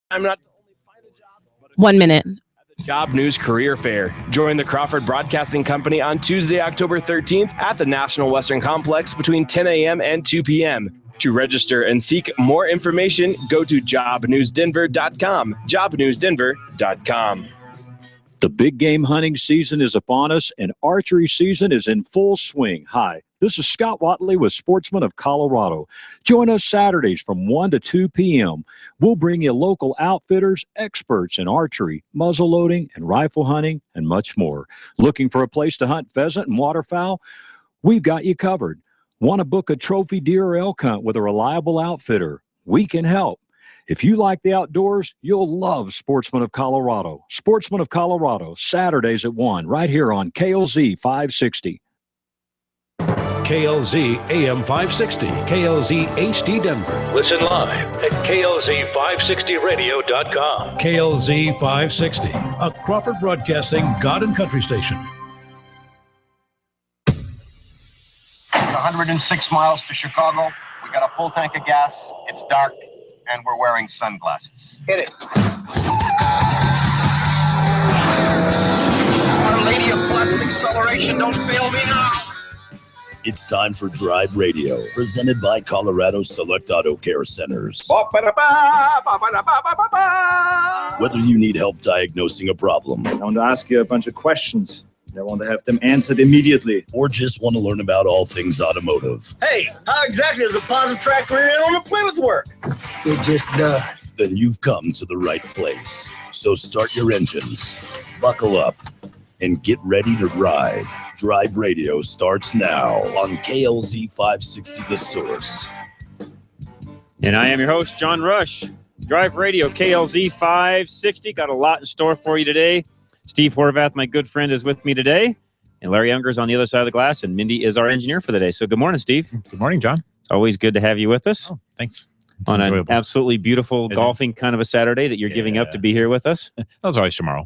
I'm not only find a job, but 1 minute. the Job News Career Fair. Join the Crawford Broadcasting Company on Tuesday, October 13th at the National Western Complex between 10 a.m. and 2 p.m. To register and seek more information, go to jobnewsdenver.com. jobnewsdenver.com. The big game hunting season is upon us, and archery season is in full swing. Hi, this is Scott Watley with Sportsman of Colorado. Join us Saturdays from 1 to 2 p.m. We'll bring you local outfitters, experts in archery, muzzleloading, and rifle hunting, and much more. Looking for a place to hunt pheasant and waterfowl? We've got you covered. Want to book a trophy deer or elk hunt with a reliable outfitter? We can help. If you like the outdoors, you'll love Sportsman of Colorado. Sportsman of Colorado, Saturdays at 1, right here on KLZ 560. KLZ AM 560, KLZ HD Denver. Listen live at KLZ560radio.com. KLZ 560, a Crawford Broadcasting God and Country station. It's 106 miles to Chicago. We got a full tank of gas. It's dark. And we're wearing sunglasses. Hit it. Our Lady of Blessed Acceleration, don't fail me now. It's time for Drive Radio, presented by Colorado Select Auto Care Centers. Whether you need help diagnosing a problem, I want to ask you a bunch of questions. I want to have them answered immediately. Or just want to learn about all things automotive. Hey, how exactly does a Positrack rear end on a Plymouth work? It just does. Then you've come to the right place. So start your engines, buckle up, and get ready to ride. Drive Radio starts now on KLZ 560 The Source. And I am your host, John Rush. Drive Radio, KLZ 560. Got a lot in store for you today. Steve Horvath, my good friend, is with me today. And Larry Unger's on the other side of the glass. And Mindy is our engineer for the day. So good morning, Steve. Good morning, John. It's always good to have you with us. Oh, thanks. It's on enjoyable. An absolutely beautiful golfing kind of a Saturday that you're giving up to be here with us. That was always tomorrow.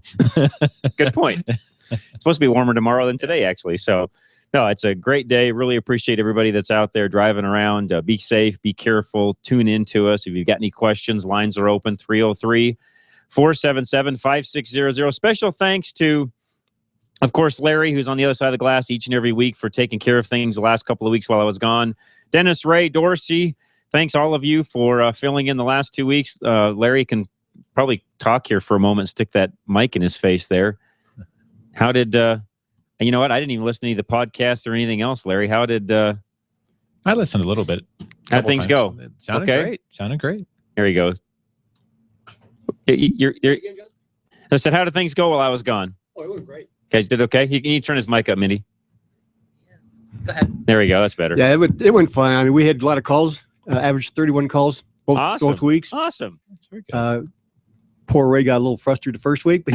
Good point. It's supposed to be warmer tomorrow than today, actually. So, no, it's a great day. Really appreciate everybody that's out there driving around. Be safe, be careful, tune in to us. If you've got any questions, lines are open, 303-477-5600. Special thanks to, of course, Larry, who's on the other side of the glass each and every week for taking care of things the last couple of weeks while I was gone. Dennis, Ray, Dorsey, thanks all of you for filling in the last 2 weeks. Larry can probably talk here for a moment, stick that mic in his face there. How did, you know what? I didn't even listen to any of the podcasts or anything else, Larry. How did... I listened a little bit. How'd things go? It sounded great. Sounded great. There you go. I said, how did things go while I was gone? Oh, it went great. Guys did okay? You need to turn his mic up, Mindy. Yes. Go ahead. There we go. That's better. Yeah, it went fine. I mean, we had a lot of calls, averaged 31 calls both weeks. Awesome. That's very good. Poor Ray got a little frustrated the first week, but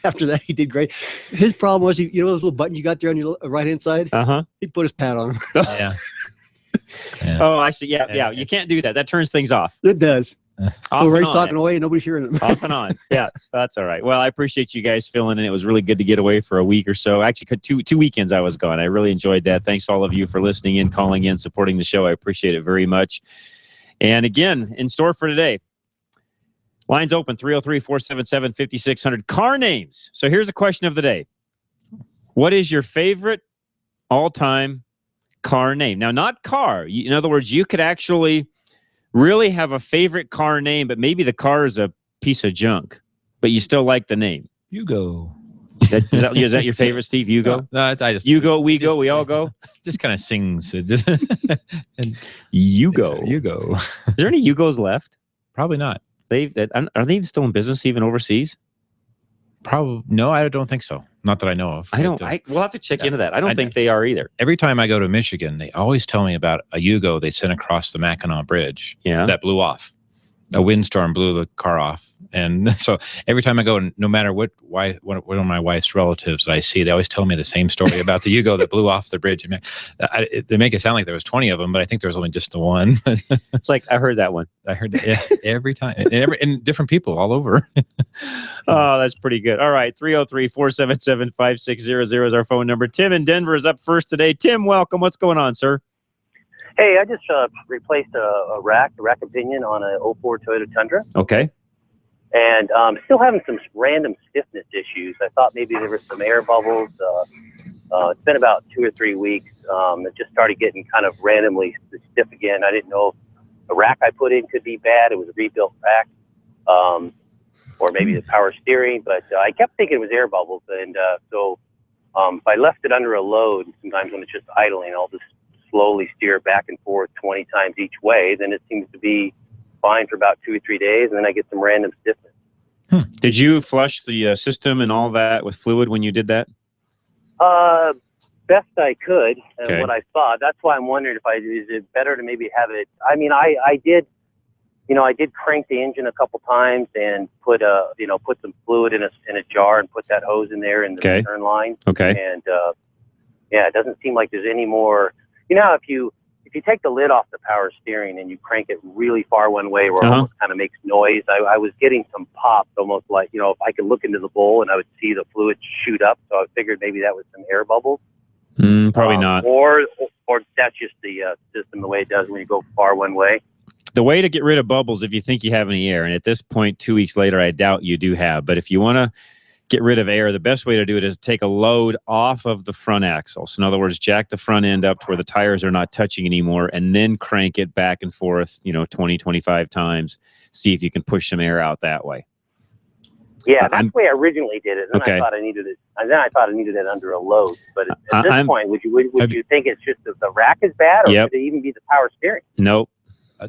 after that, he did great. His problem was, you know those little buttons you got there on your right-hand side? Uh-huh. He put his pad on them. Yeah. Oh, I see. Yeah. You can't do that. That turns things off. It does. Off So Ray's on. talking away and nobody's hearing him. Off and on. Yeah, that's all right. Well, I appreciate you guys filling in. It was really good to get away for a week or so. Actually, two weekends I was gone. I really enjoyed that. Thanks to all of you for listening in, calling in, supporting the show. I appreciate it very much. And again, in store for today, lines open, 303-477-5600. Car names. So here's the question of the day. What is your favorite all-time car name? Now, not car. In other words, you could actually really have a favorite car name, but maybe the car is a piece of junk, but you still like the name. Yugo. Is that your favorite, Steve? Yugo? No, I just you go, we go, we all go. Just kind of sings. Yugo. Yugo. Is there any Yugos left? Probably not. Are they even still in business, even overseas? Probably no. I don't think so. Not that I know of. We'll have to check into that. I don't think they are either. Every time I go to Michigan, they always tell me about a Yugo they sent across the Mackinac Bridge. Yeah. That blew off. A windstorm blew the car off. And so every time I go, no matter what one of my wife's relatives that I see, they always tell me the same story about the Yugo that blew off the bridge. They make it sound like there was 20 of them, but I think there was only just the one. It's like, I heard that one. I heard that every time. And different people all over. Oh, that's pretty good. All right, 303-477-5600 is our phone number. Tim in Denver is up first today. Tim, welcome. What's going on, sir? Hey, I just replaced a rack and pinion on a 04 Toyota Tundra. Okay. And still having some random stiffness issues. I thought maybe there were some air bubbles. It's been about 2 or 3 weeks. It just started getting kind of randomly stiff again. I didn't know if the rack I put in could be bad. It was a rebuilt rack, or maybe the power steering. But I kept thinking it was air bubbles. And so if I left it under a load, sometimes when it's just idling, I'll just slowly steer back and forth 20 times each way. Then it seems to be fine for about 2 or 3 days, and then I get some random stiffness. Did you flush the system and all that with fluid when you did that? Best I could, and what I saw. That's why I'm wondering is it better to maybe have it. I mean, I did crank the engine a couple times and put some fluid in a jar and put that hose in there in the return line. Okay. And it doesn't seem like there's any more. You know, if you take the lid off the power steering and you crank it really far one way where it almost kind of makes noise, I was getting some pops, almost like, you know, if I could look into the bowl and I would see the fluid shoot up. So I figured maybe that was some air bubbles. Probably not. Or that's just the system the way it does when you go far one way. The way to get rid of bubbles, if you think you have any air, and at this point, 2 weeks later, I doubt you do have, but if you want to get rid of air, the best way to do it is take a load off of the front axle. So in other words, jack the front end up to where the tires are not touching anymore, and then crank it back and forth, 20, 25 times. See if you can push some air out that way. Yeah, that's the way I originally did it. And then I thought I needed it. And then I thought I needed it under a load. But at this point, would you think it's just that the rack is bad, or could it even be the power steering? Nope.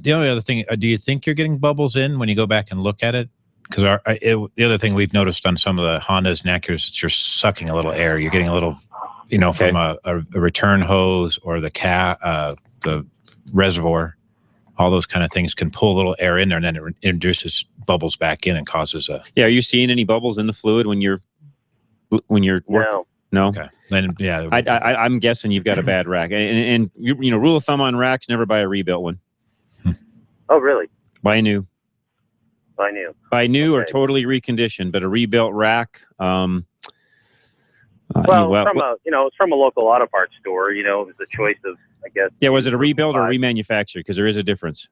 The only other thing, do you think you're getting bubbles in when you go back and look at it? Because the other thing we've noticed on some of the Hondas and Acuras is you're sucking a little air. You're getting a little, from a return hose or the reservoir. All those kind of things can pull a little air in there, and then it introduces bubbles back in and causes a. Yeah, are you seeing any bubbles in the fluid when you're working? No. Okay. Then I'm guessing you've got a bad rack. And rule of thumb on racks: never buy a rebuilt one. Oh, really? Buy new. Buy new or totally reconditioned, but a rebuilt rack. It's from a local auto parts store. It was a choice of, I guess. Yeah, was it a rebuild or remanufactured? Because there is a difference.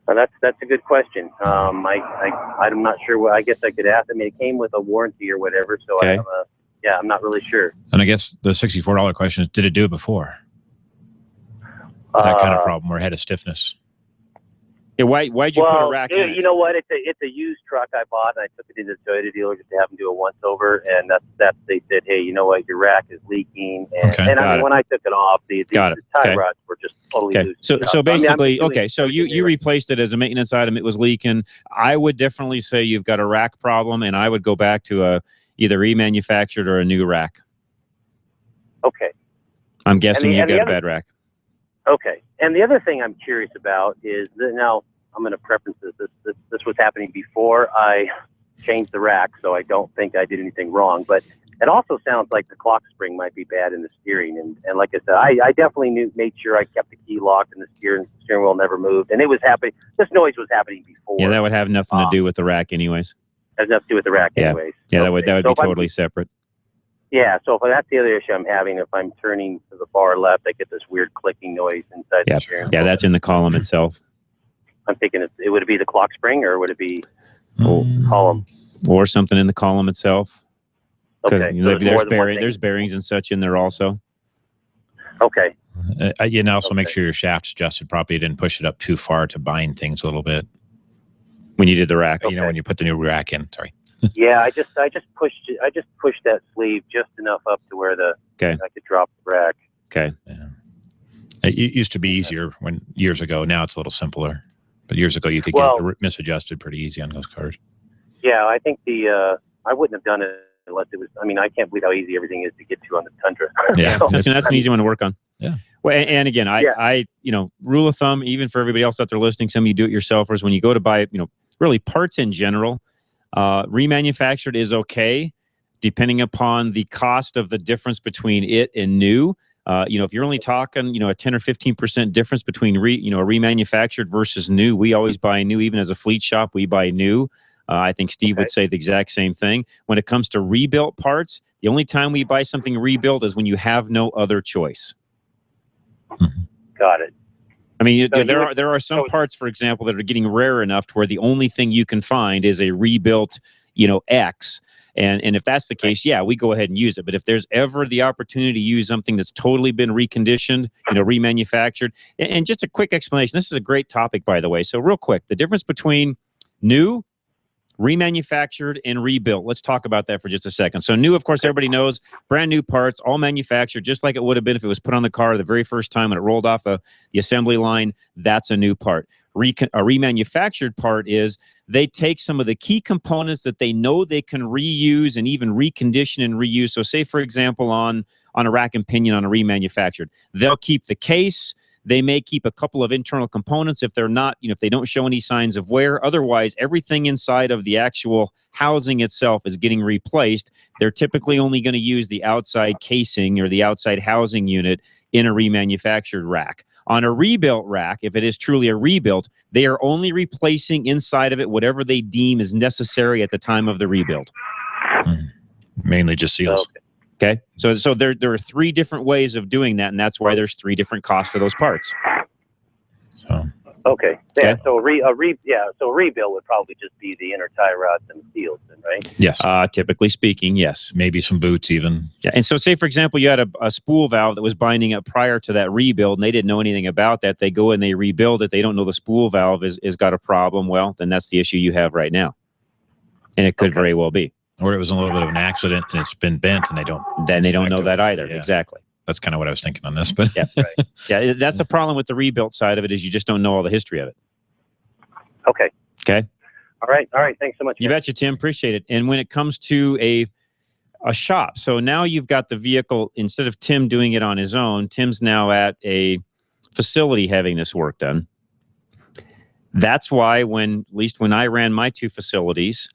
That's a good question. I'm not sure. I guess I could ask. I mean, it came with a warranty or whatever, so I'm not really sure. And I guess the $64 question is, did it do it before? That kind of problem where it had a stiffness. Yeah, why'd you put a rack in it? You know what? It's a used truck I bought, and I took it into the Toyota dealer just to have them do a once-over, and they said, hey, you know what? Your rack is leaking. And when I took it off, the tie rods were just totally loose. So basically, so you replaced it as a maintenance item. It was leaking. I would definitely say you've got a rack problem, and I would go back to either remanufactured or a new rack. Okay. I'm guessing you've got a bad rack. Okay. And the other thing I'm curious about is that now I'm going to preference this was happening before I changed the rack, so I don't think I did anything wrong. But it also sounds like the clock spring might be bad in the steering. And like I said, I definitely made sure I kept the key locked and the steering wheel never moved. And it was happening. This noise was happening before. Yeah, that would have nothing to do with the rack anyways. Has nothing to do with the rack anyways. Yeah, that would be totally separate. Yeah, so if that's the other issue I'm having, if I'm turning to the far left, I get this weird clicking noise inside the steering wheel. Yeah, that's in the column itself. I'm thinking it would it be the clock spring, or would it be column? Or something in the column itself. Okay. There's bearings and such in there also. Okay. Also make sure your shaft's adjusted properly. You didn't push it up too far to bind things a little bit. When you did the rack. When you put the new rack in. Sorry. Yeah, I just pushed that sleeve just enough up to where I could drop the rack. Okay. Yeah. It used to be easier years ago. Now it's a little simpler. But years ago you could get it misadjusted pretty easy on those cars. Yeah, I think I wouldn't have done it unless it was. I mean, I can't believe how easy everything is to get to on the Tundra. Yeah, that's an easy one to work on. Yeah. Well, and again, I rule of thumb, even for everybody else out there listening, some of you do-it-yourselfers, when you go to buy, really parts in general. Remanufactured is okay, depending upon the cost of the difference between it and new. If you're only talking, a 10 or 15% difference between remanufactured versus new, we always buy new. Even as a fleet shop, we buy new. I think Steve would say the exact same thing. When it comes to rebuilt parts, the only time we buy something rebuilt is when you have no other choice. Got it. I mean, So there are some parts, for example, that are getting rare enough to where the only thing you can find is a rebuilt, X. And if that's the case, yeah, we go ahead and use it. But if there's ever the opportunity to use something that's totally been reconditioned, remanufactured, and just a quick explanation. This is a great topic, by the way. So real quick, the difference between new, remanufactured, and rebuilt. Let's talk about that for just a second. So new, of course, everybody knows, brand new parts, all manufactured, just like it would have been if it was put on the car the very first time when it rolled off the assembly line. That's a new part. A remanufactured part is they take some of the key components that they know they can reuse and even recondition and reuse. So say, for example, on a rack and pinion on a remanufactured, they'll keep the case. They may keep a couple of internal components if they're not, if they don't show any signs of wear. Otherwise, everything inside of the actual housing itself is getting replaced. They're typically only going to use the outside casing or the outside housing unit in a remanufactured rack. On a rebuilt rack, if it is truly a rebuilt, they are only replacing inside of it whatever they deem is necessary at the time of the rebuild. Mainly just seals. Okay, so there are three different ways of doing that, and that's why there's three different costs of those parts. Okay. Yeah. So a rebuild would probably just be the inner tie rods and seals, then, right? Yes. Typically speaking, yes. Maybe some boots even. Yeah. And so, say for example, you had a spool valve that was binding up prior to that rebuild, and they didn't know anything about that. They go and they rebuild it. They don't know the spool valve is got a problem. Well, then that's the issue you have right now, and it could very well be. Or it was a little bit of an accident and it's been bent, and they don't know that either. Yeah. Exactly. That's kind of what I was thinking on this, but yeah, right. Yeah, that's the problem with the rebuilt side of it, is you just don't know all the history of it. Okay. Okay. All right. Thanks so much. You betcha, Tim. Appreciate it. And when it comes to a shop, so now you've got the vehicle, instead of Tim doing it on his own, Tim's now at a facility having this work done. That's why at least when I ran my two facilities,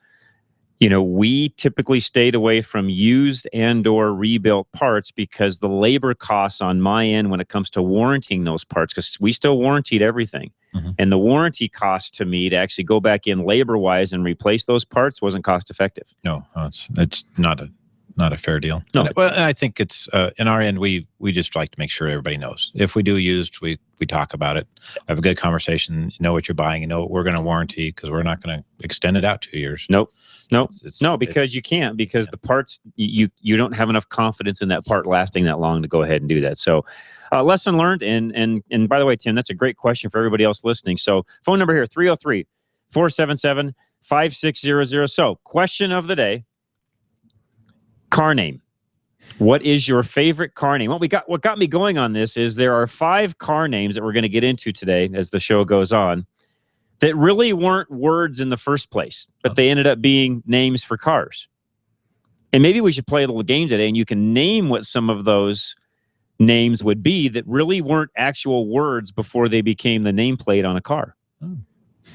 we typically stayed away from used and or rebuilt parts, because the labor costs on my end when it comes to warranting those parts, because we still warrantied everything. Mm-hmm. And the warranty cost to me to actually go back in labor-wise and replace those parts wasn't cost effective. No, it's not a fair deal. No. Well, I think it's in our end, we just like to make sure everybody knows. If we do used, we talk about it, have a good conversation, know what you're buying, and know what we're going to warranty, because we're not going to extend it out 2 years. Nope. Because you can't, because the parts, you don't have enough confidence in that part lasting that long to go ahead and do that. So lesson learned. And by the way, Tim, that's a great question for everybody else listening. So phone number here, 303-477-5600. So question of the day. Car name. What is your favorite car name? What got me going on this is there are 5 car names that we're going to get into today as the show goes on that really weren't words in the first place, but they ended up being names for cars. And maybe we should play a little game today, and you can name what some of those names would be that really weren't actual words before they became the nameplate on a car. Oh.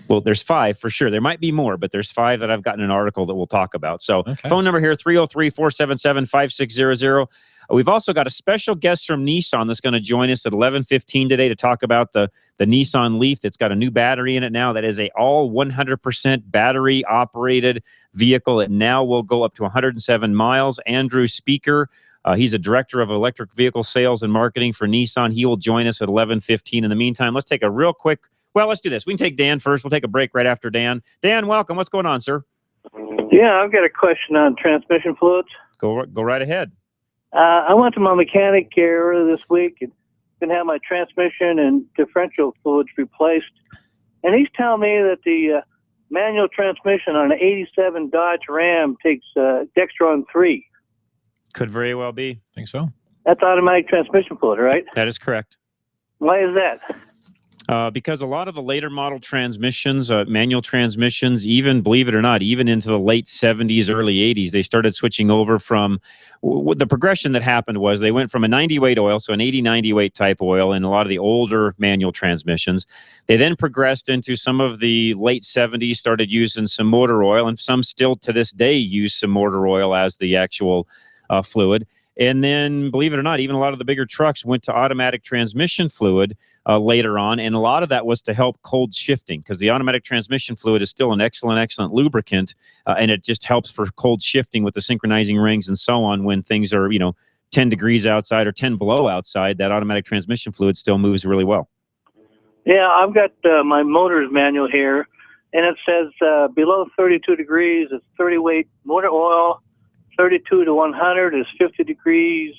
Well, there's 5 for sure. There might be more, but there's 5 that I've got in an article that we'll talk about. So phone number here, 303-477-5600. We've also got a special guest from Nissan that's going to join us at 11:15 today to talk about the Nissan Leaf that's got a new battery in it now. That is a all 100% battery operated vehicle. It now will go up to 107 miles. Andrew Speaker, he's a director of electric vehicle sales and marketing for Nissan. He will join us at 11:15. In the meantime, let's take a real quick. Well, let's do this. We can take Dan first. We'll take a break right after Dan. Dan, welcome. What's going on, sir? Yeah, I've got a question on transmission fluids. Go right ahead. I went to my mechanic earlier this week and going to have my transmission and differential fluids replaced. And he's telling me that the manual transmission on an 87 Dodge Ram takes Dextron 3. Could very well be. Think so? That's automatic transmission fluid, right? That is correct. Why is that? Because a lot of the later model transmissions, manual transmissions, even, believe it or not, even into the late 70s, early 80s, they started switching over from, the progression that happened was they went from a 90 weight oil, so an 80-90 weight type oil in a lot of the older manual transmissions. They then progressed into some of the late 70s, started using some motor oil, and some still to this day use some motor oil as the actual fluid. And then, believe it or not, even a lot of the bigger trucks went to automatic transmission fluid later on. And a lot of that was to help cold shifting, because the automatic transmission fluid is still an excellent lubricant. And it just helps for cold shifting with the synchronizing rings and so on. When things are, 10 degrees outside or 10 below outside, that automatic transmission fluid still moves really well. Yeah, I've got my motor's manual here, and it says below 32 degrees it's 30 weight motor oil, 32 to 100 is 50 degrees,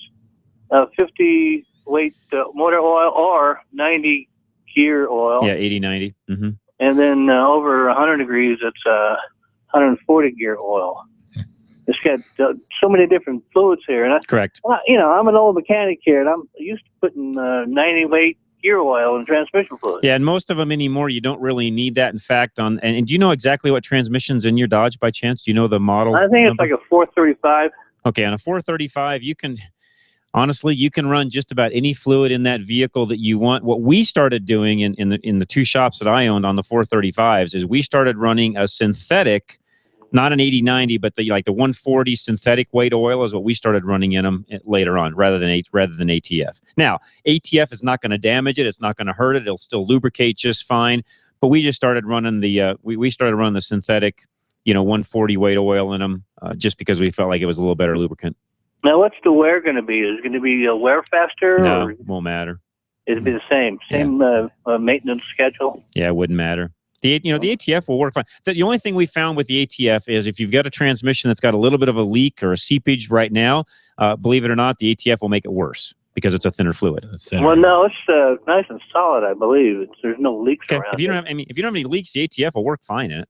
50 weight motor oil, or 90 gear oil. Yeah, 80, 90. Mm-hmm. And then over 100 degrees it's 140 gear oil. It's got so many different fluids here. And Correct. I'm an old mechanic here, and I'm used to putting 90 weight gear oil and transmission fluid. Yeah, and most of them anymore, you don't really need that. In fact, and do you know exactly what transmission's in your Dodge by chance? Do you know the model? I think it's number? like a 435. Okay, on a 435, you can run just about any fluid in that vehicle that you want. What we started doing in the two shops that I owned on the 435s is we started running a synthetic, not an 80-90, but the 140 synthetic weight oil is what we started running in them later on, rather than ATF. Now, ATF is not going to damage it; it's not going to hurt it. It'll still lubricate just fine. But we just started running the the synthetic, 140 weight oil in them, just because we felt like it was a little better lubricant. Now, what's the wear going to be? Is it going to be wear faster? No, or it won't matter. It'll be the same maintenance schedule. Yeah, it wouldn't matter. The ATF will work fine. The only thing we found with the ATF is if you've got a transmission that's got a little bit of a leak or a seepage right now, believe it or not, the ATF will make it worse because it's a thinner fluid. Well, no, it's nice and solid, I believe. There's no leaks around. If you don't have any leaks, the ATF will work fine in it.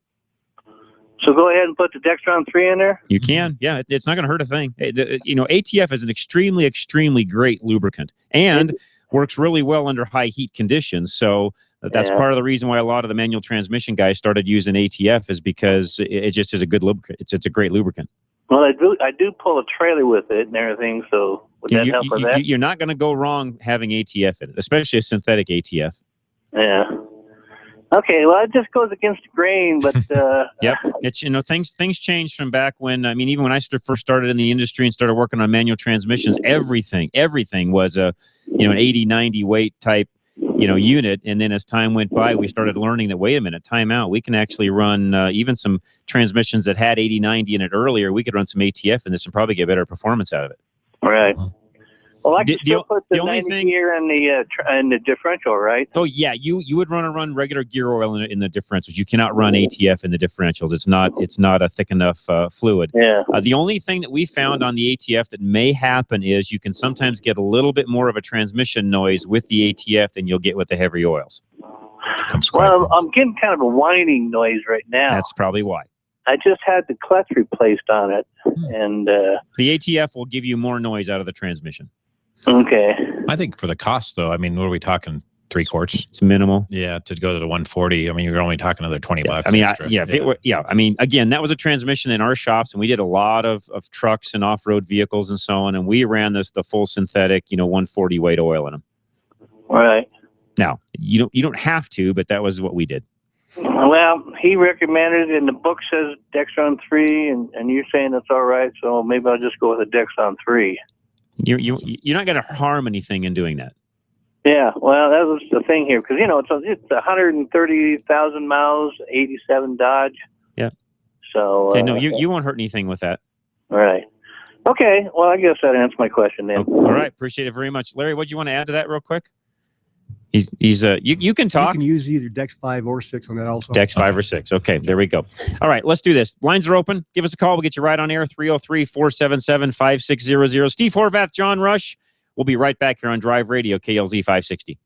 So go ahead and put the Dextron 3 in there? You can. Yeah, it's not going to hurt a thing. ATF is an extremely, extremely great lubricant and works really well under high heat conditions. So that's part of the reason why a lot of the manual transmission guys started using ATF is because it just is a good lubricant. It's a great lubricant. Well, I do pull a trailer with it and everything, so would that help with that? You're not going to go wrong having ATF in it, especially a synthetic ATF. Yeah. Okay, well, it just goes against the grain, but yep. It's things changed from back when. I mean, even when I first started in the industry and started working on manual transmissions, everything was a an 80-90 weight type unit. And then as time went by, we started learning that, wait a minute, time out. We can actually run even some transmissions that had 80-90 in it earlier. We could run some ATF in this and probably get better performance out of it. Right. Well, I can still put the 90 gear in the differential, right? Oh, yeah. You would run regular gear oil in the differentials. You cannot run ATF in the differentials. It's not a thick enough fluid. Yeah. The only thing that we found on the ATF that may happen is you can sometimes get a little bit more of a transmission noise with the ATF than you'll get with the heavy oils. Well, I'm getting kind of a whining noise right now. That's probably why. I just had the clutch replaced on it, and the ATF will give you more noise out of the transmission. Okay. I think for the cost, though, I mean, what are we talking? 3 quarts? It's minimal. Yeah, to go to the 140. I mean, you're only talking another $20. I mean, extra. I mean, again, that was a transmission in our shops, and we did a lot of trucks and off-road vehicles and so on, and we ran the full synthetic, 140 weight oil in them. All right. Now, you don't have to, but that was what we did. Well, he recommended it, and the book says Dextron 3, and you're saying it's all right, so maybe I'll just go with the Dextron 3. You're not going to harm anything in doing that. Yeah, well, that was the thing here, because, it's 130,000 miles, 87 Dodge. Yeah. So. Okay, no, you won't hurt anything with that. All right. Okay, well, I guess that answers my question then. All right, appreciate it very much. Larry, what do you want to add to that real quick? You can talk. You can use either Dex 5 or 6 on that also. Dex 5 or 6. Okay, there we go. All right, let's do this. Lines are open. Give us a call. We'll get you right on air, 303-477-5600. Steve Horvath, John Rush. We'll be right back here on Drive Radio, KLZ 560.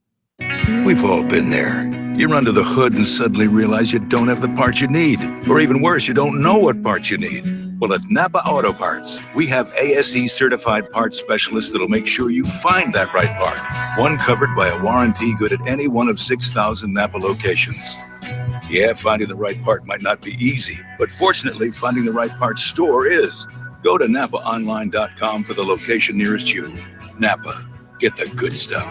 We've all been there. You're under the hood and suddenly realize you don't have the parts you need. Or even worse, you don't know what parts you need. Well, at Napa Auto Parts, we have ASE certified parts specialists that'll make sure you find that right part. One covered by a warranty good at any one of 6,000 Napa locations. Yeah, finding the right part might not be easy, but fortunately, finding the right part store is. Go to NapaOnline.com for the location nearest you. Napa, get the good stuff.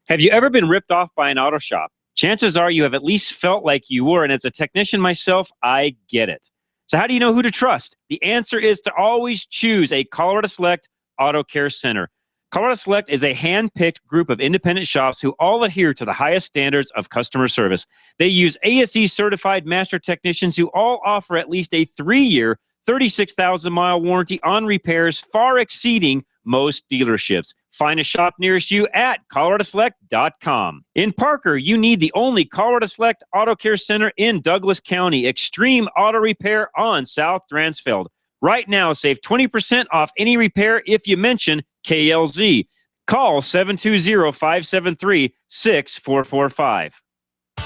Have you ever been ripped off by an auto shop? Chances are you have at least felt like you were, and as a technician myself, I get it. So how do you know who to trust? The answer is to always choose a Colorado Select Auto Care Center. Colorado Select is a hand-picked group of independent shops who all adhere to the highest standards of customer service. They use ASE-certified master technicians who all offer at least a 3-year, 36,000-mile warranty on repairs, far exceeding most dealerships. Find a shop nearest you at coloradoselect.com. In Parker, you need the only Colorado Select Auto Care Center in Douglas County. Extreme Auto Repair on South Dransfield. Right now, save 20% off any repair if you mention KLZ. Call 720-573-6445.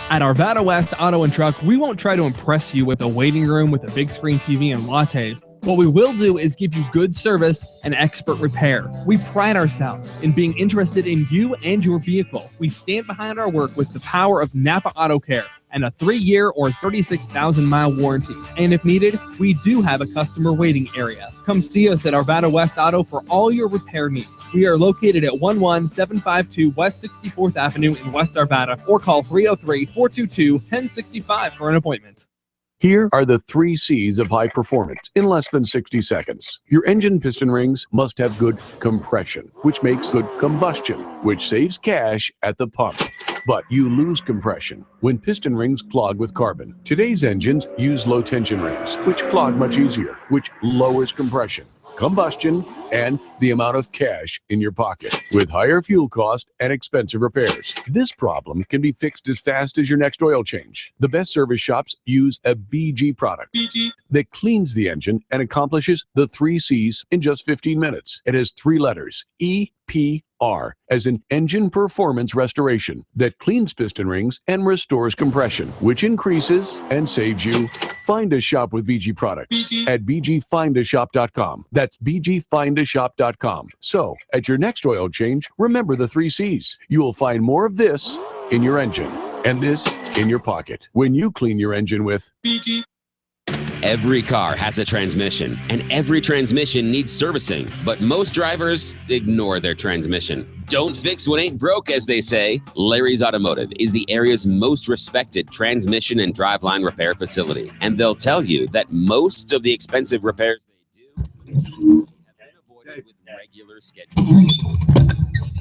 At Arvada West Auto and Truck, we won't try to impress you with a waiting room with a big screen TV and lattes. What we will do is give you good service and expert repair. We pride ourselves in being interested in you and your vehicle. We stand behind our work with the power of Napa Auto Care and a 3-year or 36,000-mile warranty. And if needed, we do have a customer waiting area. Come see us at Arvada West Auto for all your repair needs. We are located at 11752 West 64th Avenue in West Arvada, or call 303-422-1065 for an appointment. Here are the 3 C's of high performance in less than 60 seconds. Your engine piston rings must have good compression, which makes good combustion, which saves cash at the pump. But you lose compression when piston rings clog with carbon. Today's engines use low tension rings, which clog much easier, which lowers compression, combustion, and the amount of cash in your pocket with higher fuel cost and expensive repairs. This problem can be fixed as fast as your next oil change. The best service shops use a BG product that cleans the engine and accomplishes the 3 C's in just 15 minutes. It has 3 letters, EPR, as in Engine Performance Restoration, that cleans piston rings and restores compression, which increases and saves you. Find a shop with BG products at bgfindashop.com. That's bgfindashop.com. So, at your next oil change, remember the 3 C's. You will find more of this in your engine and this in your pocket when you clean your engine with BG. Every car has a transmission, and every transmission needs servicing, but most drivers ignore their transmission. Don't fix what ain't broke, as they say. Larry's Automotive is the area's most respected transmission and driveline repair facility, and they'll tell you that most of the expensive repairs they do have been avoided with regular scheduling.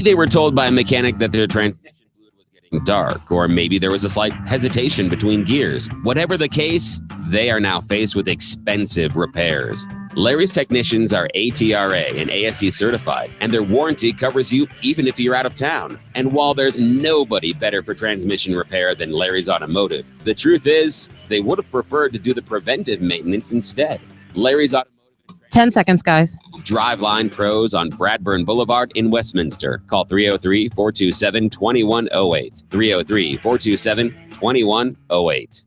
They were told by a mechanic that their transmission fluid was getting dark, or maybe there was a slight hesitation between gears. Whatever the case, they are now faced with expensive repairs. Larry's technicians are ATRA and ASE certified, and their warranty covers you even if you're out of town. And while there's nobody better for transmission repair than Larry's Automotive, the truth is they would have preferred to do the preventive maintenance instead. Larry's Automotive. 10 seconds, guys. Driveline Pros on Bradburn Boulevard in Westminster. Call 303-427-2108. 303-427-2108.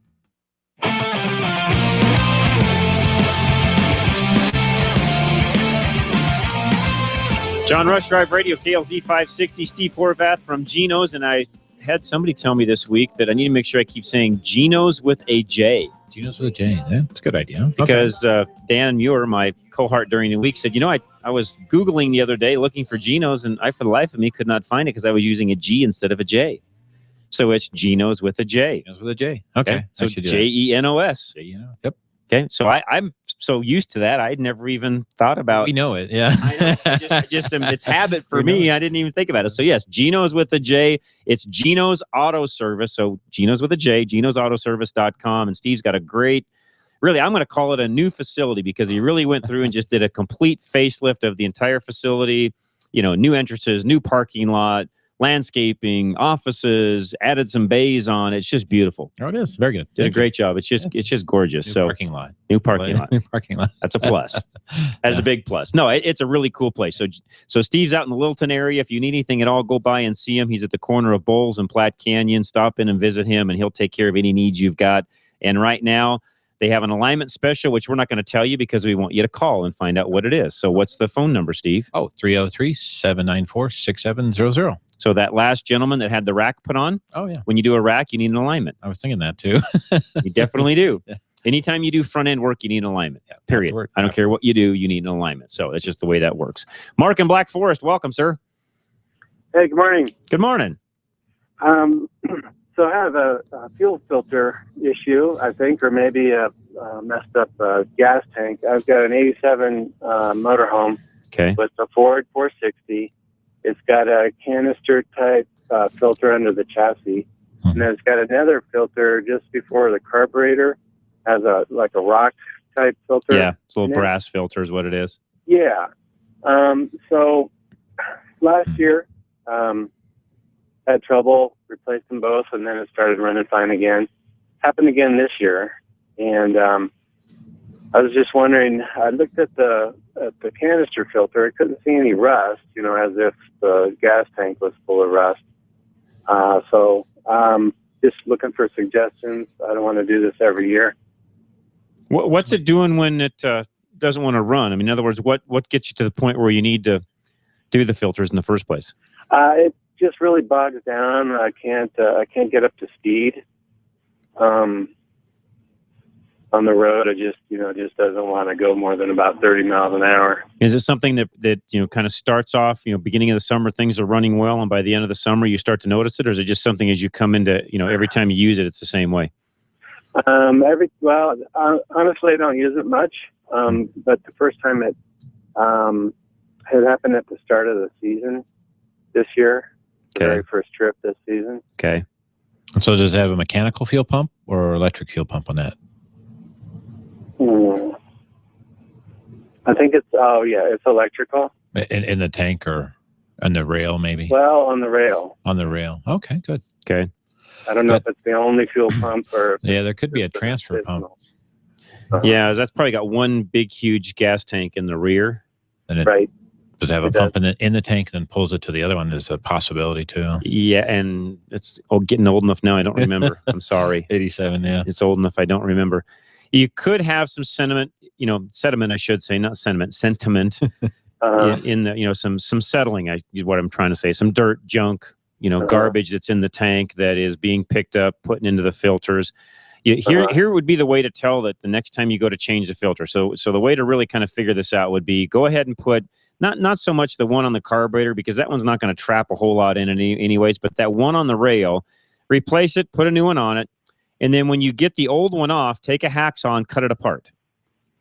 John Rush Drive Radio, KLZ 560, Steve Horvath from Geno's, and I had somebody tell me this week that I need to make sure I keep saying Geno's with a J. Geno's with a J, yeah, that's a good idea. Because Dan Muir, my cohort during the week, said, I was Googling the other day looking for Geno's, and I, for the life of me, could not find it because I was using a G instead of a J. So it's Geno's with a J. Geno's with a J. Okay. So Jenos. Yep. Okay, so I'm so used to that, I'd never even thought about. We know it, yeah. I just it's habit for me. I didn't even think about it. So yes, Geno's with a J. It's Geno's Auto Service. So Geno's with a J, genosautoservice.com. And Steve's got a great, really, I'm going to call it a new facility because he really went through and just did a complete facelift of the entire facility. New entrances, new parking lot, landscaping, offices, added some bays on. It's just beautiful. Oh, it is. Very good. Did a great job. It's just gorgeous. New parking lot. New parking lot. New parking lot. That's a plus. That is a big plus. No, it's a really cool place. So Steve's out in the Littleton area. If you need anything at all, go by and see him. He's at the corner of Bowles and Platte Canyon. Stop in and visit him, and he'll take care of any needs you've got. And right now, they have an alignment special, which we're not going to tell you because we want you to call and find out what it is. So what's the phone number, Steve? 303-794-6700. So that last gentleman that had the rack put on, when you do a rack, you need an alignment. I was thinking that too. You definitely do. Yeah. Anytime you do front end work, you need an alignment. Yeah, period. I don't care what you do, you need an alignment. So that's just the way that works. Mark in Black Forest, welcome, sir. Hey, good morning. Good morning. So I have a fuel filter issue, I think, or maybe a messed up gas tank. I've got an 87 motorhome with a Ford 460. It's got a canister type filter under the chassis, and then it's got another filter just before the carburetor. Has a rock type filter. Yeah, it's a little brass filter is what it is. Yeah, So last year, had trouble, replaced them both, and then it started running fine again. Happened again this year, and I was just wondering. I looked at the canister filter. I couldn't see any rust, as if the gas tank was full of rust. So just looking for suggestions. I don't want to do this every year. What's it doing when it doesn't want to run? I mean, in other words, what gets you to the point where you need to do the filters in the first place? It just really bogs down. I can't get up to speed. On the road, I just doesn't want to go more than about 30 miles an hour. Is it something that kind of starts off, beginning of the summer, things are running well, and by the end of the summer, you start to notice it, or is it just something as you come into, every time you use it, it's the same way? Honestly, I don't use it much. But the first time it had happened at the start of the season this year, the very first trip this season. Okay. So does it have a mechanical fuel pump or electric fuel pump on that? I think it's electrical. In the tank or on the rail, maybe? Well, on the rail. On the rail. Okay, good. Okay. I don't know if it's the only fuel pump or... Yeah, there could be a transfer pump. Yeah, that's probably got one big, huge gas tank in the rear. And right. Does it have a pump in the tank, then pulls it to the other one? There's a possibility, too. Yeah, and it's getting old enough now. I don't remember. I'm sorry. 87, yeah. It's old enough. I don't remember. You could have some sediment, I should say, not sentiment, sentiment in the, some settling, is what I'm trying to say. Some dirt, junk, garbage that's in the tank that is being picked up, putting into the filters. Here would be the way to tell that the next time you go to change the filter. So the way to really kind of figure this out would be go ahead and put not so much the one on the carburetor, because that one's not going to trap a whole lot in it anyways, but that one on the rail, replace it, put a new one on it. And then when you get the old one off, take a hacksaw and cut it apart.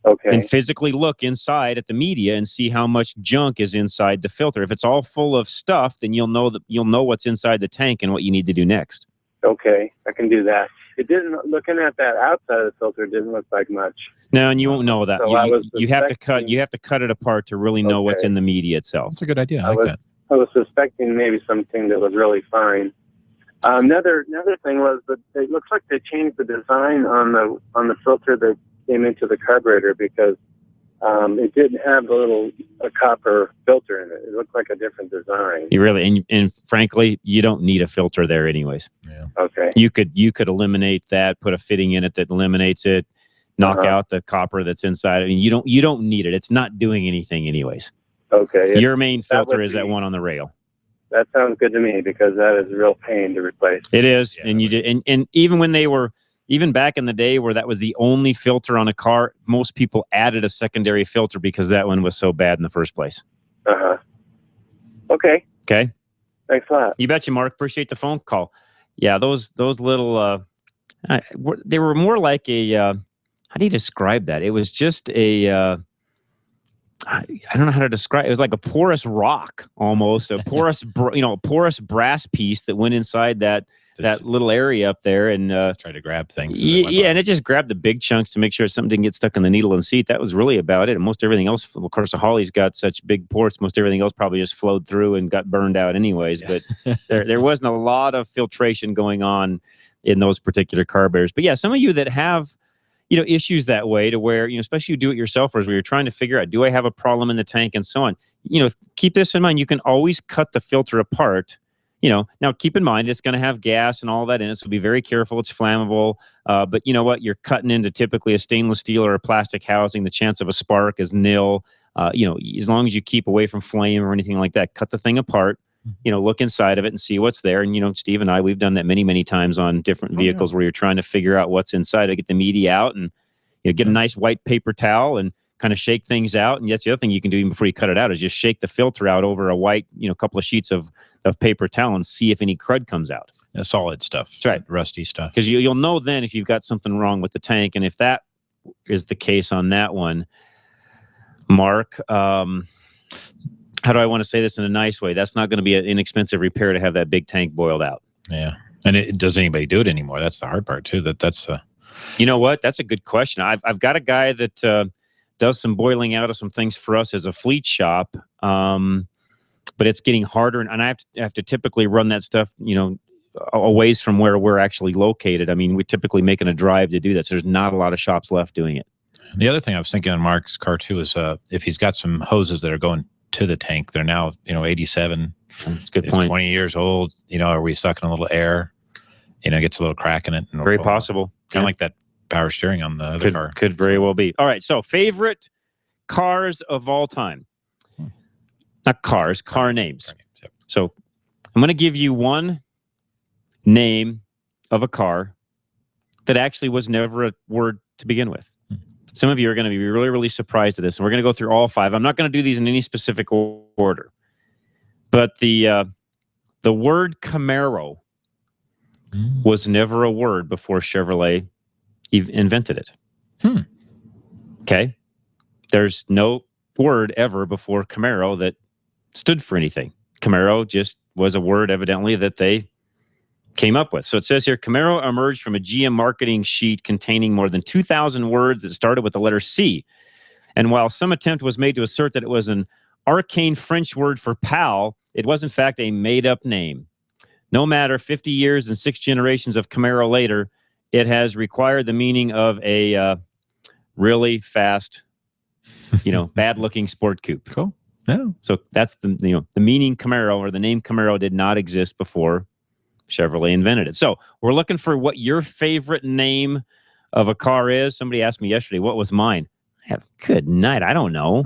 Okay. And physically look inside at the media and see how much junk is inside the filter. If it's all full of stuff, then you'll know what's inside the tank and what you need to do next. Okay, I can do that. It didn't. Looking at that outside of the filter, it didn't look like much. No, and you won't know that. So you have to cut it apart to really know what's in the media itself. That's a good idea. I like that. I was suspecting maybe something that was really fine. Another thing was that it looks like they changed the design on the filter that came into the carburetor, because it didn't have a copper filter in it. It looked like a different design. You really, and frankly, you don't need a filter there anyways. Yeah. Okay. You could eliminate that, put a fitting in it that eliminates it, knock out the copper that's inside. I mean, you don't need it. It's not doing anything anyways. Okay. Your main filter is that one on the rail. That sounds good to me, because that is a real pain to replace. It is, yeah. And even when even back in the day where that was the only filter on a car, most people added a secondary filter because that one was so bad in the first place. Okay. Okay. Thanks a lot. You betcha, Mark. Appreciate the phone call. Yeah, those little they were more like a how do you describe that? It was just a I don't know how to describe it. It was like a porous rock almost, a porous porous brass piece that went inside that little area up there and try to grab things. Yeah, and it just grabbed the big chunks to make sure something didn't get stuck in the needle and seat. That was really about it. And most everything else, of course, the Holly's got such big ports. Most everything else probably just flowed through and got burned out anyways. But there wasn't a lot of filtration going on in those particular carburetors. But yeah, some of you that have issues that way, to where, especially you do-it-yourselfers, where you're trying to figure out, do I have a problem in the tank and so on. Keep this in mind. You can always cut the filter apart. Now keep in mind, it's going to have gas and all that in it, so be very careful. It's flammable. But you know what? You're cutting into typically a stainless steel or a plastic housing. The chance of a spark is nil. As long as you keep away from flame or anything like that, cut the thing apart. Look inside of it and see what's there. And, Steve and I, we've done that many, many times on different vehicles where you're trying to figure out what's inside to get the media out and get a nice white paper towel and kind of shake things out. And that's the other thing you can do even before you cut it out, is just shake the filter out over a white, couple of sheets of paper towel and see if any crud comes out. Solid stuff. That's right. Rusty stuff. Because you'll know then if you've got something wrong with the tank. And if that is the case on that one, Mark, how do I want to say this in a nice way? That's not going to be an inexpensive repair to have that big tank boiled out. Yeah. And does anybody do it anymore? That's the hard part too. That's You know what? That's a good question. I've got a guy that does some boiling out of some things for us as a fleet shop. But it's getting harder, and I have to typically run that stuff, a ways from where we're actually located. I mean, we're typically making a drive to do that, so there's not a lot of shops left doing it. The other thing I was thinking on Mark's car too is if he's got some hoses that are going to the tank, they're now 87. That's a good point. 20 years old. Are we sucking a little air? Gets a little crack in it. And Very possible. Kind of like that power steering on the other car. Could very well be. All right. So favorite cars of all time. Not cars, car names. Yep. So I'm going to give you one name of a car that actually was never a word to begin with. Some of you are going to be really, really surprised at this, and we're going to go through all 5. I'm not going to do these in any specific order, but the word Camaro was never a word before Chevrolet invented it. Okay? There's no word ever before Camaro that stood for anything. Camaro just was a word, evidently, that they came up with. So it says here, Camaro emerged from a GM marketing sheet containing more than 2,000 words that started with the letter C. And while some attempt was made to assert that it was an arcane French word for pal, it was in fact a made-up name. No matter 50 years and 6 generations of Camaro later, it has required the meaning of a really fast, bad-looking sport coupe. Cool. Yeah. So that's the meaning Camaro, or the name Camaro, did not exist before Chevrolet invented it. So we're looking for what your favorite name of a car is. Somebody asked me yesterday, what was mine? Good night. I don't know.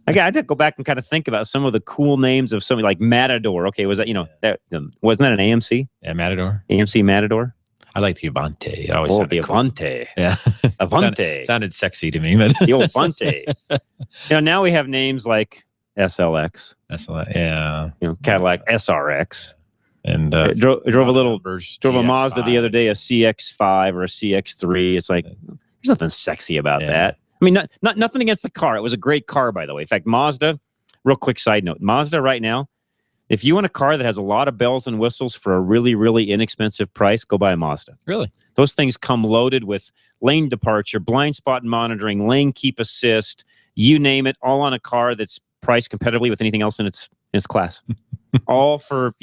I had to go back and kind of think about some of the cool names of somebody like Matador. Okay, was that, wasn't that an AMC? Yeah, Matador. AMC Matador. I like the Avante. It always sounded the cool. Avante. Yeah. Avante. sounded sexy to me. But the old Avante. Now we have names like SLX. SLX, yeah. Cadillac SRX. And drove a Mazda the other day, a CX-5 or a CX-3. It's like, there's nothing sexy about that. I mean, not nothing against the car. It was a great car, by the way. In fact, Mazda, real quick side note, Mazda right now, if you want a car that has a lot of bells and whistles for a really, really inexpensive price, go buy a Mazda. Really? Those things come loaded with lane departure, blind spot monitoring, lane keep assist, you name it, all on a car that's priced competitively with anything else in its class. All for,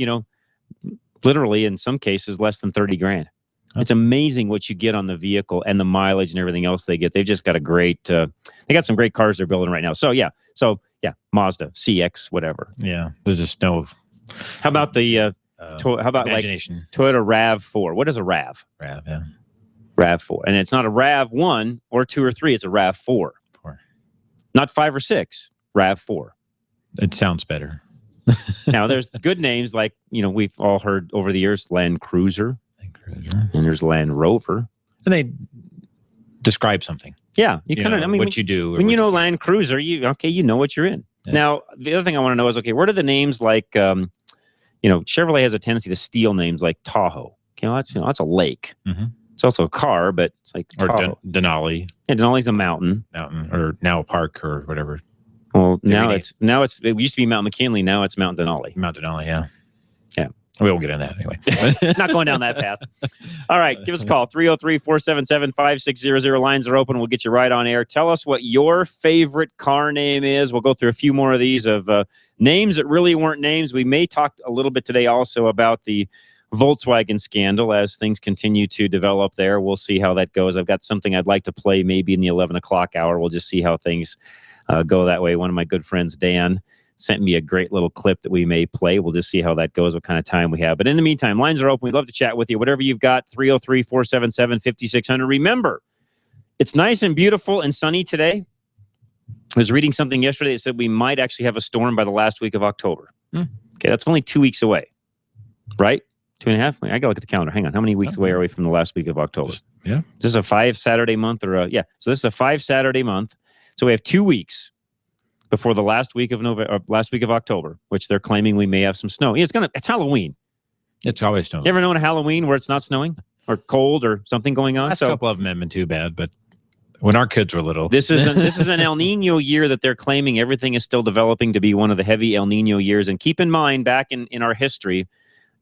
literally in some cases less than 30 grand. It's amazing what you get on the vehicle and the mileage and everything else they get. They've just got a great, they got some great cars they're building right now. So yeah, Mazda, CX, whatever. Yeah, there's just no. How about the, how about imagination. Like Toyota RAV4? What is a RAV? RAV, yeah. RAV4. And it's not a RAV1 or 2 or 3, it's a RAV4. Not 5 or 6, RAV4. It sounds better. Now, there's good names like, we've all heard over the years, Land Cruiser. And there's Land Rover. And they describe something. Yeah. You kind of, what you do. When you know Land Cruiser, you know what you're in. Yeah. Now, the other thing I want to know is, okay, what are the names like, Chevrolet has a tendency to steal names like Tahoe. That's a lake. Mm-hmm. It's also a car, but it's like Tahoe. Or Denali. Yeah, Denali's a mountain. Or now a park or whatever. Well, it used to be Mount McKinley. Now it's Mount Denali. Mount Denali, yeah. Yeah. We won't get in that anyway. Not going down that path. All right. Give us a call. 303-477-5600. Lines are open. We'll get you right on air. Tell us what your favorite car name is. We'll go through a few more of these of names that really weren't names. We may talk a little bit today also about the Volkswagen scandal as things continue to develop there. We'll see how that goes. I've got something I'd like to play maybe in the 11 o'clock hour. We'll just see how things go that way. One of my good friends, Dan, sent me a great little clip that we may play. We'll just see how that goes, what kind of time we have. But in the meantime, lines are open. We'd love to chat with you. Whatever you've got, 303-477-5600. Remember, it's nice and beautiful and sunny today. I was reading something yesterday that said we might actually have a storm by the last week of October. Okay, that's only 2 weeks away, right? 2.5? I got to look at the calendar. Hang on. How many weeks away are we from the last week of October? Yeah. Is this a 5 Saturday month or a, yeah. So this is a 5 Saturday month. So we have 2 weeks before the last week of October, which they're claiming we may have some snow. Yeah, it's Halloween. It's always snowing. You ever known a Halloween where it's not snowing or cold or something going on? A couple of them haven't been too bad, but when our kids were little, this is an El Nino year that they're claiming everything is still developing to be one of the heavy El Nino years. And keep in mind, back in our history,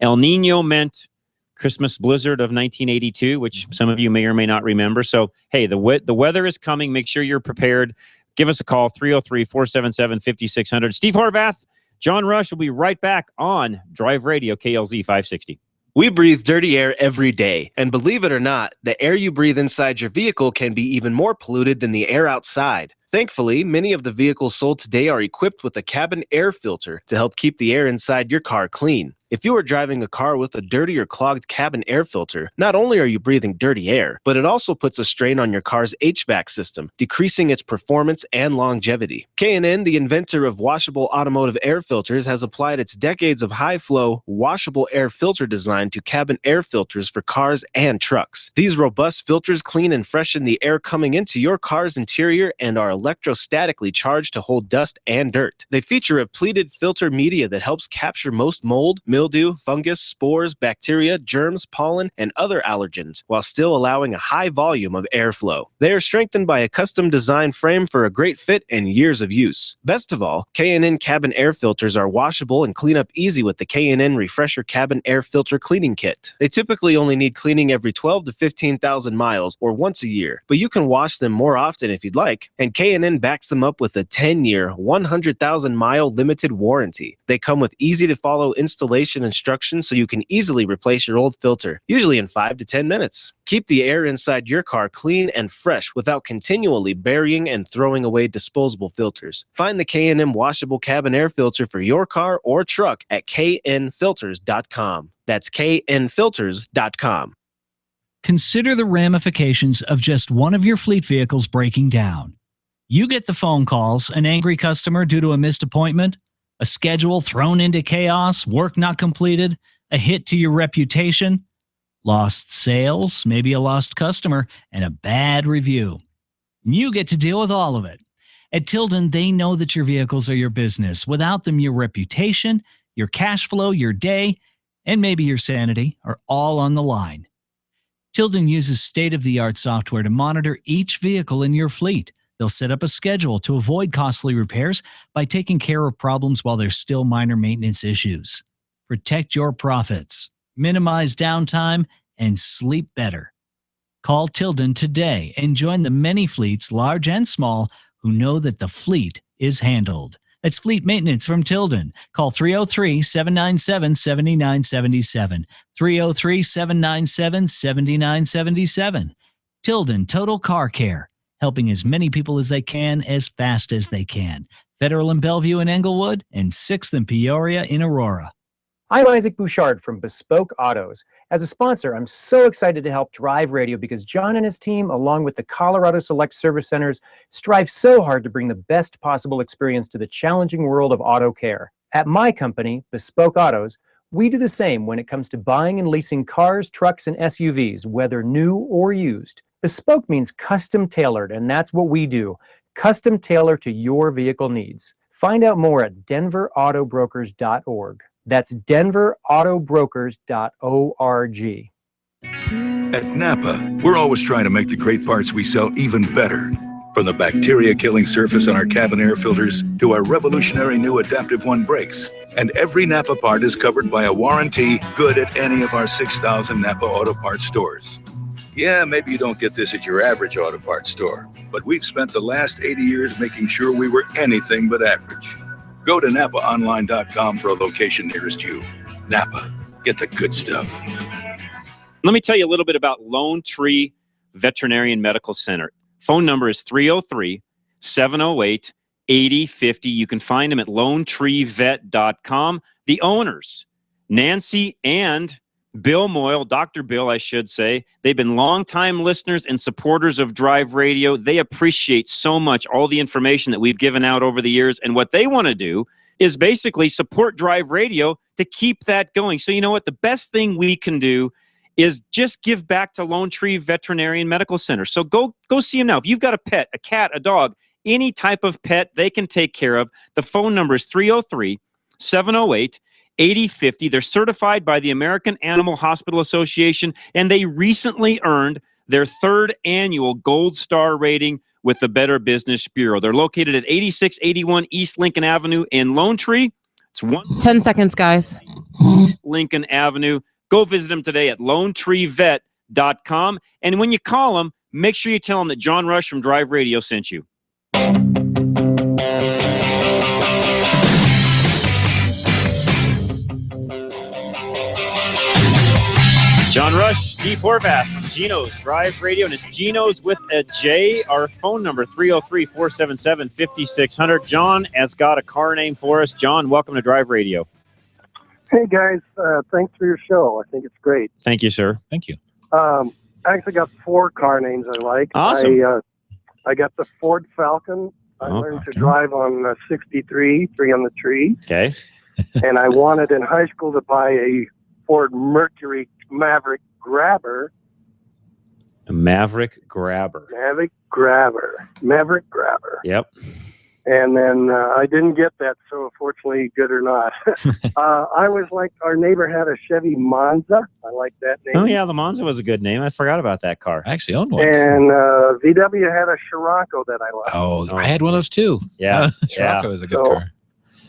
El Nino meant Christmas blizzard of 1982, which some of you may or may not remember. So, hey, the weather is coming. Make sure you're prepared. Give us a call, 303-477-5600. Steve Horvath, John Rush will be right back on Drive Radio, KLZ 560. We breathe dirty air every day, and believe it or not, the air you breathe inside your vehicle can be even more polluted than the air outside. Thankfully, many of the vehicles sold today are equipped with a cabin air filter to help keep the air inside your car clean. If you are driving a car with a dirty or clogged cabin air filter, not only are you breathing dirty air, but it also puts a strain on your car's HVAC system, decreasing its performance and longevity. K&N, the inventor of washable automotive air filters, has applied its decades of high-flow, washable air filter design to cabin air filters for cars and trucks. These robust filters clean and freshen the air coming into your car's interior and are electrostatically charged to hold dust and dirt. They feature a pleated filter media that helps capture most mold, mildew, fungus, spores, bacteria, germs, pollen, and other allergens, while still allowing a high volume of airflow. They are strengthened by a custom design frame for a great fit and years of use. Best of all, K&N cabin air filters are washable and clean up easy with the K&N Refresher Cabin Air Filter Cleaning Kit. They typically only need cleaning every 12 to 15,000 miles or once a year, but you can wash them more often if you'd like, and K&N backs them up with a 10-year, 100,000-mile limited warranty. They come with easy-to-follow installation instructions so you can easily replace your old filter, usually in 5 to 10 minutes. Keep the air inside your car clean and fresh without continually burying and throwing away disposable filters. Find the K&N washable cabin air filter for your car or truck at knfilters.com. That's knfilters.com. Consider the ramifications of just one of your fleet vehicles breaking down. You get the phone calls, an angry customer due to a missed appointment, a schedule thrown into chaos, work not completed, a hit to your reputation, lost sales, maybe a lost customer, and a bad review. You get to deal with all of it. At Tilden, they know that your vehicles are your business. Without them, your reputation, your cash flow, your day, and maybe your sanity are all on the line. Tilden uses state-of-the-art software to monitor each vehicle in your fleet. They'll set up a schedule to avoid costly repairs by taking care of problems while there's still minor maintenance issues. Protect your profits, minimize downtime, and sleep better. Call Tilden today and join the many fleets, large and small, who know that the fleet is handled. That's fleet maintenance from Tilden. Call 303-797-7977. 303-797-7977. Tilden Total Car Care, helping as many people as they can, as fast as they can. Federal in Bellevue and Englewood, and 6th and Peoria in Aurora. I'm Isaac Bouchard from Bespoke Autos. As a sponsor, I'm so excited to help Drive Radio because John and his team, along with the Colorado Select Service Centers, strive so hard to bring the best possible experience to the challenging world of auto care. At my company, Bespoke Autos, we do the same when it comes to buying and leasing cars, trucks, and SUVs, whether new or used. Bespoke means custom tailored, and that's what we do. Custom tailor to your vehicle needs. Find out more at denverautobrokers.org. That's denverautobrokers.org. At Napa, we're always trying to make the great parts we sell even better. From the bacteria-killing surface on our cabin air filters to our revolutionary new Adaptive One brakes. And every Napa part is covered by a warranty good at any of our 6,000 Napa Auto Parts stores. Yeah, maybe you don't get this at your average auto parts store, but we've spent the last 80 years making sure we were anything but average. Go to NapaOnline.com for a location nearest you. Napa, get the good stuff. Let me tell you a little bit about Lone Tree Veterinarian Medical Center. Phone number is 303-708-8050. You can find them at LoneTreeVet.com. The owners, Nancy and Bill Moyle, Dr. Bill, I should say, they've been longtime listeners and supporters of Drive Radio. They appreciate so much all the information that we've given out over the years. And what they want to do is basically support Drive Radio to keep that going. So you know what? The best thing we can do is just give back to Lone Tree Veterinarian Medical Center. So go see them now. If you've got a pet, a cat, a dog, any type of pet they can take care of, the phone number is 303-708-8050. They're certified by the American Animal Hospital Association, and they recently earned their 3rd annual Gold Star rating with the Better Business Bureau. They're located at 8681 East Lincoln Avenue in Lone Tree. It's 10 seconds, guys. Lincoln Avenue. Go visit them today at LoneTreeVet.com. And when you call them, make sure you tell them that John Rush from Drive Radio sent you. John Rush, Steve Horvath, Geno's Drive Radio, and it's Geno's with a J. Our phone number, 303-477-5600. John has got a car name for us. John, welcome to Drive Radio. Hey, guys. Thanks for your show. I think it's great. Thank you, sir. Thank you. I actually got 4 car names I like. Awesome. I got the Ford Falcon. I learned to drive on 63, 3 on the tree. Okay. And I wanted in high school to buy a Ford Mercury Maverick Grabber. A Maverick Grabber. Maverick Grabber. Yep. And then I didn't get that, so fortunately, good or not. I was like, our neighbor had a Chevy Monza. I like that name. Oh, yeah, the Monza was a good name. I forgot about that car. I actually owned one. And VW had a Scirocco that I liked. Oh, I had one of those too. Yeah. Scirocco is a good car.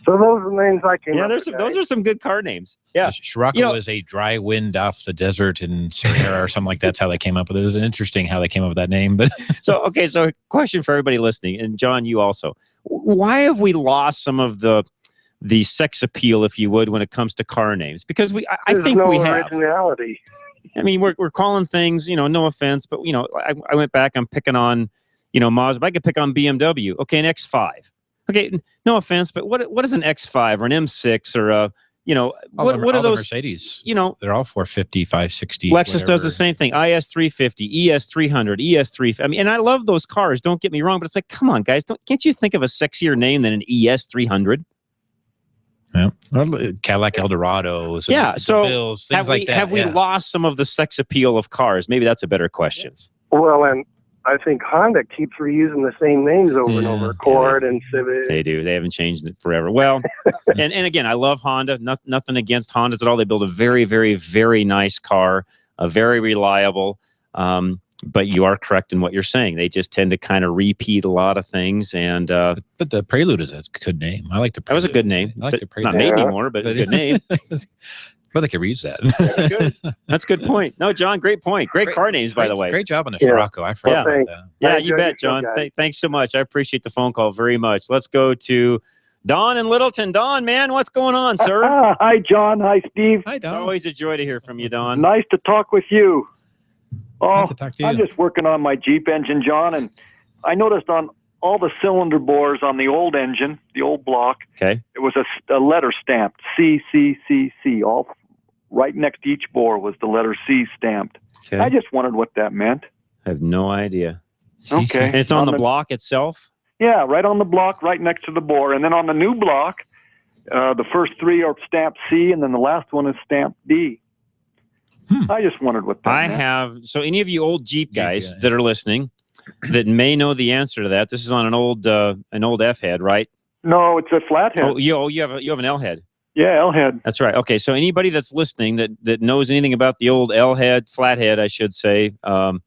So those are the names I came up with. Those are some good car names. Yeah. Scirocco was a dry wind off the desert in Sahara or something like that's how they came up with it. It was interesting how they came up with that name. But So question for everybody listening, and John, you also. Why have we lost some of the sex appeal, if you would, when it comes to car names? Because I think we have. Originality. I mean, we're calling things, no offense, but I went back. I'm picking on, Mazda. I could pick on BMW. Okay, an X5. Okay, no offense, but what is an X5 or an M6 or a what are those Mercedes? They're all 450, 560. Lexus does the same thing. IS350, ES300, ES3. I mean, and I love those cars. Don't get me wrong, but it's like, come on, guys, can't you think of a sexier name than an ES300? Yeah, Cadillac Eldorados. Yeah, so Bills, things like that. Have we lost some of the sex appeal of cars? Maybe that's a better question. Well, and I think Honda keeps reusing the same names over and over. Accord and Civic. They do. They haven't changed it forever. Well, and again, I love Honda. Nothing against Hondas at all. They build a very, very, very nice car, very reliable. But you are correct in what you're saying. They just tend to kind of repeat a lot of things. And but the Prelude is a good name. I like the Prelude. That was a good name. I like the Prelude. Not made anymore, but a good name. Well, they could reuse that. That's a good point. No, John, great point. Great car names, by the way. Great job on the Scirocco. I forgot about that. Yeah, you bet, John. Thanks so much. I appreciate the phone call very much. Let's go to Don in Littleton. Don, man, what's going on, sir? Hi, John. Hi, Steve. Hi, Don. It's always a joy to hear from you, Don. Nice to talk with you. Nice to talk to you. I'm just working on my Jeep engine, John, and I noticed on all the cylinder bores on the old engine, the old block, it was a letter stamped, C, C, C, C, all right next to each bore was the letter C stamped. Okay. I just wondered what that meant. I have no idea. Okay. And it's on the block itself? Yeah, right on the block, right next to the bore. And then on the new block, the first 3 are stamped C, and then the last one is stamped D. I just wondered what that meant. So any of you old Jeep guys that are listening that may know the answer to that, this is on an old F-head, right? No, it's a flathead. Oh, you have an L-head. Yeah, L-head. That's right. Okay, so anybody that's listening that knows anything about the old L-head, flathead, I should say, 4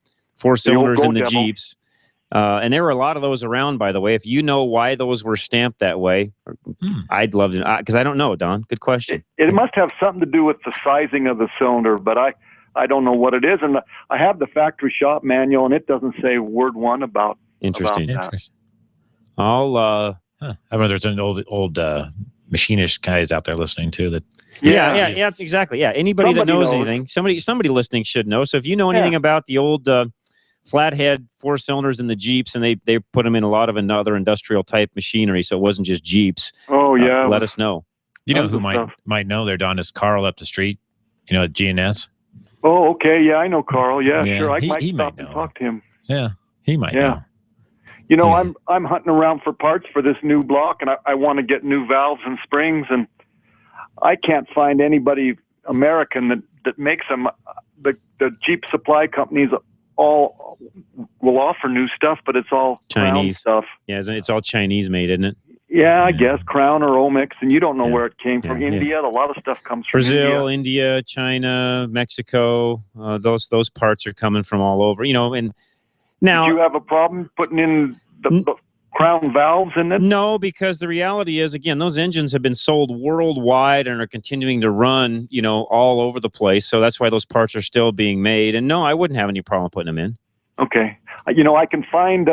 cylinders in the Jeeps, and there were a lot of those around, by the way. If you know why those were stamped that way, I'd love to, because I don't know, Don. Good question. It must have something to do with the sizing of the cylinder, but I don't know what it is. And I have the factory shop manual, and it doesn't say word one about Interesting. About that. I'll I wonder if there's an old machinist guys out there listening too. That yeah, exactly. Yeah, anybody that knows anything, somebody listening should know. So if you know anything about the old flathead 4 cylinders in the Jeeps, and they put them in a lot of another industrial type machinery, so it wasn't just Jeeps. Oh yeah, let us know. You know who might know there, Don, is Carl up the street. At GNS. Oh, okay. Yeah, I know Carl. Yeah, sure. I he might might stop and talk to him. Yeah, he might know. I'm hunting around for parts for this new block, and I want to get new valves and springs, and I can't find anybody American that makes them. The Jeep supply companies all will offer new stuff, but it's all Chinese stuff. Yeah, it's all Chinese made, isn't it? Yeah, I guess Crown or Omix, and you don't know where it came from. India, a lot of stuff comes from Brazil, India, China, Mexico. Those parts are coming from all over. And now, did you have a problem putting in the Crown valves in it? No, because the reality is, again, those engines have been sold worldwide and are continuing to run, all over the place. So that's why those parts are still being made. And no, I wouldn't have any problem putting them in. Okay. I can find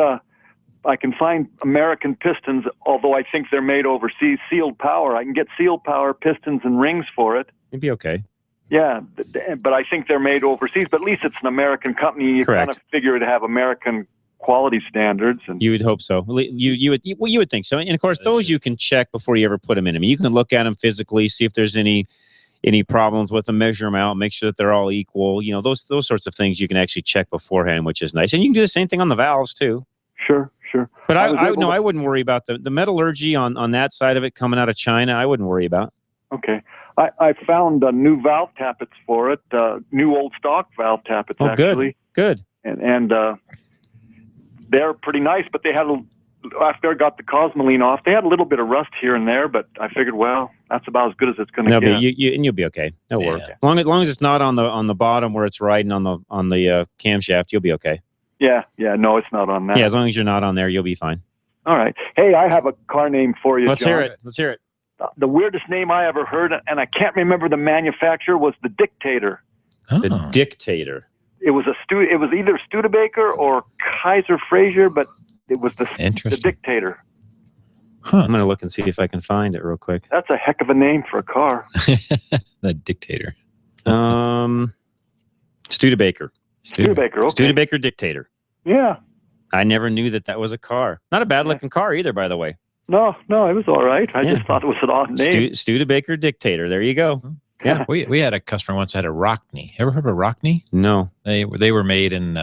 I can find American pistons, although I think they're made overseas. Sealed Power. I can get Sealed Power pistons and rings for it. It'd be okay. Yeah, but I think they're made overseas. But at least it's an American company. You Correct. kind of figure it have American quality standards. And You would hope so. You would think so. And of course, those you can check before you ever put them in. I mean, you can look at them physically, see if there's any problems with them, measure them out, make sure that they're all equal. You know, those sorts of things you can actually check beforehand, which is nice. And you can do the same thing on the valves too. Sure. But I wouldn't worry about the metallurgy on that side of it coming out of China. I wouldn't worry about. Okay. I found new valve tappets for it, new old stock valve tappets, Oh, actually. Good. And they're pretty nice, but they had, after I got the Cosmoline off, they had a little bit of rust here and there, but I figured, well, that's about as good as it's going to get. You'll be okay. That'll work. As long as it's not on the bottom where it's riding on the camshaft, you'll be okay. Yeah, no, it's not on that. Yeah, as long as you're not on there, you'll be fine. All right. Hey, I have a car name for you, Let's John. hear it. The weirdest name I ever heard, and I can't remember the manufacturer, was the Dictator. The Dictator. It was it was either Studebaker or Kaiser Fraser, but it was the Dictator. I'm going to look and see if I can find it real quick. That's a heck of a name for a car. The Dictator. Studebaker, Studebaker. okay. Studebaker Dictator. Yeah. I never knew that was a car. Not a bad looking car either, by the way. No, it was all right. I just thought it was an odd name. Studebaker Dictator. There you go. Yeah. We had a customer once that had a Rockney. Ever heard of Rockney? No. They were made in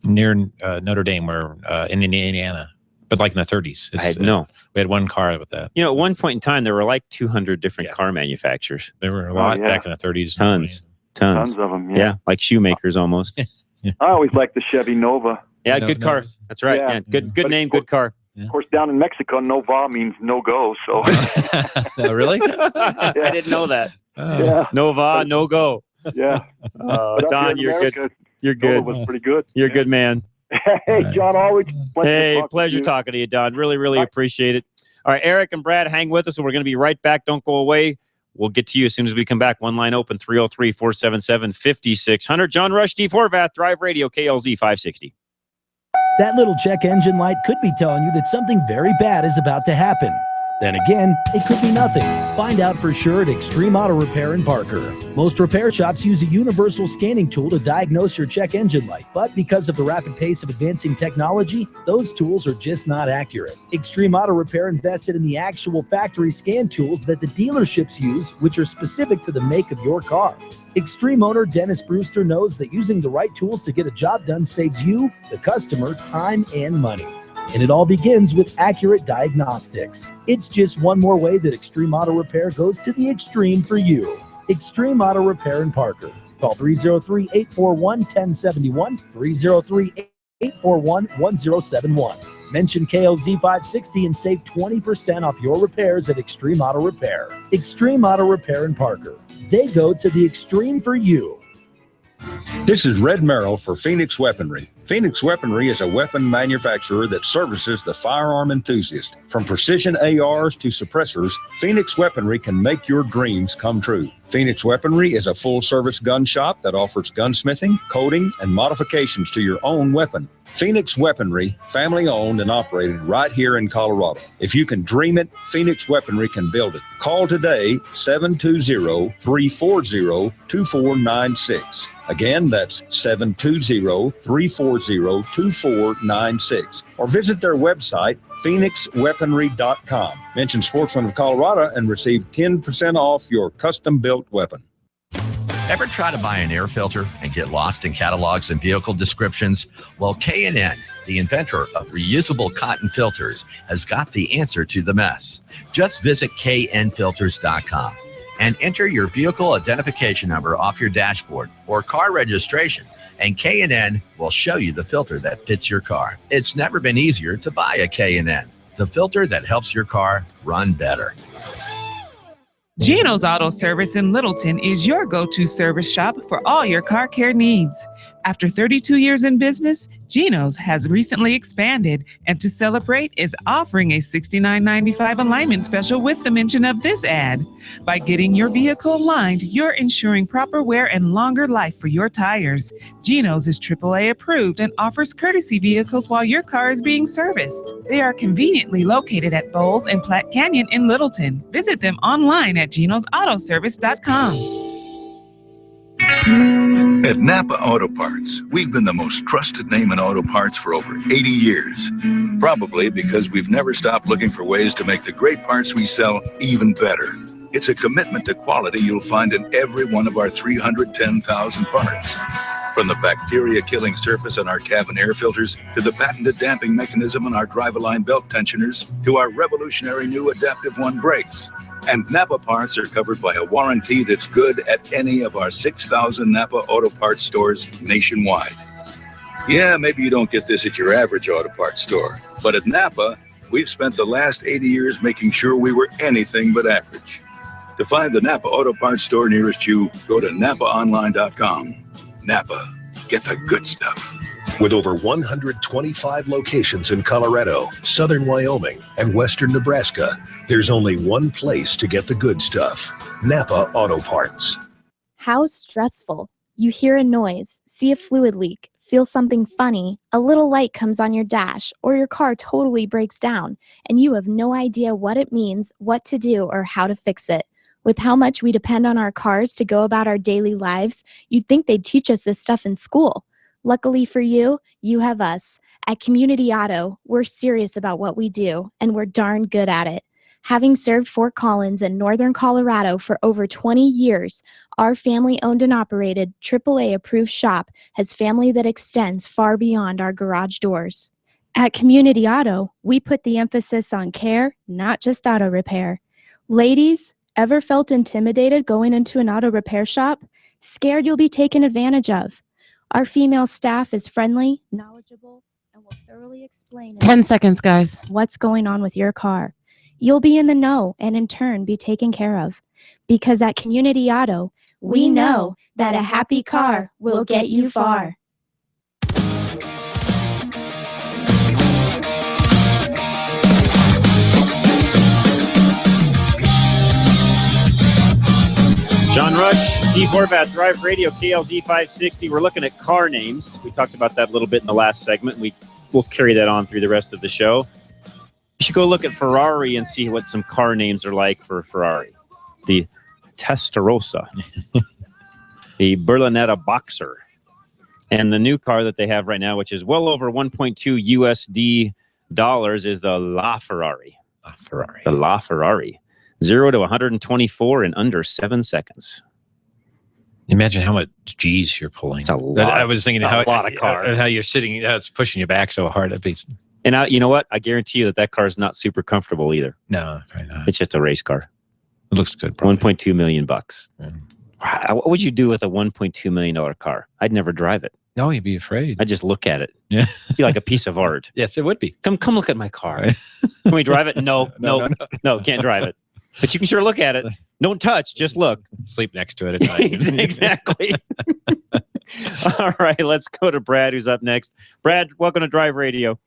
near Notre Dame, or in Indiana, but like in the 30s. We had one car with that. You know, at one point in time, there were like 200 different car manufacturers. There were a lot back in the 30s. Tons of them. Yeah, like shoemakers almost. I always liked the Chevy Nova. Yeah, good car. That's right. Yeah, good name, good car. Of course, down in Mexico, Nova means no go. So. Really? I didn't know that. Yeah. Nova, no go. Yeah. Don, you're good. You're good. Nova was pretty good. You're a good man. Hey, John, always pleasure talking to you, Don. Really appreciate it. All right, Eric and Brad, hang with us, and we're going to be right back. Don't go away. We'll get to you as soon as we come back. One line open, 303-477-5600. John Rush, Steve Horvath, Drive Radio, KLZ 560. That little check engine light could be telling you that something very bad is about to happen. Then again, it could be nothing. Find out for sure at Extreme Auto Repair in Parker. Most repair shops use a universal scanning tool to diagnose your check engine light, but because of the rapid pace of advancing technology, those tools are just not accurate. Extreme Auto Repair invested in the actual factory scan tools that the dealerships use, which are specific to the make of your car. Extreme owner Dennis Brewster knows that using the right tools to get a job done saves you, the customer, time and money. And it all begins with accurate diagnostics. It's just one more way that Extreme Auto Repair goes to the extreme for you. Extreme Auto Repair in Parker. Call 303-841-1071, 303-841-1071. Mention KLZ 560 and save 20% off your repairs at Extreme Auto Repair. Extreme Auto Repair in Parker. They go to the extreme for you. This is Red Merrill for Phoenix Weaponry. Phoenix Weaponry is a weapon manufacturer that services the firearm enthusiast. From precision ARs to suppressors, Phoenix Weaponry can make your dreams come true. Phoenix Weaponry is a full-service gun shop that offers gunsmithing, coating, and modifications to your own weapon. Phoenix Weaponry, family-owned and operated right here in Colorado. If you can dream it, Phoenix Weaponry can build it. Call today, 720-340-2496. Again, that's 720-340-2496. Or visit their website, phoenixweaponry.com. Mention Sportsman of Colorado and receive 10% off your custom-built weapon. Ever try to buy an air filter and get lost in catalogs and vehicle descriptions? Well, K&N, the inventor of reusable cotton filters, has got the answer to the mess. Just visit knfilters.com and enter your vehicle identification number off your dashboard or car registration, and K&N will show you the filter that fits your car. It's never been easier to buy a K&N, the filter that helps your car run better. Gino's Auto Service in Littleton is your go-to service shop for all your car care needs. After 32 years in business, Geno's has recently expanded, and to celebrate is offering a $69.95 alignment special with the mention of this ad. By getting your vehicle aligned, you're ensuring proper wear and longer life for your tires. Geno's is AAA approved and offers courtesy vehicles while your car is being serviced. They are conveniently located at Bowles and Platte Canyon in Littleton. Visit them online at genosautoservice.com. At Napa Auto Parts, we've been the most trusted name in auto parts for over 80 years. Probably because we've never stopped looking for ways to make the great parts we sell even better. It's a commitment to quality you'll find in every one of our 310,000 parts. From the bacteria-killing surface on our cabin air filters, to the patented damping mechanism on our drive-align belt tensioners, to our revolutionary new Adaptive One brakes. And Napa parts are covered by a warranty that's good at any of our 6,000 Napa Auto Parts stores nationwide. Yeah, maybe you don't get this at your average auto parts store, but at Napa, we've spent the last 80 years making sure we were anything but average. To find the Napa Auto Parts store nearest you, go to NapaOnline.com. Napa, get the good stuff. With over 125 locations in Colorado, southern Wyoming, and western Nebraska, there's only one place to get the good stuff. Napa Auto Parts. How stressful. You hear a noise, see a fluid leak, feel something funny, a little light comes on your dash, or your car totally breaks down, and you have no idea what it means, what to do, or how to fix it. With how much we depend on our cars to go about our daily lives, you'd think they'd teach us this stuff in school. Luckily for you, you have us. At Community Auto, we're serious about what we do, and we're darn good at it. Having served Fort Collins and northern Colorado for over 20 years, our family-owned and operated AAA-approved shop has family that extends far beyond our garage doors. At Community Auto, we put the emphasis on care, not just auto repair. Ladies, ever felt intimidated going into an auto repair shop? Scared you'll be taken advantage of? Our female staff is friendly, knowledgeable, and will thoroughly explain 10 seconds, guys. What's going on with your car. You'll be in the know and in turn be taken care of. Because at Community Auto, we know that a happy car will get you far. John Rush, Steve Horvath, Drive Radio, KLZ 560. We're looking at car names. We talked about that a little bit in the last segment. We'll carry that on through the rest of the show. You should go look at Ferrari and see what some car names are like for Ferrari. The Testarossa, the Berlinetta Boxer, and the new car that they have right now, which is well over 1.2 USD dollars, is the LaFerrari. The LaFerrari. 0 to 124 in under 7 seconds. Imagine how much G's you're pulling. It's a lot. I was thinking a lot of car. How you're sitting, how it's pushing you back so hard. And you know what? I guarantee you that car is not super comfortable either. No, probably not. It's just a race car. It looks good. 1.2 million bucks. Yeah. Wow. What would you do with a $1.2 million car? I'd never drive it. No, you'd be afraid. I'd just look at it. Yeah. It'd be like a piece of art. Yes, it would be. Come look at my car. Can we drive it? No, can't drive it. But you can sure look at it. Don't touch, just look. Sleep next to it at night. Exactly. All right, let's go to Brad, who's up next. Brad, welcome to Drive Radio.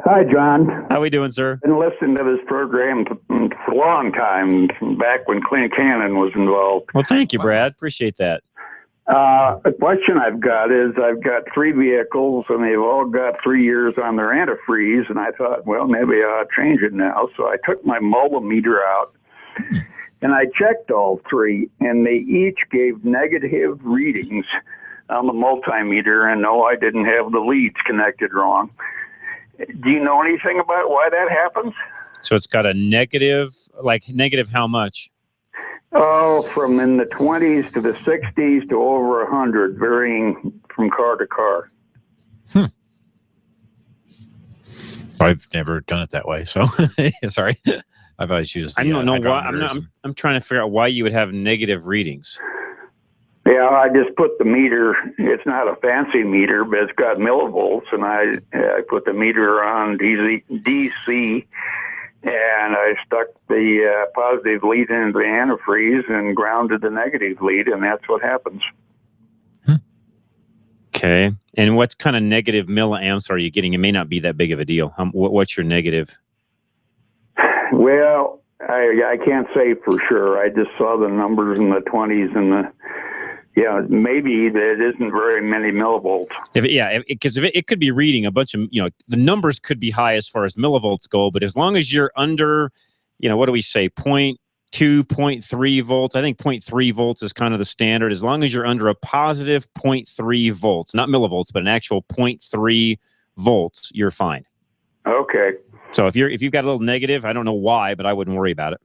Hi, John. How we doing, sir? Been listening to this program for a long time, back when Clint Cannon was involved. Well, thank you, Brad. Appreciate that. A question I've got is I've got 3 vehicles, and they've all got 3 years on their antifreeze, and I thought, well, maybe I ought to change it now. So I took my multimeter out, and I checked all 3, and they each gave negative readings on the multimeter, and no, I didn't have the leads connected wrong. Do you know anything about why that happens? So it's got a negative, like negative how much? Oh, from in the 20s to the 60s to over 100, varying from car to car. I've never done it that way, so sorry. I've always used. I don't know why. I'm trying to figure out why you would have negative readings. Yeah, I just put the meter. It's not a fancy meter, but it's got millivolts, and I put the meter on DC. And I stuck the positive lead into the antifreeze and grounded the negative lead, and that's what happens. Okay. And what kind of negative milliamps are you getting? It may not be that big of a deal. What's your negative? Well, I can't say for sure. I just saw the numbers in the 20s and maybe it isn't very many millivolts. Because it could be reading a bunch of, the numbers could be high as far as millivolts go, but as long as you're under, what do we say, 0.2, 0.3 volts. I think 0.3 volts is kind of the standard. As long as you're under a positive 0.3 volts, not millivolts, but an actual 0.3 volts, you're fine. Okay. So if you've got a little negative, I don't know why, but I wouldn't worry about it.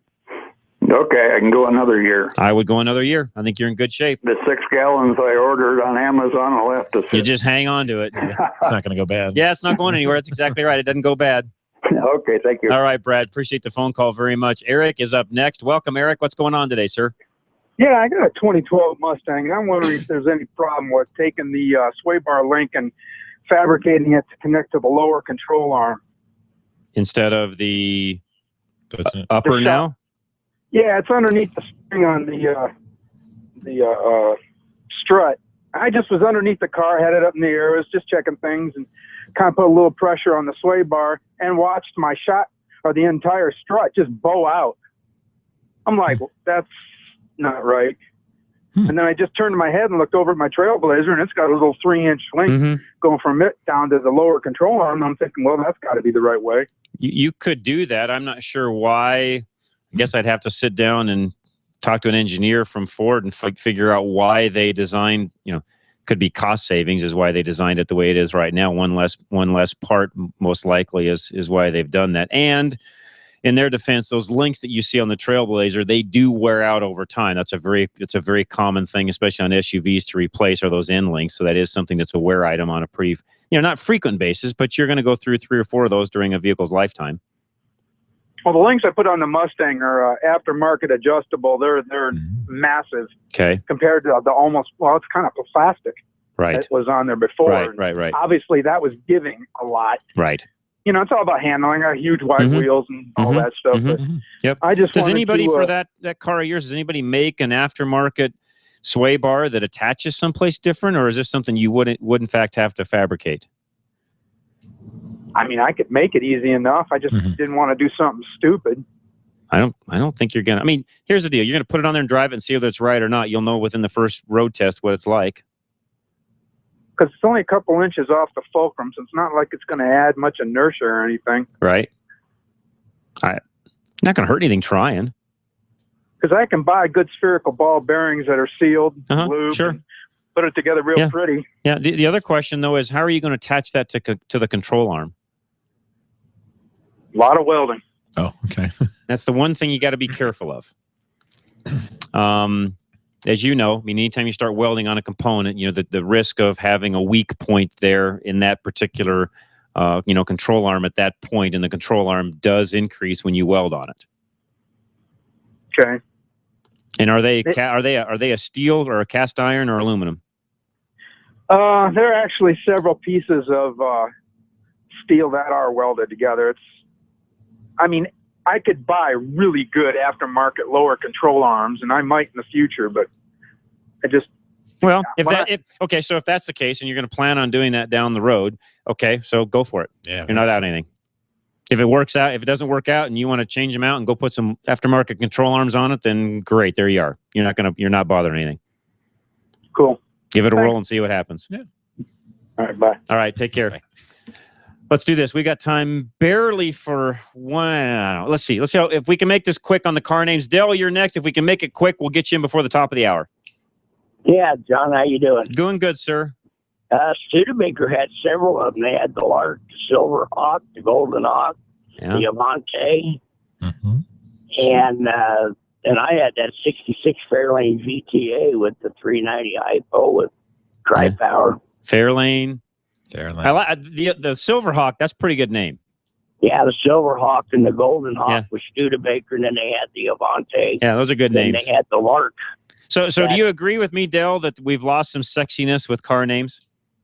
Okay, I can go another year. I would go another year. I think you're in good shape. The 6 gallons I ordered on Amazon will have to sit. You just hang on to it. It's not going to go bad. Yeah, it's not going anywhere. That's exactly right. It doesn't go bad. Okay, thank you. All right, Brad. Appreciate the phone call very much. Eric is up next. Welcome, Eric. What's going on today, sir? Yeah, I got a 2012 Mustang, and I'm wondering if there's any problem with taking the sway bar link and fabricating it to connect to the lower control arm. Instead of the upper now? Yeah, it's underneath the spring on the strut. I just was underneath the car, had it up in the air, was just checking things and kind of put a little pressure on the sway bar and watched my shot or the entire strut just bow out. I'm like, well, that's not right. And then I just turned my head and looked over at my Trailblazer, and it's got a little 3-inch link going from it down to the lower control arm. I'm thinking, well, that's got to be the right way. You could do that. I'm not sure why. I guess I'd have to sit down and talk to an engineer from Ford and figure out why they designed, could be cost savings is why they designed it the way it is right now. One less part most likely is why they've done that. And in their defense, those links that you see on the Trailblazer, they do wear out over time. It's a very common thing, especially on SUVs, to replace are those end links. So that is something that's a wear item on a pretty, not frequent basis, but you're going to go through 3 or 4 of those during a vehicle's lifetime. Well, the links I put on the Mustang are aftermarket adjustable. They're massive. Okay. Compared to the it's kind of plastic. Right. That was on there before. Right. Obviously, that was giving a lot. Right. It's all about handling. I got huge wide wheels and all that stuff. But Yep. I just does anybody to, for that car of yours? Does anybody make an aftermarket sway bar that attaches someplace different, or is this something you would in fact have to fabricate? I mean, I could make it easy enough. I just didn't want to do something stupid. I don't think you're gonna. I mean, here's the deal: you're gonna put it on there and drive it and see whether it's right or not. You'll know within the first road test what it's like. Because it's only a couple inches off the fulcrum, so it's not like it's going to add much inertia or anything. Right. Not going to hurt anything trying. Because I can buy good spherical ball bearings that are sealed, lubed, sure. and put it together real pretty. Yeah. The other question though is, how are you going to attach that to the control arm? A lot of welding. Oh, okay. That's the one thing you got to be careful of. As you know, I mean, anytime you start welding on a component, the risk of having a weak point there in that particular, control arm at that point in the control arm does increase when you weld on it. Okay. And are they a steel or a cast iron or aluminum? There are actually several pieces of steel that are welded together. I could buy really good aftermarket lower control arms, and I might in the future, but I just... Well, so if that's the case, and you're going to plan on doing that down the road, okay, so go for it. Yeah, you're not out anything. If it works out, if it doesn't work out, and you want to change them out and go put some aftermarket control arms on it, then great, there you are. You're not bothering anything. Cool. Give it a roll and see what happens. Yeah. All right, bye. All right, take care. Bye. Let's do this. We got time barely for one. Let's see how, if we can make this quick on the car names. Dale, you're next. If we can make it quick, we'll get you in before the top of the hour. Yeah, John, how you doing? Doing good, sir. Studebaker had several of them. They had the Lark, the Silverhawk, the Golden Hawk, the Avante, and I had that 66 Fairlane VTA with the 390 hypo with tri-power. Fairlane. I like the Silverhawk. That's a pretty good name. Yeah, the Silverhawk and the Golden Hawk was Studebaker, and then they had the Avante. Yeah, those are good names. They had the Lark. So do you agree with me, Dale, that we've lost some sexiness with car names?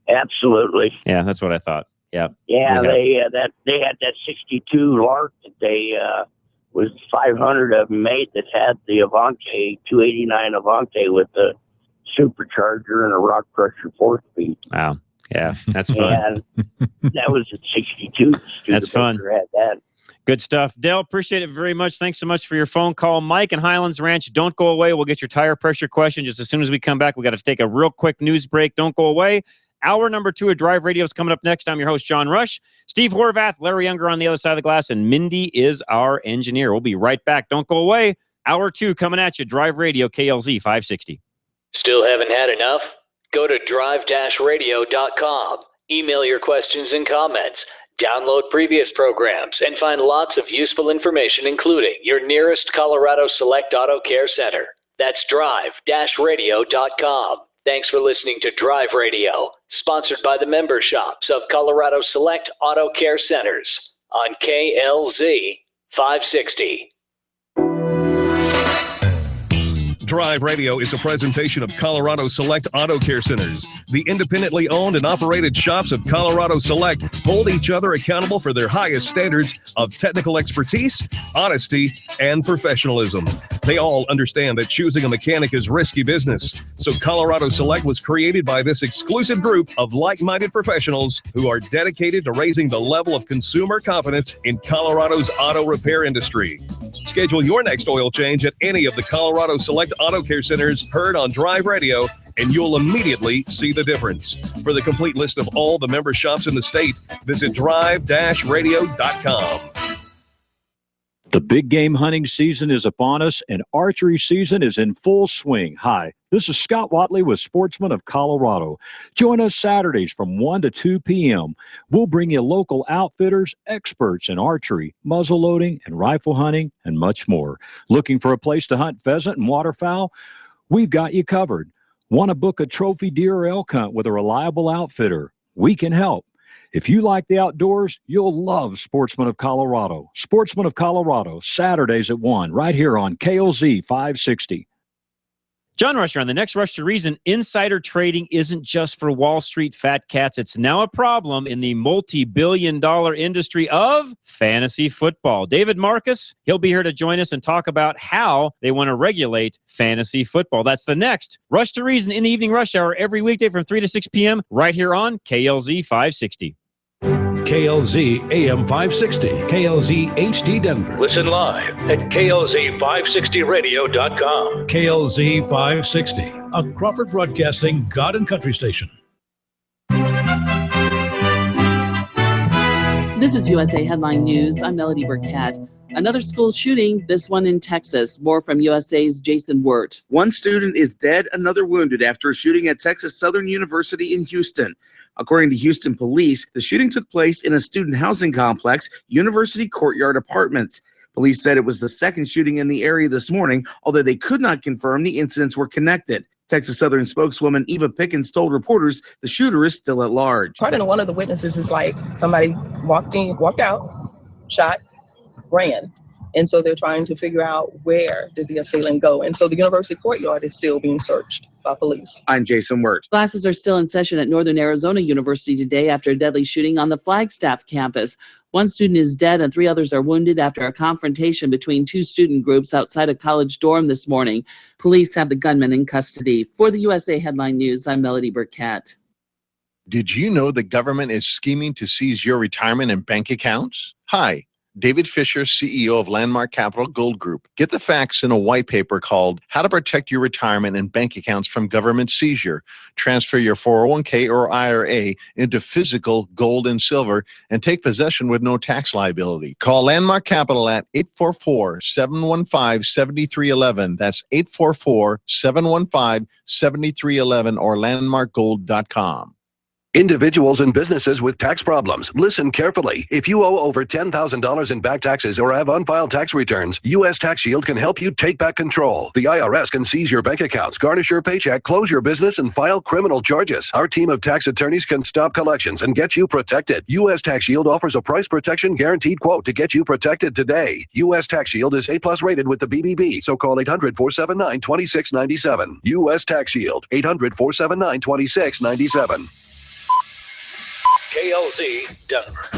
Absolutely. Yeah, that's what I thought. Yeah. Yeah, they had that 62 Lark that they was 500 of them made that had the Avante 289 Avante with the supercharger and a rock pressure 4-speed. Wow. Yeah, that's fun. And that was at 62. That's fun. Had that. Good stuff. Dale, appreciate it very much. Thanks so much for your phone call. Mike and Highlands Ranch, don't go away. We'll get your tire pressure question just as soon as we come back. We got to take a real quick news break. Don't go away. Hour number 2 of Drive Radio is coming up next. I'm your host, John Rush. Steve Horvath, Larry Younger on the other side of the glass, and Mindy is our engineer. We'll be right back. Don't go away. Hour 2 coming at you. Drive Radio, KLZ 560. Still haven't had enough? Go to drive-radio.com. Email your questions and comments. Download previous programs and find lots of useful information, including your nearest Colorado Select Auto Care Center. That's drive-radio.com. Thanks for listening to Drive Radio, sponsored by the member shops of Colorado Select Auto Care Centers on KLZ 560. Drive Radio is a presentation of Colorado Select Auto Care Centers. The independently owned and operated shops of Colorado Select hold each other accountable for their highest standards of technical expertise, honesty, and professionalism. They all understand that choosing a mechanic is risky business. So Colorado Select was created by this exclusive group of like-minded professionals who are dedicated to raising the level of consumer confidence in Colorado's auto repair industry. Schedule your next oil change at any of the Colorado Select Auto Care Centers heard on Drive Radio, and you'll immediately see the difference. For the complete list of all the member shops in the state, visit drive-radio.com. The big game hunting season is upon us, and archery season is in full swing. Hi, this is Scott Watley with Sportsman of Colorado. Join us Saturdays from 1 to 2 p.m. We'll bring you local outfitters, experts in archery, muzzleloading, and rifle hunting, and much more. Looking for a place to hunt pheasant and waterfowl? We've got you covered. Want to book a trophy deer or elk hunt with a reliable outfitter? We can help. If you like the outdoors, you'll love Sportsman of Colorado. Sportsman of Colorado, Saturdays at 1, right here on KLZ 560. John Rush on the next Rush to Reason. Insider trading isn't just for Wall Street fat cats. It's now a problem in the multi-billion-dollar industry of fantasy football. David Marcus, he'll be here to join us and talk about how they want to regulate fantasy football. That's the next Rush to Reason in the evening rush hour every weekday from 3 to 6 p.m. right here on KLZ 560. KLZ AM 560, KLZ HD Denver. Listen live at KLZ560radio.com. KLZ 560, a Crawford Broadcasting God and Country station. This is USA Headline News. I'm Melody Burkett. Another school shooting, this one in Texas. More from USA's Jason Wirt. One student is dead, another wounded after a shooting at Texas Southern University in Houston. According to Houston police, the shooting took place in a student housing complex, University Courtyard Apartments. Police said it was the second shooting in the area this morning, although they could not confirm the incidents were connected. Texas Southern spokeswoman Eva Pickens told reporters the shooter is still at large. Part of one of the witnesses is like somebody walked out, shot, ran. And so they're trying to figure out where did the assailant go. And so the University Courtyard is still being searched by police. I'm Jason Wirt. Classes are still in session at Northern Arizona University today after a deadly shooting on the Flagstaff campus. One student is dead and 3 others are wounded after a confrontation between 2 student groups outside a college dorm this morning. Police have the gunman in custody. For the USA Headline News, I'm Melody Burkett. Did you know the government is scheming to seize your retirement and bank accounts? Hi. David Fisher, CEO of Landmark Capital Gold Group. Get the facts in a white paper called How to Protect Your Retirement and Bank Accounts from Government Seizure. Transfer your 401k or IRA into physical gold and silver and take possession with no tax liability. Call Landmark Capital at 844-715-7311. That's 844-715-7311 or landmarkgold.com. Individuals and businesses with tax problems, listen carefully. If you owe over $10,000 in back taxes or have unfiled tax returns, U.S. Tax Shield can help you take back control. The IRS can seize your bank accounts, garnish your paycheck, close your business, and file criminal charges. Our team of tax attorneys can stop collections and get you protected. U.S. Tax Shield offers a price protection guaranteed quote to get you protected today. U.S. Tax Shield is A+ rated with the BBB, so call 800-479-2697. U.S. Tax Shield, 800-479-2697. KLZ Denver.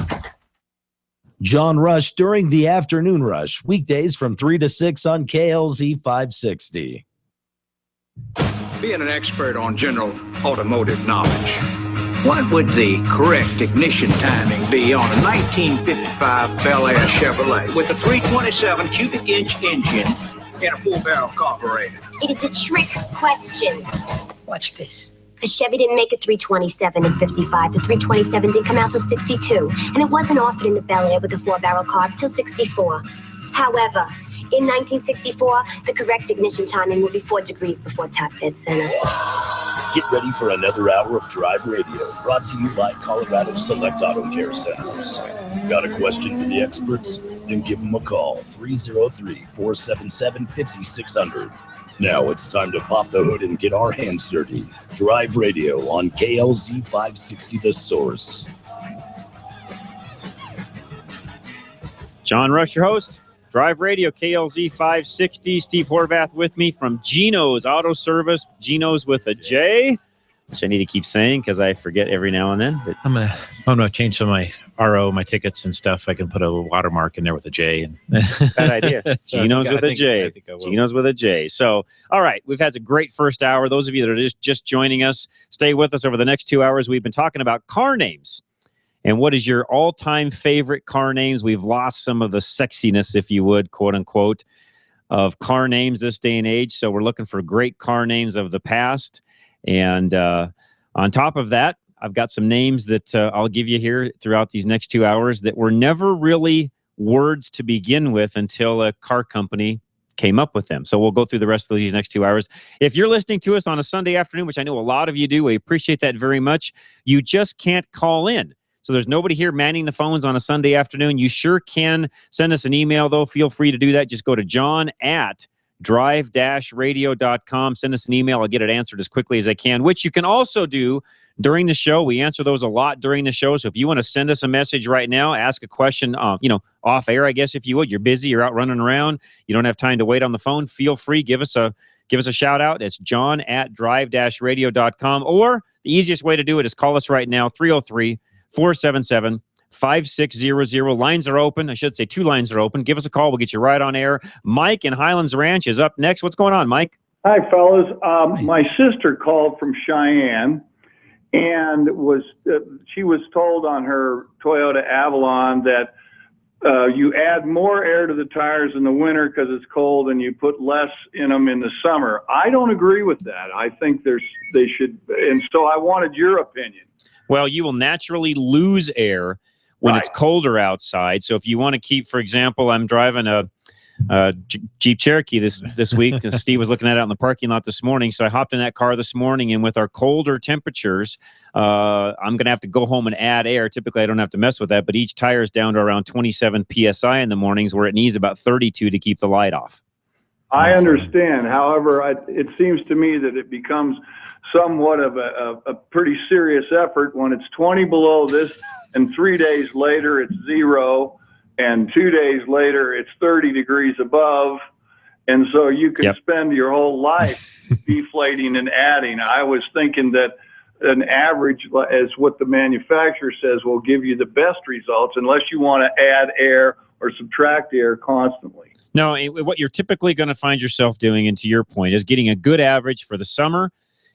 John Rush during the afternoon rush, weekdays from 3 to 6 on KLZ 560. being an expert on general automotive knowledge, what would the correct ignition timing be on a 1955 Bel Air Chevrolet with a 327 cubic inch engine and a 4-barrel carburetor? It is a trick question. What's this? Because Chevy didn't make a 327 in 55. The 327 didn't come out till 62. And it wasn't offered in the Bel Air with a 4-barrel carb till 64. However, in 1964, the correct ignition timing will be 4 degrees before top dead center. Get ready for another hour of Drive Radio, brought to you by Colorado Select Auto Care Centers. Got a question for the experts? Then give them a call, 303-477-5600. Now it's time to pop the hood and get our hands dirty. Drive Radio on KLZ 560 The Source. John Rush, your host. Drive Radio, KLZ 560. Steve Horvath with me from Geno's Auto Service. Geno's with a J, which I need to keep saying because I forget every now and then. But I'm gonna change some of my RO, my tickets and stuff. I can put a watermark in there with a J. Bad idea. Geno's with a J. Geno's with a J. So, all right, we've had a great first hour. Those of you that are just joining us, stay with us over the next 2 hours. We've been talking about car names. And what is your all-time favorite car names? We've lost some of the sexiness, if you would, quote unquote, of car names this day and age. So we're looking for great car names of the past. And on top of that, I've got some names that I'll give you here throughout these next 2 hours that were never really words to begin with until a car company came up with them. So we'll go through the rest of these next 2 hours. If you're listening to us on a Sunday afternoon, which I know a lot of you do, we appreciate that very much. You just can't call in. So there's nobody here manning the phones on a Sunday afternoon. You sure can send us an email, though. Feel free to do that. Just go to john@drive-radio.com. Send us an email. I'll get it answered as quickly as I can, which you can also do during the show. We answer those a lot during the show. So if you want to send us a message right now, ask a question, off air, I guess, if you would. You're busy. You're out running around. You don't have time to wait on the phone. Feel free. Give us a shout out. It's john@drive-radio.com. Or the easiest way to do it is call us right now, 303-477-5600. Lines are open. I should say 2 lines are open. Give us a call. We'll get you right on air. Mike in Highlands Ranch is up next. What's going on, Mike? Hi, fellas. My sister called from Cheyenne and she was told on her Toyota Avalon that you add more air to the tires in the winter because it's cold and you put less in them in the summer. I don't agree with that. I think they should. And so I wanted your opinion. Well, you will naturally lose air when it's colder outside. So if you want to keep, for example, I'm driving a Jeep Cherokee this week. Steve was looking at it out in the parking lot this morning. So I hopped in that car this morning, and with our colder temperatures, I'm going to have to go home and add air. Typically, I don't have to mess with that, but each tire is down to around 27 PSI in the mornings, where it needs about 32 to keep the light off. I understand. However, it seems to me that it becomes somewhat of a pretty serious effort when it's 20 below this and 3 days later it's 0 and 2 days later it's 30 degrees above. And so you can spend your whole life deflating and adding. I was thinking that an average, as what the manufacturer says, will give you the best results unless you want to add air or subtract air constantly. No, what you're typically going to find yourself doing, and to your point, is getting a good average for the summer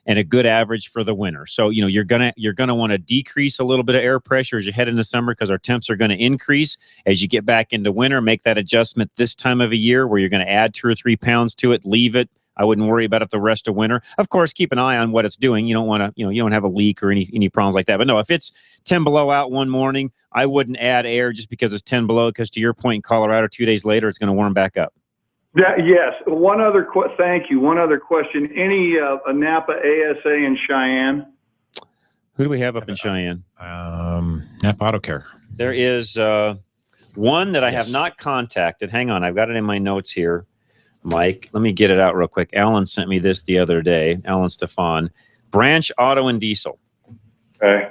and a good average for the winter. So, you're gonna want to decrease a little bit of air pressure as you head into summer because our temps are going to increase. As you get back into winter, make that adjustment this time of a year where you're going to add 2 or 3 pounds to it, leave it. I wouldn't worry about it the rest of winter. Of course, keep an eye on what it's doing. You don't want to, you don't have a leak or any problems like that. But no, if it's 10 below out one morning, I wouldn't add air just because it's 10 below, because to your point, in Colorado, 2 days later, it's going to warm back up. Yes. Thank you. One other question. Any Napa ASA in Cheyenne? Who do we have up in Cheyenne? Napa Auto Care. There is one that I have not contacted. Hang on. I've got it in my notes here, Mike. Let me get it out real quick. Alan sent me this the other day. Alan Stefan. Branch Auto and Diesel. Okay.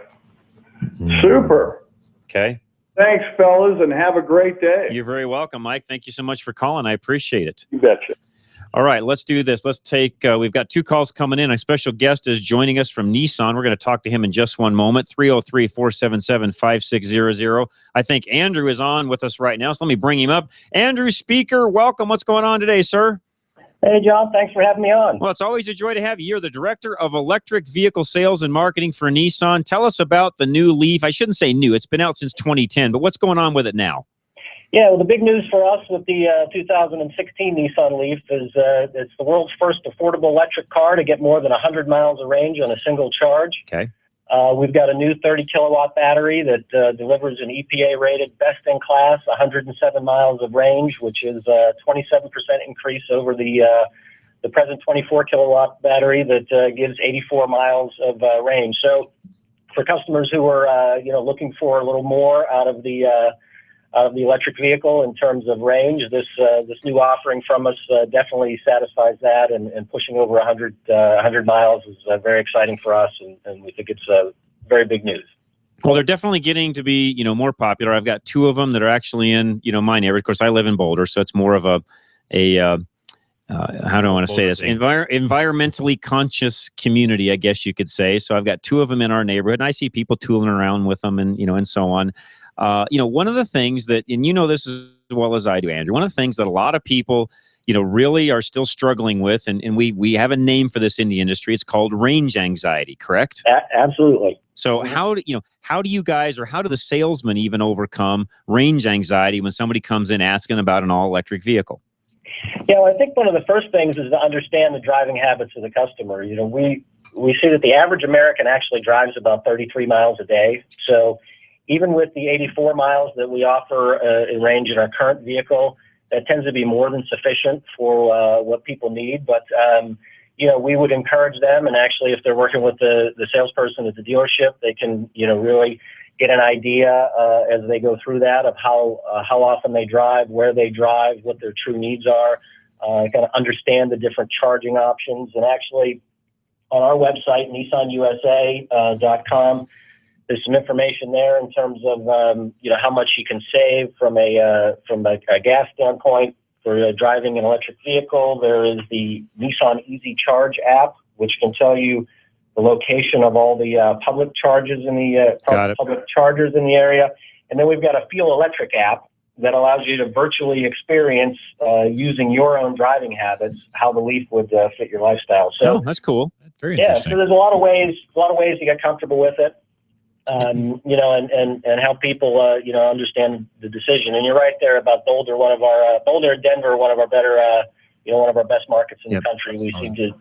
Super. Okay. Thanks, fellas, and have a great day. You're very welcome, Mike. Thank you so much for calling. I appreciate it. You betcha. All right, let's do this. Let's take, we've got 2 calls coming in. A special guest is joining us from Nissan. We're going to talk to him in just one moment. 303-477-5600. I think Andrew is on with us right now, so let me bring him up. Andrew, speaker, welcome. What's going on today, sir? Hey, John, thanks for having me on. Well, it's always a joy to have you. You're the Director of Electric Vehicle Sales and Marketing for Nissan. Tell us about the new Leaf. I shouldn't say new. It's been out since 2010, but what's going on with it now? Yeah, well, the big news for us with the 2016 Nissan Leaf is it's the world's first affordable electric car to get more than 100 miles of range on a single charge. Okay. We've got a new 30-kilowatt battery that delivers an EPA-rated best-in-class 107 miles of range, which is a 27% increase over the present 24-kilowatt battery that gives 84 miles of range. So for customers who are looking for a little more out of the electric vehicle in terms of range, this new offering from us definitely satisfies that, and pushing over 100 miles is very exciting for us, and we think it's very big news. Well, they're definitely getting to be, more popular. I've got two of them that are actually in, my neighborhood. Of course, I live in Boulder, so it's more of a how do I want to say this? Environmentally conscious community, I guess you could say. So I've got two of them in our neighborhood, and I see people tooling around with them, and and so on. One of the things that, and this as well as I do, Andrew, one of the things that a lot of people, really are still struggling with, and we have a name for this in the industry. It's called range anxiety, correct? Absolutely. So how do you guys, or how do the salesmen even overcome range anxiety when somebody comes in asking about an all-electric vehicle? Yeah, well, I think one of the first things is to understand the driving habits of the customer. We see that the average American actually drives about 33 miles a day. So even with the 84 miles that we offer in range in our current vehicle, that tends to be more than sufficient for what people need. But, we would encourage them, and actually if they're working with the salesperson at the dealership, they can, really get an idea as they go through that of how often they drive, where they drive, what their true needs are, kind of understand the different charging options. And actually on our website, nissanusa.com, there's some information there in terms of how much you can save from a gas standpoint for driving an electric vehicle. There is the Nissan Easy Charge app, which can tell you the location of all the public charges in the public chargers in the area. And then we've got a Feel Electric app that allows you to virtually experience using your own driving habits how the Leaf would fit your lifestyle. So that's cool. That's very interesting. So there's a lot of ways to get comfortable with it. And help people, understand the decision. And you're right there about Boulder, Boulder and Denver, one of our better, one of our best markets in the country. We seem to,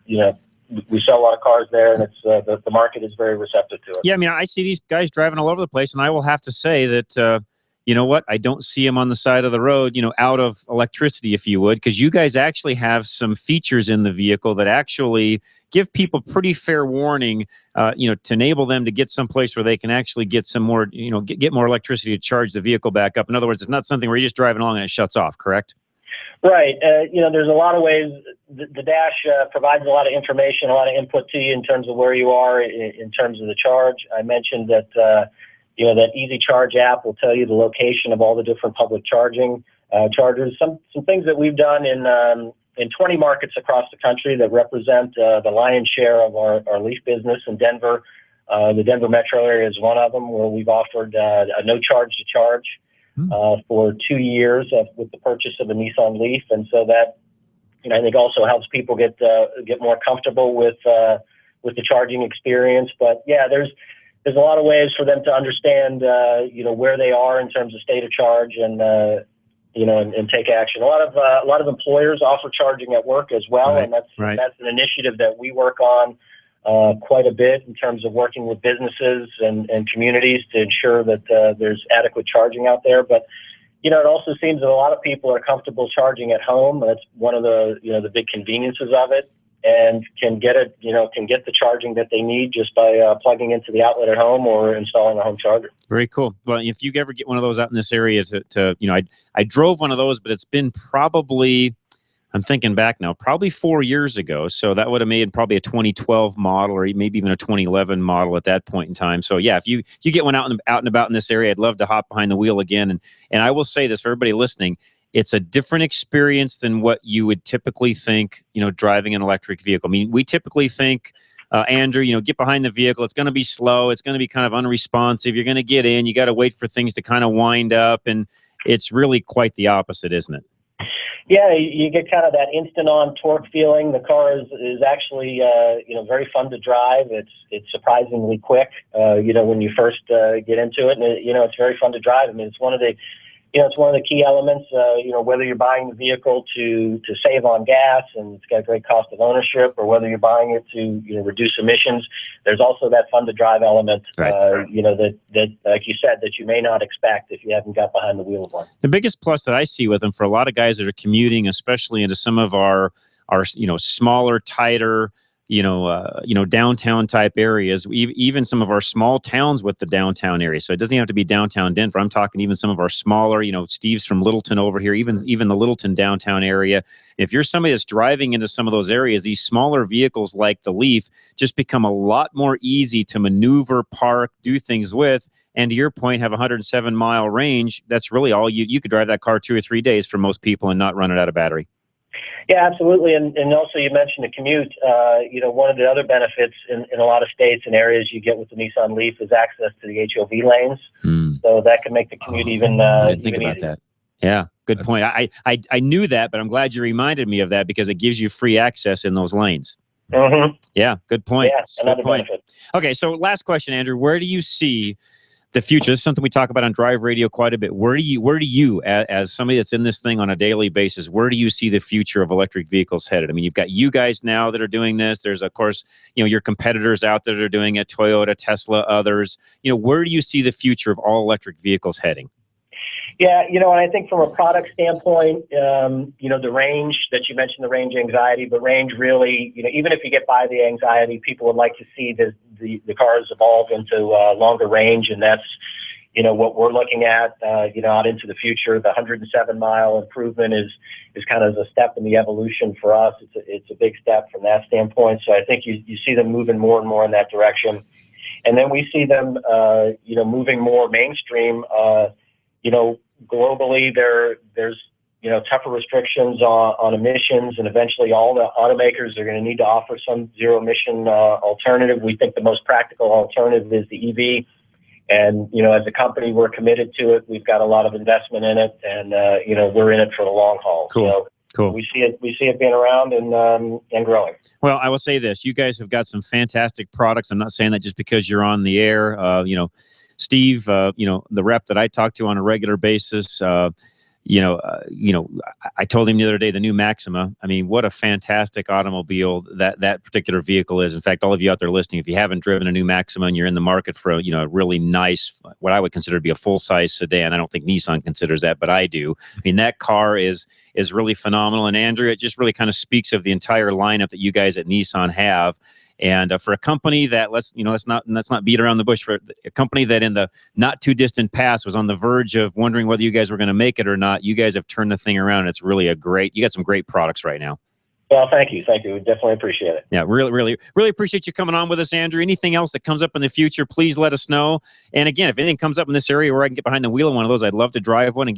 we sell a lot of cars there, and it's the market is very receptive to it. Yeah, I see these guys driving all over the place, and I will have to say that, I don't see them on the side of the road, out of electricity, if you would, because you guys actually have some features in the vehicle that actually give people pretty fair warning, to enable them to get someplace where they can actually get some more, get more electricity to charge the vehicle back up. In other words, it's not something where you're just driving along and it shuts off, correct? Right. There's a lot of ways. The dash provides a lot of information, a lot of input to you in terms of where you are in terms of the charge. I mentioned that, that Easy Charge app will tell you the location of all the different public charging chargers. Some things that we've done in 20 markets across the country that represent the lion's share of our Leaf business in Denver. The Denver metro area is one of them, where we've offered a no charge to charge for 2 years with the purchase of a Nissan Leaf. And so that, I think also helps people get more comfortable with the charging experience. But yeah, there's a lot of ways for them to understand, where they are in terms of state of charge and take action. A lot of employers offer charging at work as well, and that's an initiative that we work on quite a bit in terms of working with businesses and communities to ensure that there's adequate charging out there. But it also seems that a lot of people are comfortable charging at home. That's one of the big conveniences of it, and can get the charging that they need just by plugging into the outlet at home or installing a home charger. Very cool. Well, if you ever get one of those out in this area, I drove one of those, but it's been probably, I'm thinking back now, probably 4 years ago. So that would have made probably a 2012 model, or maybe even a 2011 model at that point in time. So yeah, if you get one out and about in this area, I'd love to hop behind the wheel again. And I will say this for everybody listening, it's a different experience than what you would typically think, driving an electric vehicle. We typically think, Andrew, get behind the vehicle. It's going to be slow. It's going to be kind of unresponsive. You're going to get in. You got to wait for things to kind of wind up. And it's really quite the opposite, isn't it? Yeah, you get kind of that instant-on torque feeling. The car is actually very fun to drive. It's surprisingly quick. When you first get into it, and it's very fun to drive. I mean, it's one of the key elements. Whether you're buying the vehicle to save on gas and it's got a great cost of ownership, or whether you're buying it to reduce emissions, there's also that fun to drive element. Right. That like you said, that you may not expect if you haven't got behind the wheel of one. The biggest plus that I see with them for a lot of guys that are commuting, especially into some of our smaller, tighter, downtown type areas, even some of our small towns with the downtown area. So it doesn't have to be downtown Denver. I'm talking even some of our smaller, Steve's from Littleton over here, even the Littleton downtown area. If you're somebody that's driving into some of those areas, these smaller vehicles like the Leaf just become a lot more easy to maneuver, park, do things with. And to your point, have a 107-mile range. That's really all you could drive that car 2 or 3 days for most people and not run it out of battery. Yeah, absolutely. And also you mentioned the commute. One of the other benefits in a lot of states and areas you get with the Nissan Leaf is access to the HOV lanes. So that can make the commute even I didn't think even about easier. that. Yeah, good point. I knew that, but I'm glad you reminded me of that because it gives you free access in those lanes. Mm-hmm. Yeah, good point. Yeah, another good point. benefit. Okay, so last question, Andrew. Where do you see the future? This is something we talk about on Drive Radio quite a bit. Where do you, as somebody that's in this thing on a daily basis, where do you see the future of electric vehicles headed? I mean, you've got you guys now that are doing this. There's, of course, your competitors out there that are doing it, Toyota, Tesla, others. Where do you see the future of all electric vehicles heading? Yeah, and I think from a product standpoint, the range that you mentioned, the range anxiety, but range really, even if you get by the anxiety, people would like to see the cars evolve into longer range, and that's, what we're looking at, out into the future. The 107-mile improvement is kind of a step in the evolution for us. It's a big step from that standpoint. So I think you see them moving more and more in that direction, and then we see them, moving more mainstream. Globally, there's tougher restrictions on emissions, and eventually all the automakers are going to need to offer some zero emission alternative. We think the most practical alternative is the EV, and as a company, we're committed to it. We've got a lot of investment in it, and we're in it for the long haul. Cool. So we see it being around and growing. Well, I will say this: you guys have got some fantastic products. I'm not saying that just because you're on the air. Steve, the rep that I talk to on a regular basis, I told him the other day, the new Maxima. I mean, what a fantastic automobile that particular vehicle is. In fact, all of you out there listening, if you haven't driven a new Maxima and you're in the market for a really nice, what I would consider to be a full-size sedan, I don't think Nissan considers that, but I do. I mean, that car is really phenomenal. And Andrew, it just really kind of speaks of the entire lineup that you guys at Nissan have. And for a company that let's not beat around the bush, for a company that in the not too distant past was on the verge of wondering whether you guys were going to make it or not, you guys have turned the thing around. It's really you got some great products right now. Well, thank you. We definitely appreciate it. Yeah, really appreciate you coming on with us, Andrew. Anything else that comes up in the future, please let us know. And again, if anything comes up in this area where I can get behind the wheel of one of those, I'd love to drive one and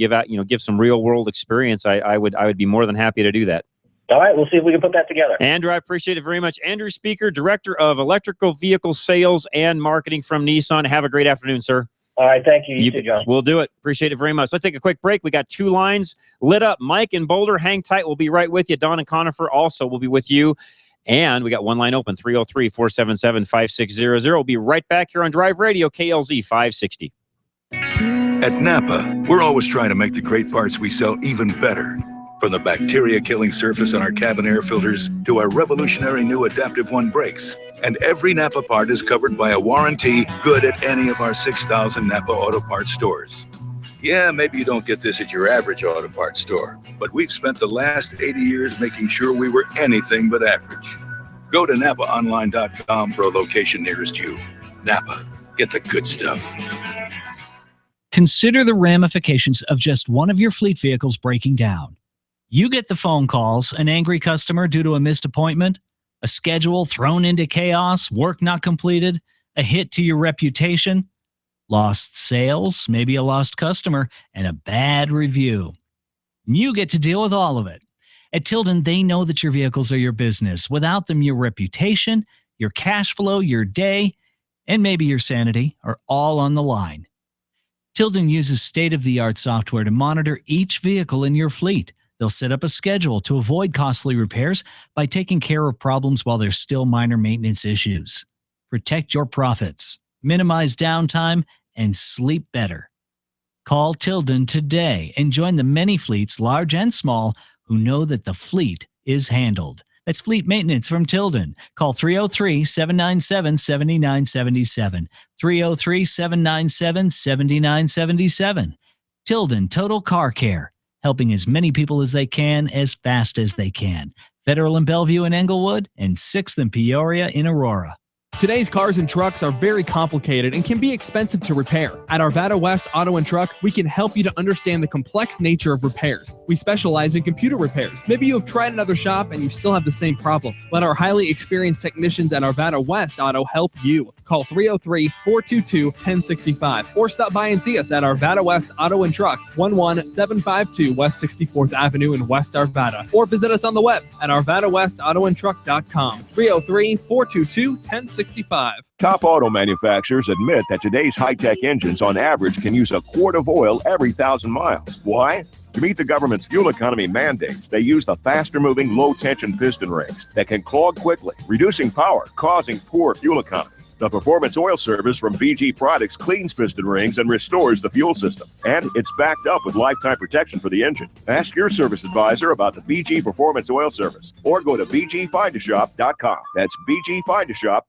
give some real world experience. I would be more than happy to do that. All right, we'll see if we can put that together. Andrew, I appreciate it very much. Andrew Speaker, Director of Electrical Vehicle Sales and Marketing from Nissan. Have a great afternoon, sir. All right, thank you. You too, John. We'll do it. Appreciate it very much. Let's take a quick break. We got 2 lines lit up. Mike in Boulder, hang tight. We'll be right with you. Don and Conifer also will be with you. And we got 1 line open, 303-477-5600. We'll be right back here on Drive Radio, KLZ 560. At Napa, we're always trying to make the great parts we sell even better. From the bacteria-killing surface on our cabin air filters to our revolutionary new Adaptive One brakes. And every Napa part is covered by a warranty good at any of our 6,000 Napa Auto Parts stores. Yeah, maybe you don't get this at your average auto parts store, but we've spent the last 80 years making sure we were anything but average. Go to NapaOnline.com for a location nearest you. Napa, get the good stuff. Consider the ramifications of just one of your fleet vehicles breaking down. You get the phone calls, an angry customer due to a missed appointment, a schedule thrown into chaos, work not completed, a hit to your reputation, lost sales, maybe a lost customer, and a bad review. You get to deal with all of it. At Tilden, they know that your vehicles are your business. Without them, your reputation, your cash flow, your day, and maybe your sanity are all on the line. Tilden uses state-of-the-art software to monitor each vehicle in your fleet. They'll set up a schedule to avoid costly repairs by taking care of problems while there's still minor maintenance issues. Protect your profits, minimize downtime, and sleep better. Call Tilden today and join the many fleets, large and small, who know that the fleet is handled. That's Fleet Maintenance from Tilden. Call 303-797-7977. 303-797-7977. Tilden Total Car Care, helping as many people as they can as fast as they can. Federal in Bellevue and Englewood, and 6th and Peoria in Aurora. Today's cars and trucks are very complicated and can be expensive to repair. At Arvada West Auto and Truck, we can help you to understand the complex nature of repairs. We specialize in computer repairs. Maybe you have tried another shop and you still have the same problem. Let our highly experienced technicians at Arvada West Auto help you. Call 303-422-1065 or stop by and see us at Arvada West Auto and Truck, 11752 West 64th Avenue in West Arvada, or visit us on the web at arvadawestautoandtruck.com. 303-422-1065. Top auto manufacturers admit that today's high-tech engines on average can use a quart of oil every 1,000 miles. Why? To meet the government's fuel economy mandates, they use the faster-moving low-tension piston rings that can clog quickly, reducing power, causing poor fuel economy. The Performance Oil Service from BG Products cleans piston rings and restores the fuel system. And it's backed up with lifetime protection for the engine. Ask your service advisor about the BG Performance Oil Service or go to bgfindashop.com. That's bgfindashop.com.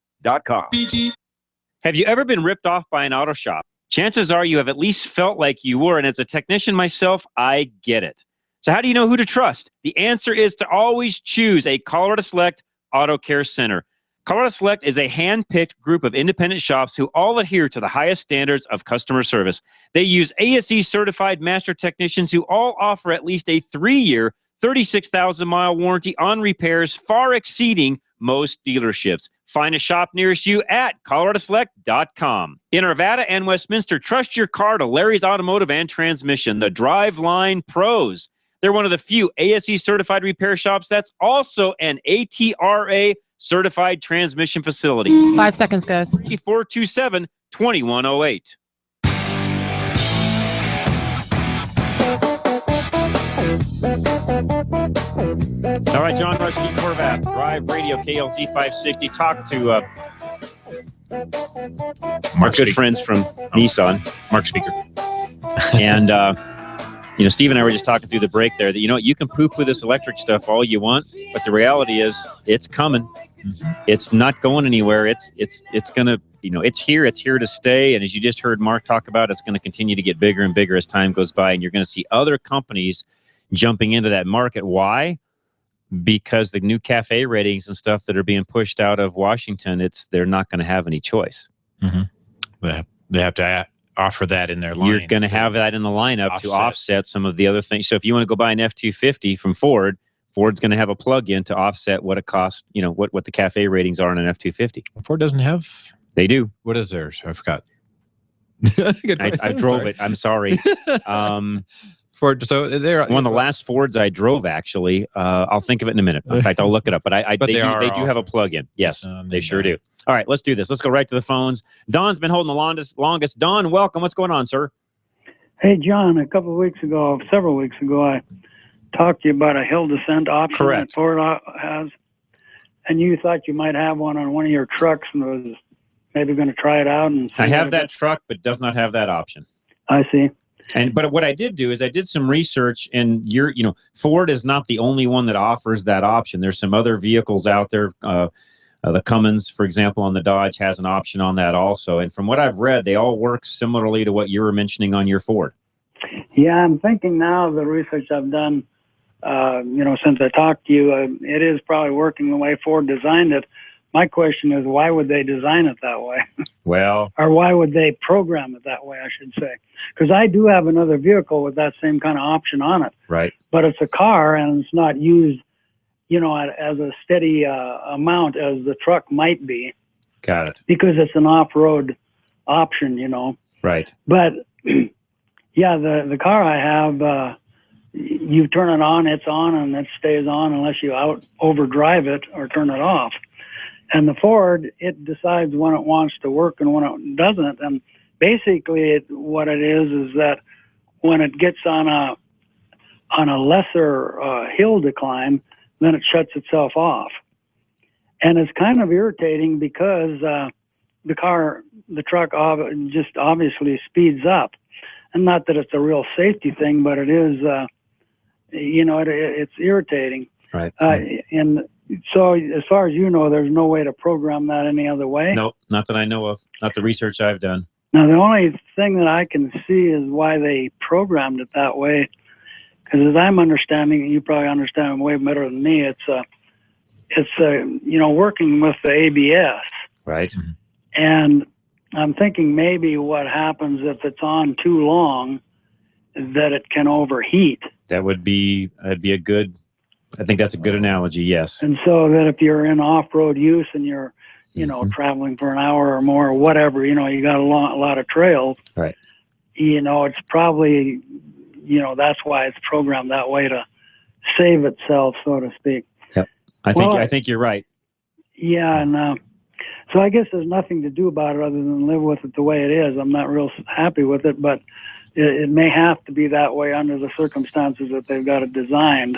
Have you ever been ripped off by an auto shop? Chances are you have at least felt like you were, and as a technician myself, I get it. So how do you know who to trust? The answer is to always choose a Colorado Select Auto Care Center. Colorado Select is a hand-picked group of independent shops who all adhere to the highest standards of customer service. They use ASE-certified master technicians who all offer at least a 3-year, 36,000-mile warranty on repairs, far exceeding most dealerships. Find a shop nearest you at coloradoselect.com. In Arvada and Westminster, trust your car to Larry's Automotive and Transmission, the Driveline Pros. They're one of the few ASE-certified repair shops that's also an ATRA certified transmission facility. 5 seconds, guys. 427-2108. All right, John Rush, Steve Horvath, Drive Radio, KLZ 560. Talk to our good friends from Nissan. Mark Speaker. And, Steve and I were just talking through the break there that, you can poo-poo this electric stuff all you want, but the reality is it's coming. It's not going anywhere. It's going to, it's here to stay. And as you just heard Mark talk about, it's going to continue to get bigger and bigger as time goes by. And you're going to see other companies jumping into that market. Why? Because the new CAFE ratings and stuff that are being pushed out of Washington, they're not going to have any choice. Mm-hmm. They have to offer that in their line. You're going to have that in the lineup to offset some of the other things. So if you want to go buy an F-250 from Ford, Ford's going to have a plug-in to offset what it costs, what the CAFE ratings are on an F-250. Ford doesn't have? They do. What is theirs? I forgot. I drove it. I'm sorry. Ford, so they're one of the last Fords I drove, actually. I'll think of it in a minute. In fact, I'll look it up. But they do have a plug-in. Yes, they sure do. All right, let's do this. Let's go right to the phones. Don's been holding the longest. Don, welcome. What's going on, sir? Hey, John, several weeks ago, I talked to you about a hill descent option that Ford has, and you thought you might have one on one of your trucks and was maybe going to try it out. And I have that truck, but does not have that option. I see. But what I did do is I did some research, and Ford is not the only one that offers that option. There's some other vehicles out there. The Cummins, for example, on the Dodge has an option on that also. And from what I've read, they all work similarly to what you were mentioning on your Ford. Yeah, I'm thinking now the research I've done, since I talked to you, it is probably working the way Ford designed it. My question is, why would they design it that way? Well, or why would they program it that way, I should say? Because I do have another vehicle with that same kind of option on it. Right. But it's a car, and it's not used, as a steady amount as the truck might be. Got it. Because it's an off-road option, Right. But, yeah, the car I have, you turn it on, it's on, and it stays on unless you overdrive it or turn it off. And the Ford, it decides when it wants to work and when it doesn't. And basically what it is that when it gets on on a lesser hill decline, then it shuts itself off. And it's kind of irritating because the truck just obviously speeds up. And not that it's a real safety thing, but it is, it's irritating. Right. And so as far as you know, there's no way to program that any other way? Nope, not that I know of. Not the research I've done. Now, the only thing that I can see is why they programmed it that way. Because as I'm understanding, you probably understand way better than me, it's working with the ABS. Right. And I'm thinking maybe what happens if it's on too long, that it can overheat. That'd be a good, I think that's a good analogy, yes. And so that if you're in off-road use and you're, traveling for an hour or more or whatever, you got a lot of trails. Right. It's probably, that's why it's programmed that way to save itself, so to speak. Yep. I think you're right. Yeah. And so I guess there's nothing to do about it other than live with it the way it is. I'm not real happy with it, but it may have to be that way under the circumstances that they've got it designed,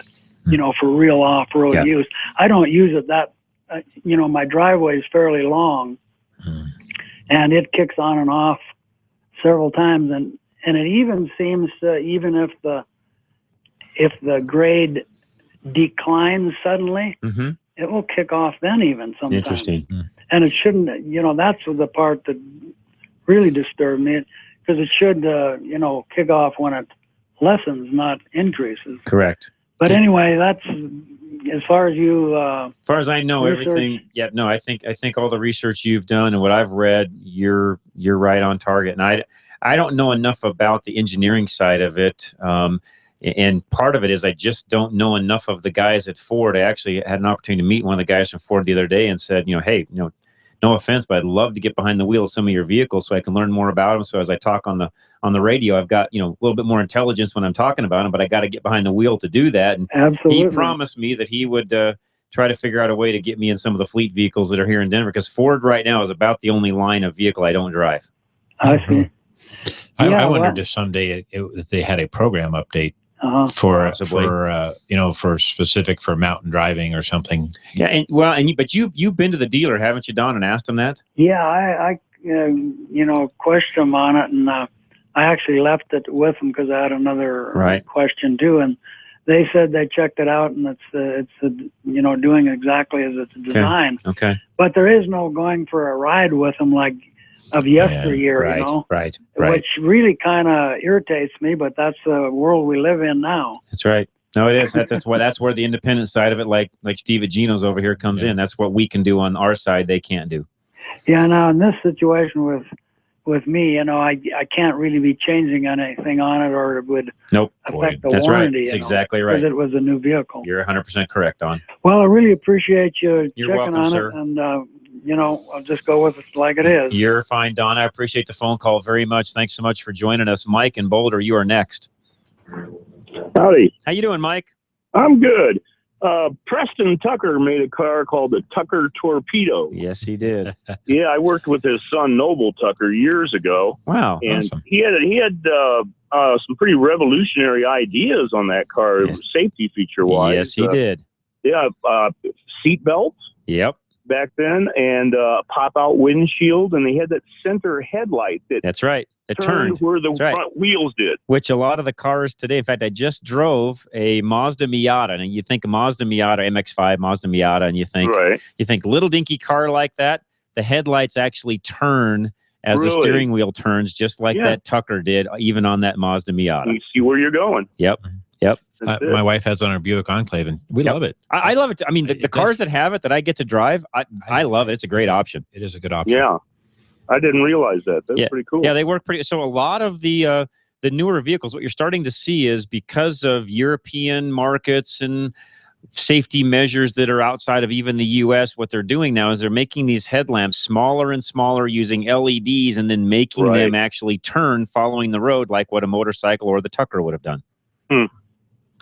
for real off-road use. I don't use it that, my driveway is fairly long and it kicks on and off several times. And it even seems to, even if the grade declines suddenly, it will kick off then even sometimes. Interesting. And it shouldn't, that's the part that really disturbed me, because it should, kick off when it lessens, not increases. Correct. But anyway, that's as far as you. As far as I know, research. everything. Yeah, no, I think all the research you've done and what I've read, you're right on target. And I don't know enough about the engineering side of it. And part of it is I just don't know enough of the guys at Ford. I actually had an opportunity to meet one of the guys from Ford the other day and said, hey, no offense, but I'd love to get behind the wheel of some of your vehicles so I can learn more about them. So as I talk on the radio, I've got, a little bit more intelligence when I'm talking about them, but I got to get behind the wheel to do that. And Absolutely. He promised me that he would try to figure out a way to get me in some of the fleet vehicles that are here in Denver, because Ford right now is about the only line of vehicle I don't drive. I see. I wondered if someday if they had a program update for specific for mountain driving or something. Yeah, but you've been to the dealer, haven't you, Don, and asked him that? Yeah, I questioned them on it, and I actually left it with them because I had another question too, and they said they checked it out and it's doing exactly as it's designed. Okay. But there is no going for a ride with them like of yesteryear, Right. Which really kind of irritates me, but that's the world we live in now. That's right. No, it is. That's where the independent side of it, like Steve at Geno's over here, comes in. That's what we can do on our side. They can't do. Yeah. Now in this situation with me, I can't really be changing anything on it, or it would affect the That's warranty. Right. That's exactly right. Because it was a new vehicle. You're 100% correct, Don. Well, I really appreciate you You're checking welcome, on sir. it, and I'll just go with it like it is. You're fine, Don. I appreciate the phone call very much. Thanks so much for joining us. Mike in Boulder, you are next. Howdy. How you doing, Mike? I'm good. Preston Tucker made a car called the Tucker Torpedo. Yes, he did. Yeah, I worked with his son Noble Tucker years ago. Wow, and awesome. he had some pretty revolutionary ideas on that car, safety feature wise. Yes, he did. Yeah, seat belts. Yep. Back then, and pop out windshield, and they had that center headlight That's right. It turned where the That's right. front wheels did. Which a lot of the cars today, in fact, I just drove a Mazda Miata, and you think Mazda Miata, MX-5 Mazda Miata, and you think little dinky car like that, the headlights actually turn as the steering wheel turns, just like that Tucker did, even on that Mazda Miata. You see where you're going. Yep. My wife has on her Buick Enclave, and we love it. I love it. I mean, the cars that have it that I get to drive, I love it. It's a great option. It is a good option. Yeah. I didn't realize that. That's pretty cool. Yeah, they work pretty. So a lot of the newer vehicles, what you're starting to see is because of European markets and safety measures that are outside of even the U.S., what they're doing now is they're making these headlamps smaller and smaller using LEDs and then making them actually turn following the road like what a motorcycle or the Tucker would have done.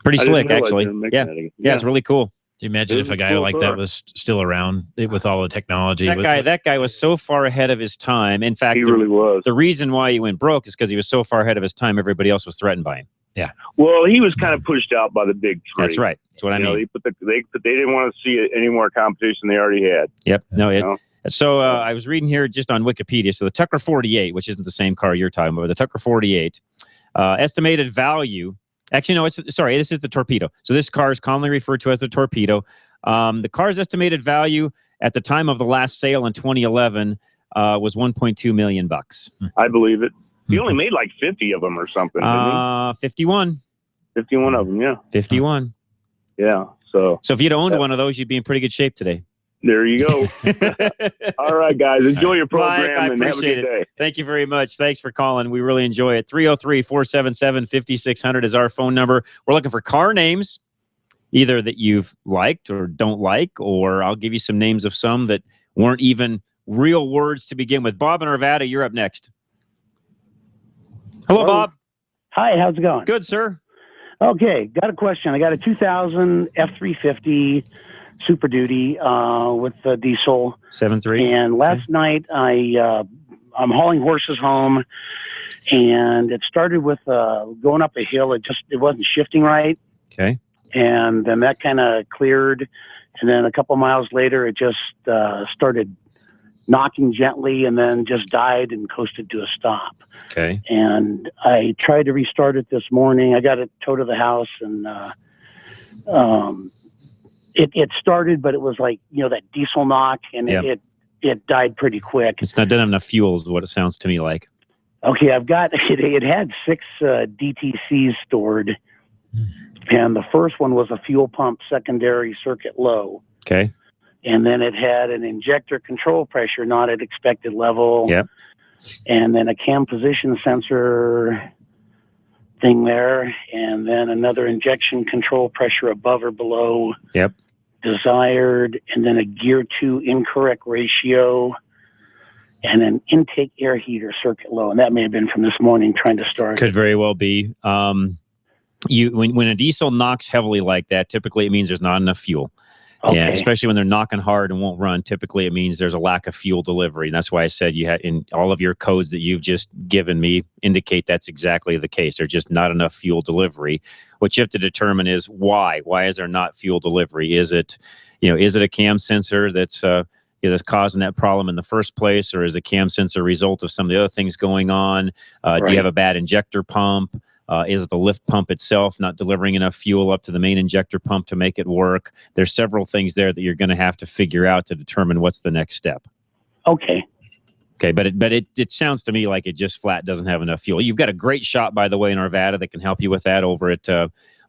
Pretty slick, actually. Yeah, it's really cool. Do you imagine if a guy like that was still around with all the technology? That guy was so far ahead of his time. In fact, he really was. The reason why he went broke is because he was so far ahead of his time. Everybody else was threatened by him. Yeah. Well, he was kind of pushed out by the big three. That's right. That's what I mean. They didn't want to see any more competition they already had. Yep. No. So I was reading here just on Wikipedia. So the Tucker 48, which isn't the same car you're talking about, the Tucker 48, estimated value. Actually, no. This is the Torpedo. So this car is commonly referred to as the Torpedo. The car's estimated value at the time of the last sale in 2011 was $1.2 million. I believe it. He only made like 50 of them or something. 51. 51 of them, yeah. 51. Yeah. So if you'd owned one of those, you'd be in pretty good shape today. There you go. All right, guys. Enjoy your program Mike, I and have a appreciate good day. Thank you very much. Thanks for calling. We really enjoy it. 303-477-5600 is our phone number. We're looking for car names, either that you've liked or don't like, or I'll give you some names of some that weren't even real words to begin with. Bob in Arvada, you're up next. Hello, Bob. Hi, how's it going? Good, sir. Okay, got a question. I got a 2000 F350 Super Duty with the diesel 7.3. And last night I'm hauling horses home, and it started with going up a hill. It wasn't shifting right. Okay. And then that kind of cleared, and then a couple miles later it just started knocking gently, and then just died and coasted to a stop. Okay. And I tried to restart it this morning. I got it towed to the house, and it started, but it was like, that diesel knock, and it died pretty quick. It's not done enough fuel is what it sounds to me like. Okay, I've got it had 6 DTCs stored, and the first one was a fuel pump secondary circuit low. Okay. And then it had an injector control pressure not at expected level. Yep. And then a cam position sensor thing there, and then another injection control pressure above or below Yep. desired, and then a gear 2 incorrect ratio, and an intake air heater circuit low. And that may have been from this morning trying to start. Could very well be. When a diesel knocks heavily like that, typically it means there's not enough fuel. Okay. Yeah, especially when they're knocking hard and won't run. Typically, it means there's a lack of fuel delivery. And that's why I said you had in all of your codes that you've just given me indicate that's exactly the case. There's just not enough fuel delivery. What you have to determine is why. Why is there not fuel delivery? Is it a cam sensor that's causing that problem in the first place, or is the cam sensor a result of some of the other things going on? Do you have a bad injector pump? Is it the lift pump itself not delivering enough fuel up to the main injector pump to make it work? There's several things there that you're going to have to figure out to determine what's the next step. Okay. Okay, but it sounds to me like it just flat doesn't have enough fuel. You've got a great shop, by the way, in Arvada that can help you with that over at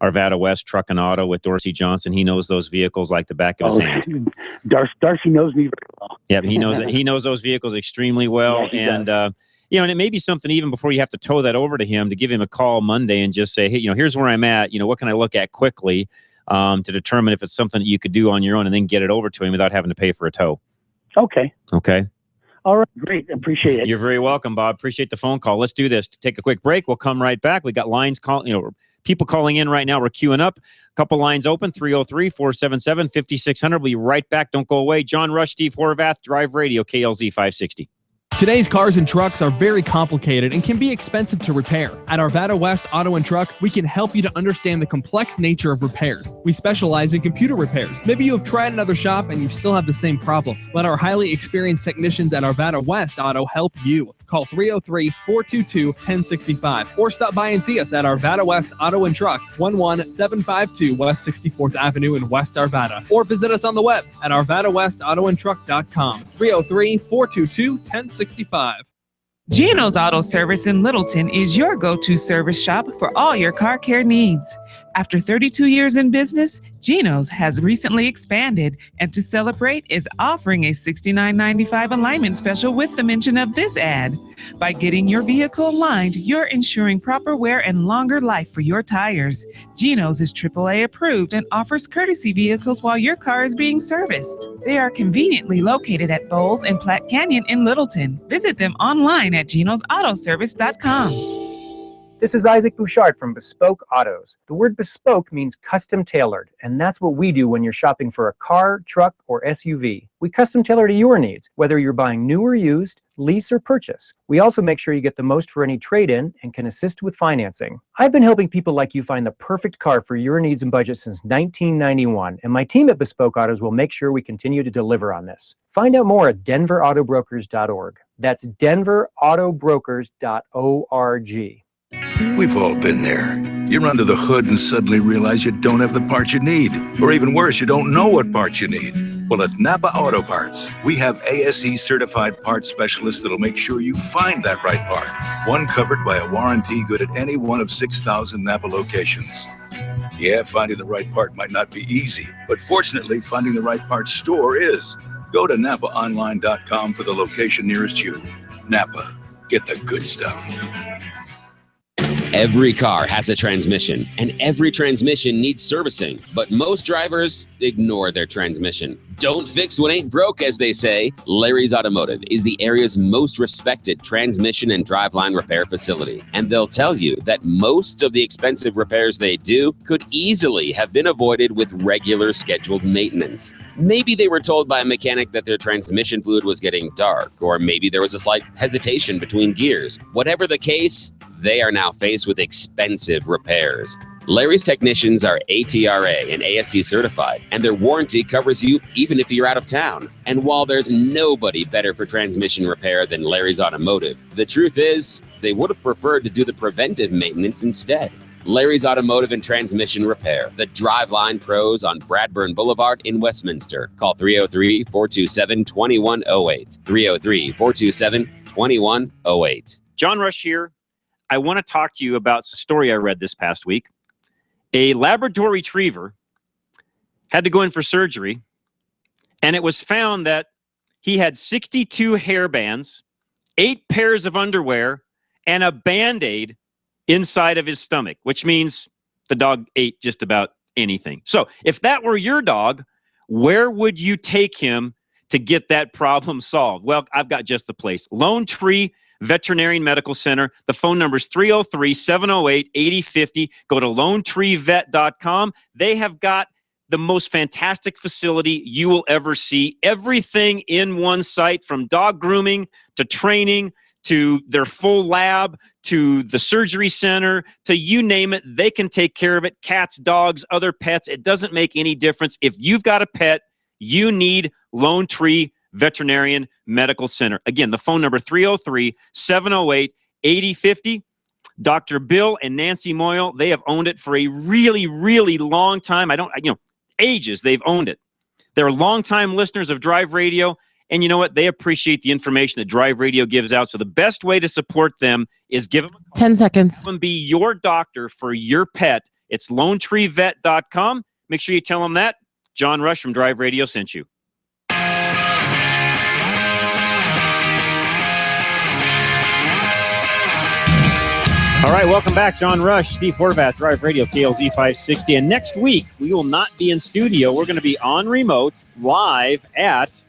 Arvada West Truck and Auto with Dorsey Johnson. He knows those vehicles like the back of his hand. Darcy knows me very well. Yeah, he knows he knows those vehicles extremely well, and it may be something even before you have to tow that over to him to give him a call Monday and just say, hey, here's where I'm at. What can I look at quickly to determine if it's something that you could do on your own, and then get it over to him without having to pay for a tow. Okay. Okay. All right, great. Appreciate it. You're very welcome, Bob. Appreciate the phone call. Let's do this. Take a quick break. We'll come right back. We got lines people calling in right now. We're queuing up. A couple lines open, 303-477-5600. We'll be right back. Don't go away. John Rush, Steve Horvath, Drive Radio, KLZ 560. Today's cars and trucks are very complicated and can be expensive to repair. At Arvada West Auto and Truck, we can help you to understand the complex nature of repairs. We specialize in computer repairs. Maybe you have tried another shop and you still have the same problem. Let our highly experienced technicians at Arvada West Auto help you. Call 303-422-1065 or stop by and see us at Arvada West Auto and Truck, 11752 West 64th Avenue in West Arvada, or visit us on the web at arvadawestautoandtruck.com. 303-422-1065. Gino's Auto Service in Littleton is your go-to service shop for all your car care needs. After 32 years in business, Gino's has recently expanded, and to celebrate is offering a $69.95 alignment special with the mention of this ad. By getting your vehicle aligned, you're ensuring proper wear and longer life for your tires. Gino's is AAA approved and offers courtesy vehicles while your car is being serviced. They are conveniently located at Bowles and Platte Canyon in Littleton. Visit them online at Gino'sAutoservice.com. This is Isaac Bouchard from Bespoke Autos. The word bespoke means custom tailored, and that's what we do when you're shopping for a car, truck, or SUV. We custom tailor to your needs, whether you're buying new or used, lease, or purchase. We also make sure you get the most for any trade-in and can assist with financing. I've been helping people like you find the perfect car for your needs and budget since 1991, and my team at Bespoke Autos will make sure we continue to deliver on this. Find out more at denverautobrokers.org. That's denverautobrokers.org. We've all been there. You're under the hood and suddenly realize you don't have the parts you need. Or even worse, you don't know what parts you need. Well, at Napa Auto Parts, we have ASE certified parts specialists that'll make sure you find that right part. One covered by a warranty good at any one of 6,000 Napa locations. Yeah, finding the right part might not be easy, but fortunately, finding the right part store is. Go to NapaOnline.com for the location nearest you. Napa, get the good stuff. Every car has a transmission, and every transmission needs servicing, but most drivers ignore their transmission. Don't fix what ain't broke, as they say. Larry's Automotive is the area's most respected transmission and driveline repair facility, and they'll tell you that most of the expensive repairs they do could easily have been avoided with regular scheduled maintenance. Maybe they were told by a mechanic that their transmission fluid was getting dark, or maybe there was a slight hesitation between gears. Whatever the case, they are now faced with expensive repairs. Larry's technicians are ATRA and ASC certified, and their warranty covers you even if you're out of town. And while there's nobody better for transmission repair than Larry's Automotive, the truth is they would have preferred to do the preventive maintenance instead. Larry's Automotive and Transmission Repair, the Driveline Pros on Bradburn Boulevard in Westminster. Call 303-427-2108. 303-427-2108. John Rush here. I want to talk to you about a story I read this past week. A Labrador Retriever had to go in for surgery, and it was found that he had 62 hairbands, 8 pairs of underwear, and a Band-Aid inside of his stomach, which means the dog ate just about anything. So if that were your dog, where would you take him to get that problem solved? Well, I've got just the place. Lone Tree Veterinarian Medical Center. The phone number is 303-708-8050. Go to LoneTreeVet.com. They have got the most fantastic facility you will ever see. Everything in one site, from dog grooming to training to their full lab to the surgery center to you name it. They can take care of it. Cats, dogs, other pets. It doesn't make any difference. If you've got a pet, you need Lone Tree Veterinarian Medical Center. Again, the phone number 303-708-8050. Dr. Bill and Nancy Moyle, they have owned it for a really, really long time. Ages they've owned it. They're longtime listeners of Drive Radio, and you know what? They appreciate the information that Drive Radio gives out. So the best way to support them is give them a call. 10 seconds. Have them be your doctor for your pet. It's LoneTreeVet.com. Make sure you tell them that John Rush from Drive Radio sent you. All right, welcome back. John Rush, Steve Horvath, Drive Radio, KLZ 560. And next week, we will not be in studio. We're going to be on remote, live at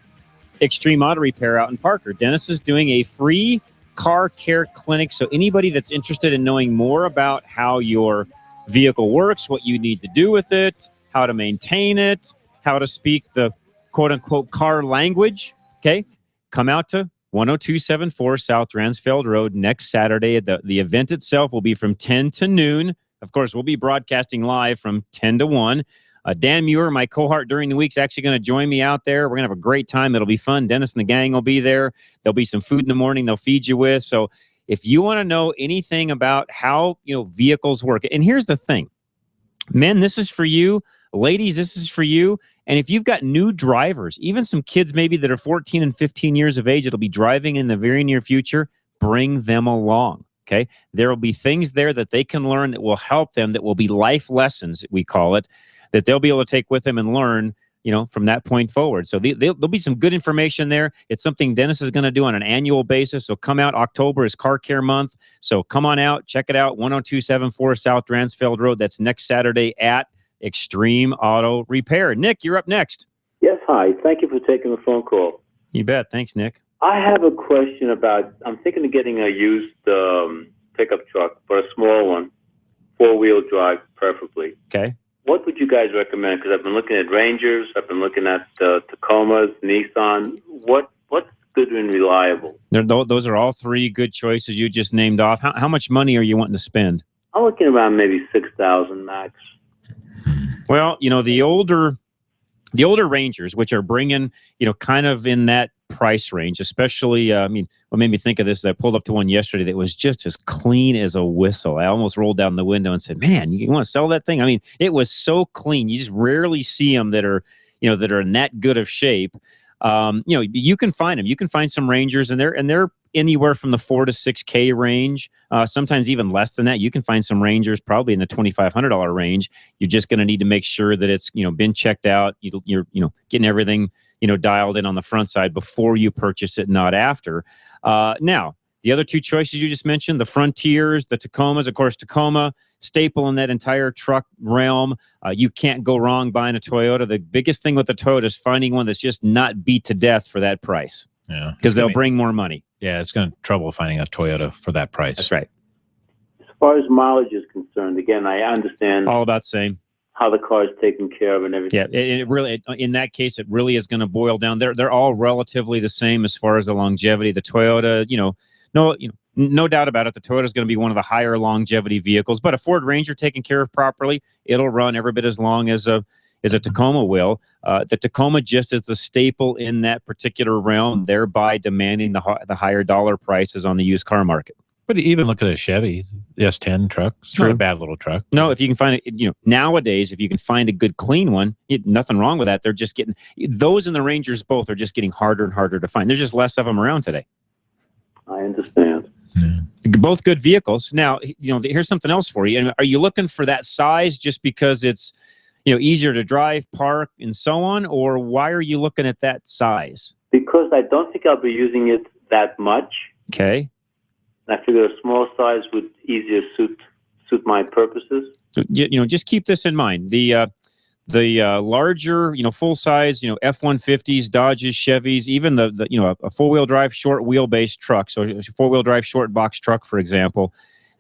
Extreme Auto Repair out in Parker. Dennis is doing a free car care clinic. So anybody that's interested in knowing more about how your vehicle works, what you need to do with it, how to maintain it, how to speak the quote-unquote car language, okay, come out to 10274 South Ransfeld Road next Saturday. The event itself will be from 10 to noon. Of course, we'll be broadcasting live from 10 to 1. Dan Muir, my cohort during the week, is actually going to join me out there. We're going to have a great time. It'll be fun. Dennis and the gang will be there. There'll be some food in the morning they'll feed you with. So if you want to know anything about how vehicles work, and here's the thing. Men, this is for you. Ladies, this is for you. And if you've got new drivers, even some kids maybe that are 14 and 15 years of age that'll be driving in the very near future, bring them along, okay? There will be things there that they can learn that will help them, that will be life lessons, we call it, that they'll be able to take with them and learn, from that point forward. So there'll be some good information there. It's something Dennis is going to do on an annual basis. So come out. October is Car Care Month. So come on out, check it out, 10274 South Dransfeld Road. That's next Saturday at Extreme Auto Repair. Nick, you're up next. Yes, hi. Thank you for taking the phone call. You bet. Thanks, Nick. I have a question about, I'm thinking of getting a used pickup truck, but a small one, 4-wheel drive preferably. Okay. What would you guys recommend? Because I've been looking at Rangers, I've been looking at Tacomas, Nissan. What's good and reliable. Those are all three good choices you just named off. How much money are you wanting to spend? I'm looking around maybe $6,000 max. Well, the older Rangers, which are bringing, kind of in that price range, especially, what made me think of this is I pulled up to one yesterday that was just as clean as a whistle. I almost rolled down the window and said, man, you want to sell that thing? I mean, it was so clean. You just rarely see them that are in that good of shape. You can find them. You can find some Rangers, and they're anywhere from the $4,000 to $6,000 range. Sometimes even less than that. You can find some Rangers probably in the $2,500 range. You're just going to need to make sure that it's been checked out. You're getting everything dialed in on the front side before you purchase it, not after. Now, the other two choices you just mentioned, the Frontiers, the Tacomas, of course, Tacoma, staple in that entire truck realm. You can't go wrong buying a Toyota. The biggest thing with the Toyota is finding one that's just not beat to death for that price. Yeah, because they'll bring more money. Yeah, it's going to trouble finding a Toyota for that price. That's right. As far as mileage is concerned, again, I understand all about the same. How the car is taken care of and everything. Yeah, it really, in that case, it really is going to boil down. They're all relatively the same as far as the longevity. The Toyota, no doubt about it, the Toyota is going to be one of the higher longevity vehicles. But a Ford Ranger taken care of properly, it'll run every bit as long as a Tacoma will. The Tacoma just is the staple in that particular realm, thereby demanding the higher dollar prices on the used car market. But even look at a Chevy, the S10 truck. It's not a bad little truck. No, if you can find it, nowadays, if you can find a good clean one, nothing wrong with that. They're just getting, those and the Rangers both are just getting harder and harder to find. There's just less of them around today. I understand. Yeah. Both good vehicles. Now, here's something else for you. Are you looking for that size just because it's, easier to drive, park, and so on? Or why are you looking at that size? Because I don't think I'll be using it that much. Okay. I figure a small size would easier suit my purposes. Just keep this in mind. The larger, full size, F-150s, Dodges, Chevys, even the a four-wheel drive short wheelbase truck. So a four-wheel drive short box truck, for example,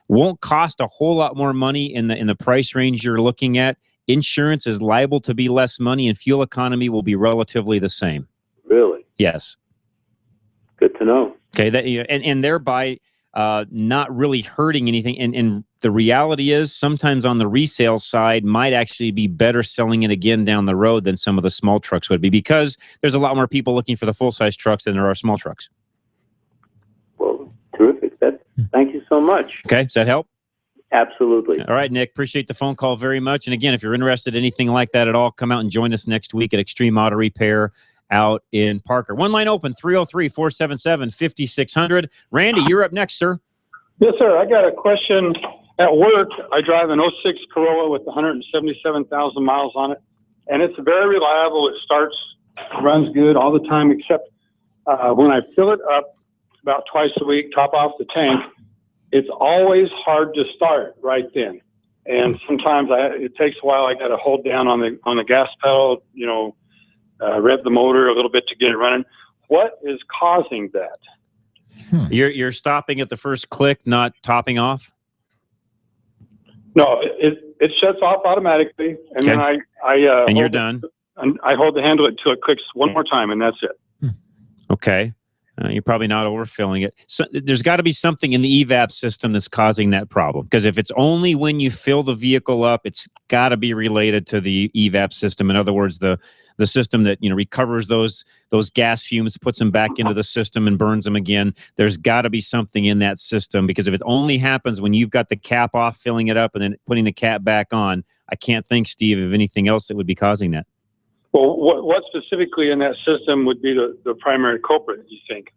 won't cost a whole lot more money in the price range you're looking at. Insurance is liable to be less money, and fuel economy will be relatively the same. Really? Yes. Good to know. Okay. And thereby not really hurting anything. And the reality is sometimes on the resale side might actually be better selling it again down the road than some of the small trucks would be, because there's a lot more people looking for the full-size trucks than there are small trucks. Well, terrific. Thank you so much. Okay. Does that help? Absolutely. All right, Nick. Appreciate the phone call very much. And again, if you're interested in anything like that at all, come out and join us next week at Extreme Auto Repair out in Parker. One line open, 303-477-5600. Randy, you're up next, sir. Yes, sir. I got a question. At work, I drive an 06 Corolla with 177,000 miles on it, and it's very reliable. It runs good all the time, except when I fill it up about twice a week, top off the tank, it's always hard to start right then. And sometimes it takes a while. I got to hold down on the gas pedal, rev the motor a little bit to get it running. What is causing that? You're stopping at the first click, not topping off? No, it shuts off automatically, and then I and you're done. And I hold the handle until it clicks one more time, and that's it. Okay. You're probably not overfilling it. So there's got to be something in the EVAP system that's causing that problem. Because if it's only when you fill the vehicle up, it's got to be related to the EVAP system. In other words, the system that recovers those gas fumes, puts them back into the system and burns them again. There's got to be something in that system, because if it only happens when you've got the cap off, filling it up, and then putting the cap back on, I can't think, Steve, of anything else that would be causing that. Well, what specifically in that system would be the primary culprit, you think?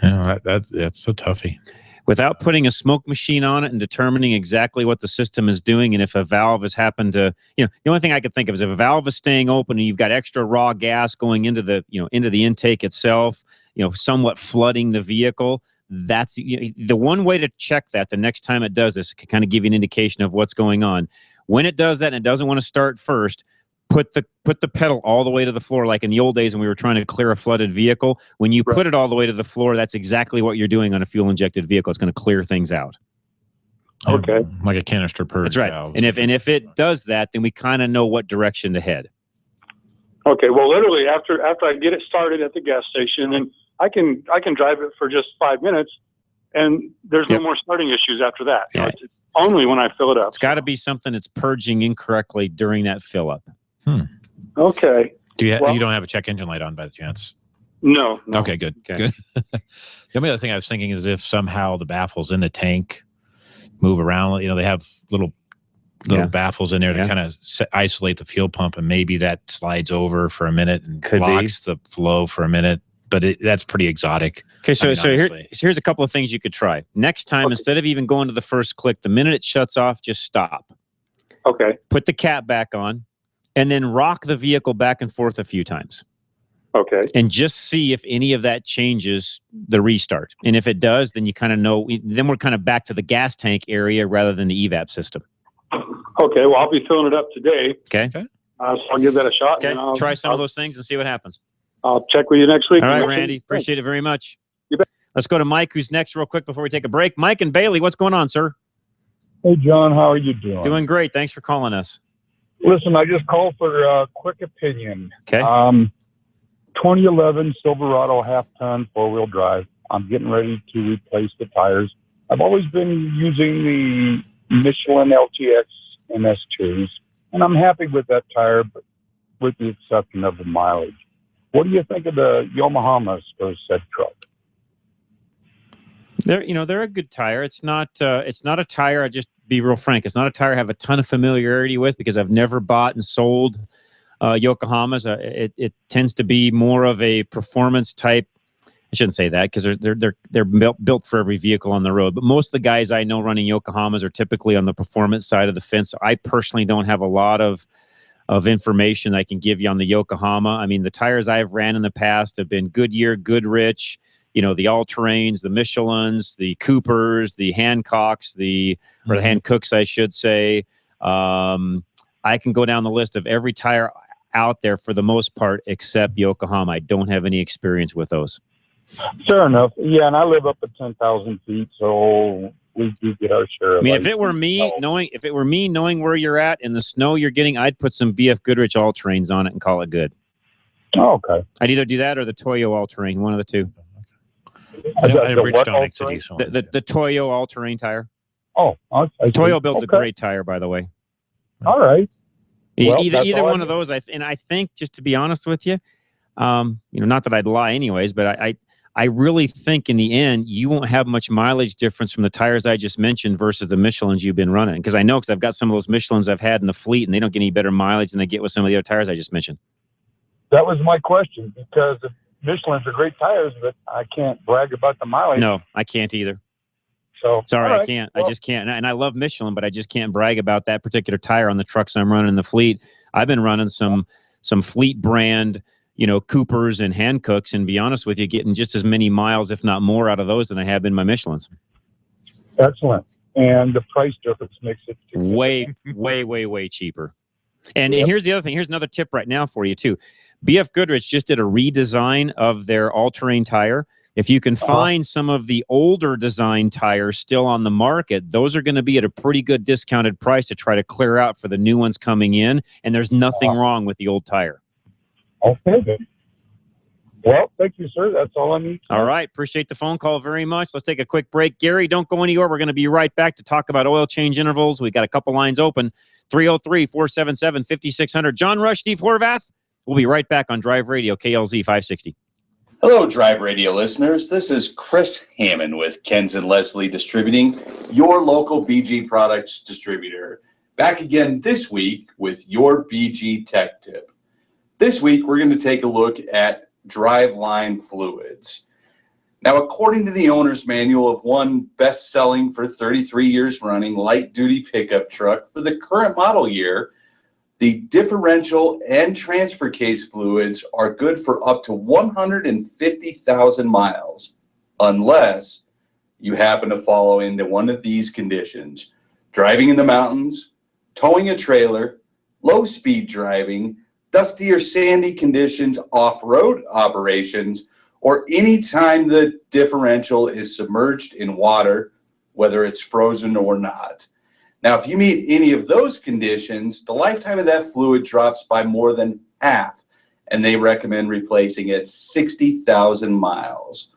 Yeah, that's a toughie. Without putting a smoke machine on it and determining exactly what the system is doing, and if a valve has happened to, the only thing I could think of is if a valve is staying open and you've got extra raw gas going into the intake itself, somewhat flooding the vehicle. That's the one way to check that. The next time it does this, it can kind of give you an indication of what's going on. When it does that and it doesn't want to start first, put the pedal all the way to the floor, like in the old days when we were trying to clear a flooded vehicle. When you put it all the way to the floor, that's exactly what you're doing on a fuel-injected vehicle. It's going to clear things out. Okay. Like a canister purge. That's right. Valve. And if it does that, then we kind of know what direction to head. Okay. Well, literally after I get it started at the gas station, and I can drive it for just 5 minutes, and there's no more starting issues after that. You know, it's only when I fill it up. It's got to be something that's purging incorrectly during that fill up. Okay. You don't have a check engine light on by the chance? No. Okay, good. Good. The only other thing I was thinking is if somehow the baffles in the tank move around, you know, they have little baffles in there to kind of isolate the fuel pump, and maybe that slides over for a minute and blocks the flow for a minute. But that's pretty exotic. Okay, so here's a couple of things you could try. Next time, instead of even going to the first click, the minute it shuts off, just stop. Okay. Put the cap back on, and then rock the vehicle back and forth a few times. Okay. And just see if any of that changes the restart. And if it does, then you kind of know. Then we're kind of back to the gas tank area rather than the evap system. Okay. Well, I'll be filling it up today. Okay. So I'll give that a shot. Okay. And I'll try some of those things and see what happens. I'll check with you next week. All right, Randy. Appreciate it very much. You bet. Let's go to Mike, who's next real quick before we take a break. Mike and Bailey, what's going on, sir? Hey, John, how are you doing? Doing great. Thanks for calling us. Listen, I just called for a quick opinion. Okay. 2011 Silverado half-ton four-wheel drive. I'm getting ready to replace the tires. I've always been using the Michelin LTX MS2s, and I'm happy with that tire, but with the exception of the mileage. What do you think of the Yokohama for said truck? They're a good tire. It's not a tire. I just be real frank. It's not a tire I have a ton of familiarity with because I've never bought and sold Yokohamas. It tends to be more of a performance type. I shouldn't say that because they're built for every vehicle on the road. But most of the guys I know running Yokohamas are typically on the performance side of the fence. So I personally don't have a lot of information I can give you on the Yokohama. I mean, the tires I've ran in the past have been Goodyear, Goodrich, the all-terrains, the Michelins, the Coopers, the Hancocks, or the Hancooks, I should say. I can go down the list of every tire out there for the most part except Yokohama. I don't have any experience with those. Fair enough. Yeah, and I live up at 10,000 feet, so we do get our share of. I mean, if it were me, knowing where you're at and the snow you're getting, I'd put some BF Goodrich all-terrains on it and call it good. Oh, okay. I'd either do that or the Toyo all-terrain, one of the two. The Toyo all-terrain tire. Oh, okay. Toyo builds a great tire, by the way. All right. Well, either one of those, I think, just to be honest with you, not that I'd lie anyways, but I really think in the end, you won't have much mileage difference from the tires I just mentioned versus the Michelins you've been running. Because I know, because I've got some of those Michelins I've had in the fleet, and they don't get any better mileage than they get with some of the other tires I just mentioned. That was my question, because the Michelins are great tires, but I can't brag about the mileage. No, I can't either. So sorry, right. I can't. Well, I just can't. And I love Michelin, but I just can't brag about that particular tire on the trucks I'm running in the fleet. I've been running some fleet brand, Coopers and Hancooks, and be honest with you, getting just as many miles, if not more, out of those than I have in my Michelins. Excellent. And the price difference makes it way, way, way, way cheaper. And here's the other thing. Here's another tip right now for you too. BF Goodrich just did a redesign of their all-terrain tire. If you can find some of the older design tires still on the market, those are going to be at a pretty good discounted price to try to clear out for the new ones coming in. And there's nothing wrong with the old tire. Okay. Well, thank you, sir. That's all I need. All right. Appreciate the phone call very much. Let's take a quick break. Gary, don't go anywhere. We're going to be right back to talk about oil change intervals. We got a couple lines open. 303-477-5600. John Rush, Steve Horvath. We'll be right back on Drive Radio, KLZ 560. Hello, Drive Radio listeners. This is Chris Hammond with Ken's and Leslie Distributing, your local BG products distributor. Back again this week with your BG Tech Tip. This week, we're going to take a look at driveline fluids. Now, according to the owner's manual of one best-selling for 33 years running light-duty pickup truck for the current model year, the differential and transfer case fluids are good for up to 150,000 miles, unless you happen to fall into one of these conditions: driving in the mountains, towing a trailer, low-speed driving, dusty or sandy conditions, off-road operations, or any time the differential is submerged in water, whether it's frozen or not. Now, if you meet any of those conditions, the lifetime of that fluid drops by more than half, and they recommend replacing at 60,000 miles.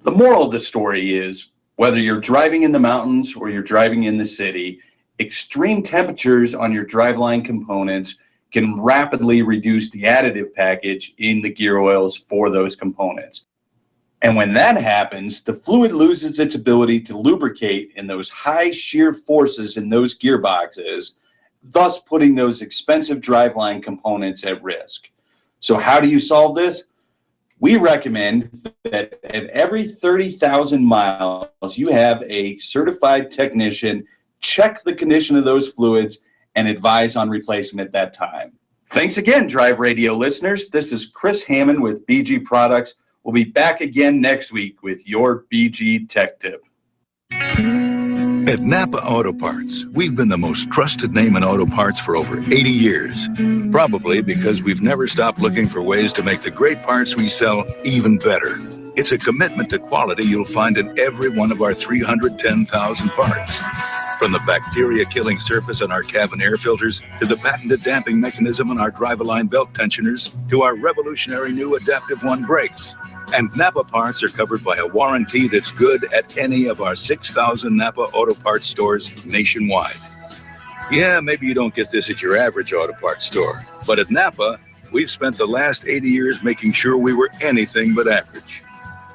The moral of the story is, whether you're driving in the mountains or you're driving in the city, extreme temperatures on your driveline components can rapidly reduce the additive package in the gear oils for those components. And when that happens, the fluid loses its ability to lubricate in those high shear forces in those gearboxes, thus putting those expensive driveline components at risk. So how do you solve this? We recommend that at every 30,000 miles, you have a certified technician check the condition of those fluids and advise on replacement at that time. Thanks again, Drive Radio listeners. This is Chris Hammond with BG Products. We'll be back again next week with your BG Tech Tip. At Napa Auto Parts, we've been the most trusted name in auto parts for over 80 years. Probably because we've never stopped looking for ways to make the great parts we sell even better. It's a commitment to quality you'll find in every one of our 310,000 parts. From the bacteria-killing surface on our cabin air filters, to the patented damping mechanism on our drive-align belt tensioners, to our revolutionary new Adaptive One brakes. And Napa parts are covered by a warranty that's good at any of our 6,000 Napa Auto Parts stores nationwide. Yeah, maybe you don't get this at your average auto parts store, but at Napa, we've spent the last 80 years making sure we were anything but average.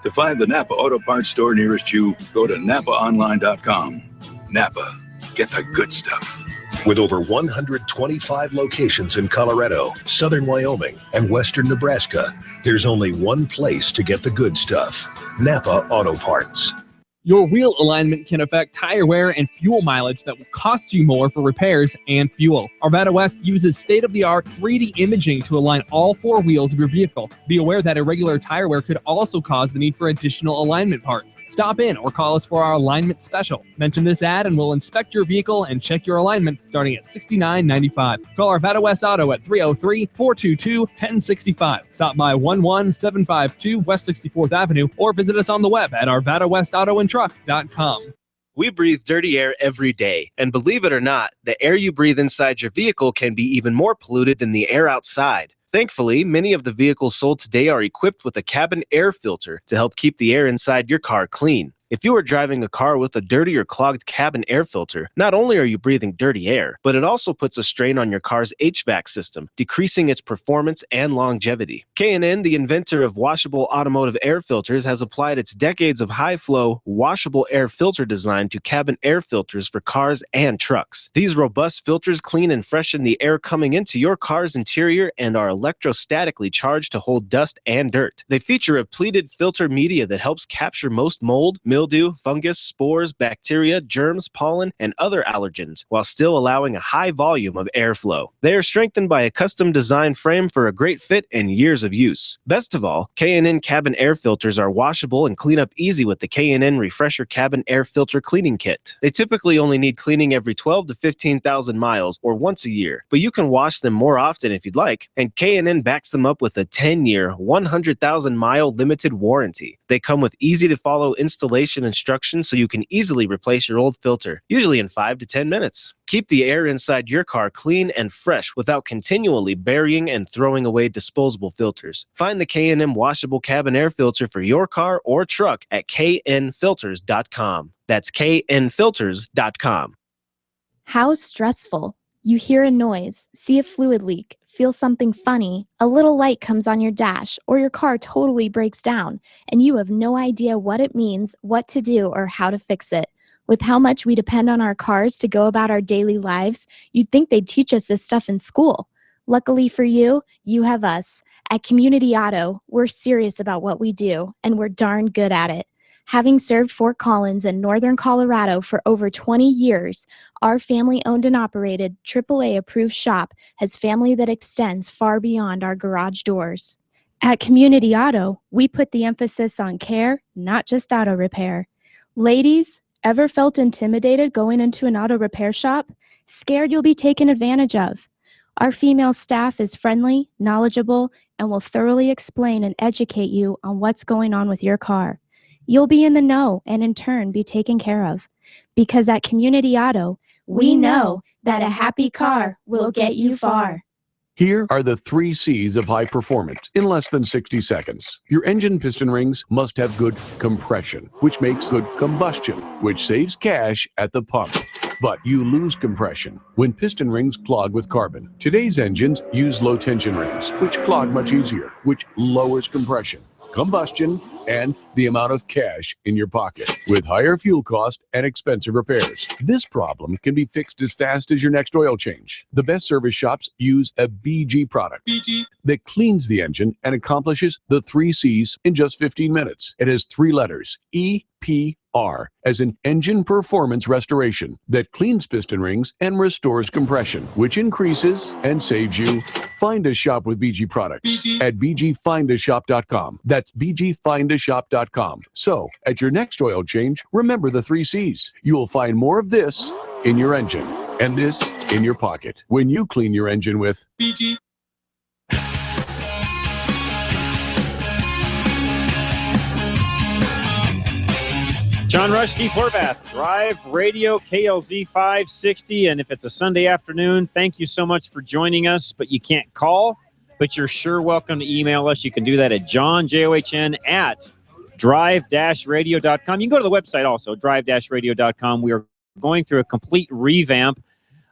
To find the Napa Auto Parts store nearest you, go to NapaOnline.com. Napa, get the good stuff. With over 125 locations in Colorado, southern Wyoming, and western Nebraska, there's only one place to get the good stuff: Napa Auto Parts. Your wheel alignment can affect tire wear and fuel mileage that will cost you more for repairs and fuel. Arvada West uses state-of-the-art 3D imaging to align all four wheels of your vehicle. Be aware that irregular tire wear could also cause the need for additional alignment parts. Stop in or call us for our alignment special. Mention this ad and we'll inspect your vehicle and check your alignment starting at $69.95. Call Arvada West Auto at 303-422-1065. Stop by 11752 West 64th Avenue or visit us on the web at arvadawestautoandtruck.com. We breathe dirty air every day, and believe it or not, the air you breathe inside your vehicle can be even more polluted than the air outside. Thankfully, many of the vehicles sold today are equipped with a cabin air filter to help keep the air inside your car clean. If you are driving a car with a dirty or clogged cabin air filter, not only are you breathing dirty air, but it also puts a strain on your car's HVAC system, decreasing its performance and longevity. K&N, the inventor of washable automotive air filters, has applied its decades of high-flow, washable air filter design to cabin air filters for cars and trucks. These robust filters clean and freshen the air coming into your car's interior and are electrostatically charged to hold dust and dirt. They feature a pleated filter media that helps capture most mold, mildew, fungus, spores, bacteria, germs, pollen, and other allergens, while still allowing a high volume of airflow. They are strengthened by a custom design frame for a great fit and years of use. Best of all, K&N cabin air filters are washable and clean up easy with the K&N Refresher Cabin Air Filter Cleaning Kit. They typically only need cleaning every 12 to 15,000 miles or once a year, but you can wash them more often if you'd like, and K&N backs them up with a 10-year, 100,000-mile limited warranty. They come with easy-to-follow installation instructions so you can easily replace your old filter, usually in 5 to 10 minutes. Keep the air inside your car clean and fresh without continually burying and throwing away disposable filters. Find the K&N washable cabin air filter for your car or truck at knfilters.com. That's knfilters.com. How stressful. You hear a noise, see a fluid leak, feel something funny, a little light comes on your dash, or your car totally breaks down, and you have no idea what it means, what to do, or how to fix it. With how much we depend on our cars to go about our daily lives, you'd think they'd teach us this stuff in school. Luckily for you, you have us. At Community Auto, we're serious about what we do, and we're darn good at it. Having served Fort Collins and Northern Colorado for over 20 years, our family-owned and operated AAA-approved shop has family that extends far beyond our garage doors. At Community Auto, we put the emphasis on care, not just auto repair. Ladies, ever felt intimidated going into an auto repair shop? Scared you'll be taken advantage of? Our female staff is friendly, knowledgeable, and will thoroughly explain and educate you on what's going on with your car. You'll be in the know and in turn be taken care of. Because at Community Auto, we know that a happy car will get you far. Here are the 3 C's of high performance in less than 60 seconds. Your engine piston rings must have good compression, which makes good combustion, which saves cash at the pump. But you lose compression when piston rings clog with carbon. Today's engines use low tension rings, which clog much easier, which lowers compression, combustion, and the amount of cash in your pocket with higher fuel cost and expensive repairs. This problem can be fixed as fast as your next oil change. The best service shops use a BG product that cleans the engine and accomplishes the 3 C's in just 15 minutes. It has 3 letters, EPR, as in engine performance restoration, that cleans piston rings and restores compression, which increases and saves you. Find a shop with BG products at bgfindashop.com. That's bgfindashop.com. So, at your next oil change, remember the 3 C's. You will find more of this in your engine and this in your pocket when you clean your engine with BG. John Rush, Steve Horvath, Drive Radio KLZ 560. And if it's a Sunday afternoon, thank you so much for joining us. But you can't call, but you're sure welcome to email us. You can do that at john, at drive-radio.com. You can go to the website also, drive-radio.com. We are going through a complete revamp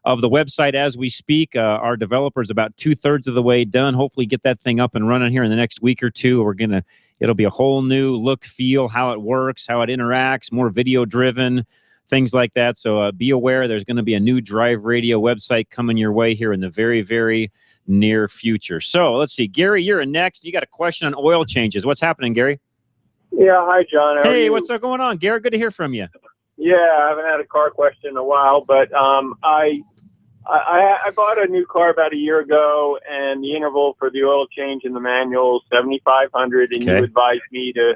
of the website as we speak. Our developer's about 2/3 of the way done. Hopefully get that thing up and running here in the next week or two. It'll be a whole new look, feel, how it works, how it interacts, more video-driven, things like that. So be aware there's going to be a new Drive Radio website coming your way here in the very, very near future. So let's see. Gary, you're next. You got a question on oil changes. What's happening, Gary? Yeah, hi, John. How are Hey, you? what's going on? Gary, good to hear from you. Yeah, I haven't had a car question in a while, but I bought a new car about a year ago, and the interval for the oil change in the manual is 7,500, and Okay. you advised me to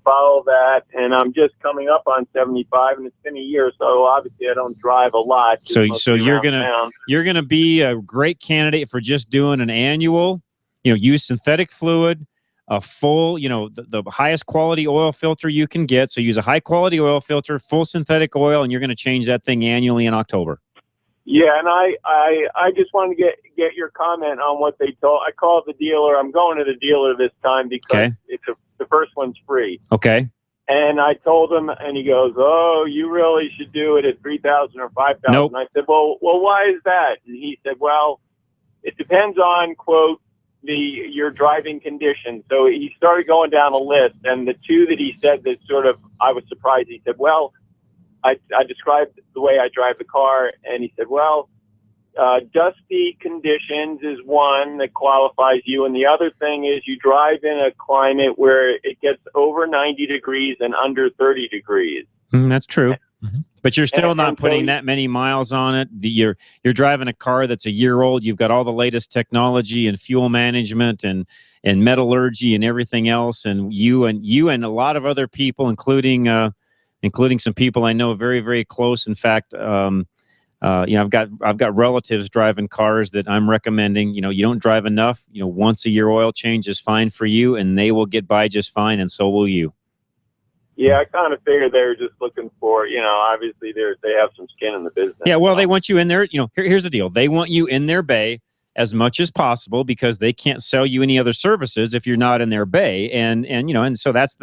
follow that, and I'm just coming up on 75, and it's been a year, so obviously I don't drive a lot. just So mostly you're around town. gonna be a great candidate for just doing an annual. Use synthetic fluid, a full, the highest quality oil filter you can get. So use a high quality oil filter, full synthetic oil, and you're going to change that thing annually in October. Yeah, and I just wanted to get your comment on what they told. I called the dealer. I'm going to the dealer this time because Okay. the first one's free. Okay. And I told him, and he goes, "Oh, you really should do it at 3,000 or 5,000." Nope. I said, "Well, why is that?" And he said, "Well, it depends on quote your driving conditions." So he started going down a list, and the 2 that he said that sort of I was surprised. He said, "Well." I described the way I drive the car, and he said, well, dusty conditions is one that qualifies you, and the other thing is you drive in a climate where it gets over 90 degrees and under 30 degrees. That's true. But you're still not and putting so- that many miles on it. You're driving a car that's a year old. You've got all the latest technology and fuel management and metallurgy and everything else. And you and a lot of other people, including some people I know very, very close. In fact, I've got relatives driving cars that I'm recommending. You don't drive enough. Once a year oil change is fine for you, and they will get by just fine, and so will you. Yeah, I kind of figured they were just looking for, obviously they have some skin in the business. Yeah, well, they want you in there. Here's the deal. They want you in their bay as much as possible because they can't sell you any other services if you're not in their bay. And so that's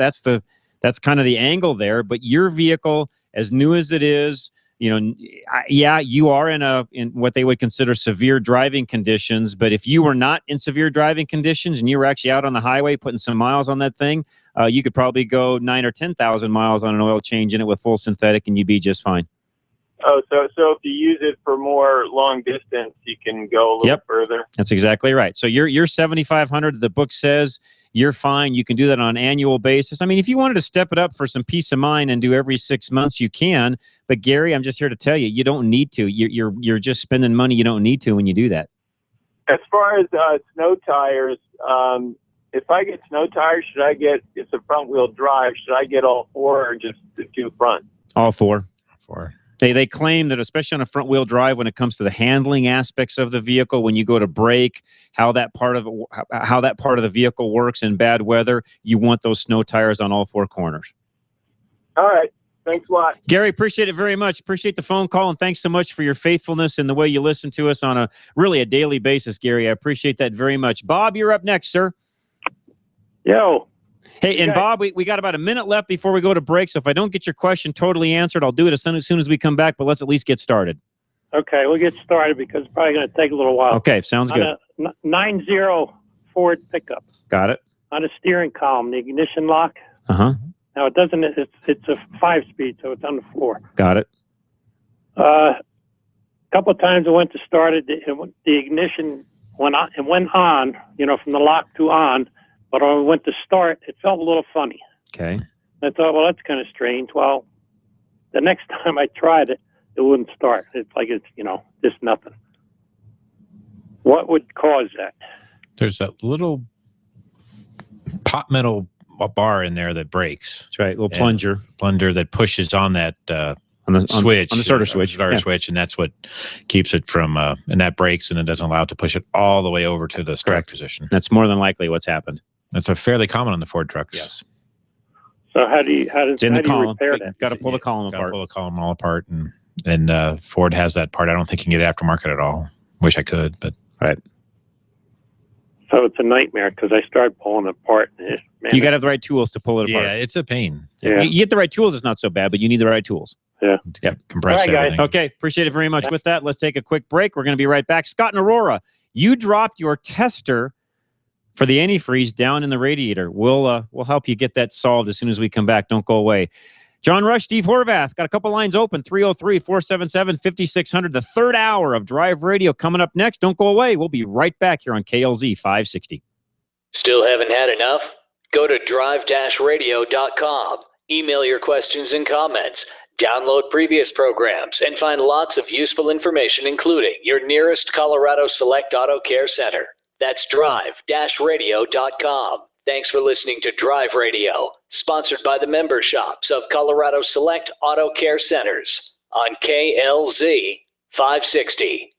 kind of the angle there. But your vehicle, as new as it is, you are in what they would consider severe driving conditions. But if you were not in severe driving conditions and you were actually out on the highway putting some miles on that thing, you could probably go 9,000 or 10,000 miles on an oil change in it with full synthetic, and you'd be just fine. Oh, so if you use it for more long distance, you can go a little further. That's exactly right. So you're 7,500. The book says you're fine. You can do that on an annual basis. I mean, if you wanted to step it up for some peace of mind and do every 6 months, you can. But Gary, I'm just here to tell you, you don't need to. You're just spending money you don't need to when you do that. As far as snow tires, if I get snow tires, it's a front wheel drive, should I get all 4 or just the 2 front? All 4. They claim that, especially on a front wheel drive, when it comes to the handling aspects of the vehicle, when you go to brake, how that part of the vehicle works in bad weather, you want those snow tires on all 4 corners. All right. Thanks a lot. Gary, appreciate it very much. Appreciate the phone call, and thanks so much for your faithfulness and the way you listen to us on a daily basis, Gary. I appreciate that very much. Bob, you're up next, sir. Yo. Hey, and Bob, we got about a minute left before we go to break, so if I don't get your question totally answered, I'll do it as soon as we come back, but let's at least get started. Okay, we'll get started because it's probably going to take a little while. Okay, sounds good. On a 9-0 Ford pickup. Got it. On a steering column, the ignition lock. Uh-huh. Now, it's a 5-speed, so it's on the floor. Got it. A couple of times I went to start it, the ignition went on, from the lock to on, but when I went to start, it felt a little funny. Okay. I thought, well, that's kind of strange. Well, the next time I tried it, it wouldn't start. It's like it's, just nothing. What would cause that? There's a little pot metal bar in there that breaks. That's right, a little plunger that pushes on that switch, on the starter switch, switch, and that's what keeps it from. And that breaks, and it doesn't allow it to push it all the way over to the start position. That's more than likely what's happened. That's a fairly common on the Ford trucks. Yes. So how do you repair that? Got to pull the column apart. Pull the column all apart, and Ford has that part. I don't think you can get it aftermarket at all. Wish I could, but right. So it's a nightmare because I started pulling it apart. You got to have the right tools to pull it apart. Yeah, it's a pain. Yeah. You get the right tools, it's not so bad, but you need the right tools. Yeah. Compress all right, everything. guys. Okay, appreciate it very much. With that, let's take a quick break. We're going to be right back. Scott and Aurora, you dropped your tester for the antifreeze down in the radiator. We'll help you get that solved as soon as we come back. Don't go away. John Rush, Steve Horvath, got a couple lines open, 303-477-5600. The third hour of Drive Radio coming up next. Don't go away. We'll be right back here on KLZ 560. Still haven't had enough? Go to drive-radio.com. Email your questions and comments. Download previous programs and find lots of useful information, including your nearest Colorado Select Auto Care Center. That's drive-radio.com. Thanks for listening to Drive Radio, sponsored by the member shops of Colorado Select Auto Care Centers on KLZ 560.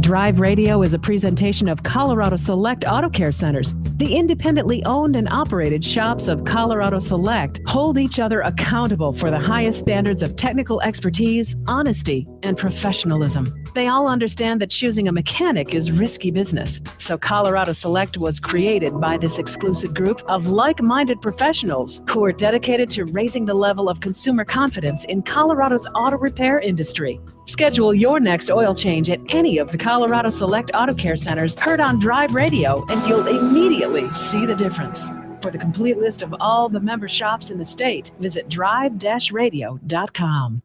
Drive Radio is a presentation of Colorado Select Auto Care Centers. The independently owned and operated shops of Colorado Select hold each other accountable for the highest standards of technical expertise, honesty, and professionalism. They all understand that choosing a mechanic is risky business. So Colorado Select was created by this exclusive group of like-minded professionals who are dedicated to raising the level of consumer confidence in Colorado's auto repair industry. Schedule your next oil change at any of the Colorado Select Auto Care Centers heard on Drive Radio, and you'll immediately see the difference. For the complete list of all the member shops in the state, visit drive-radio.com.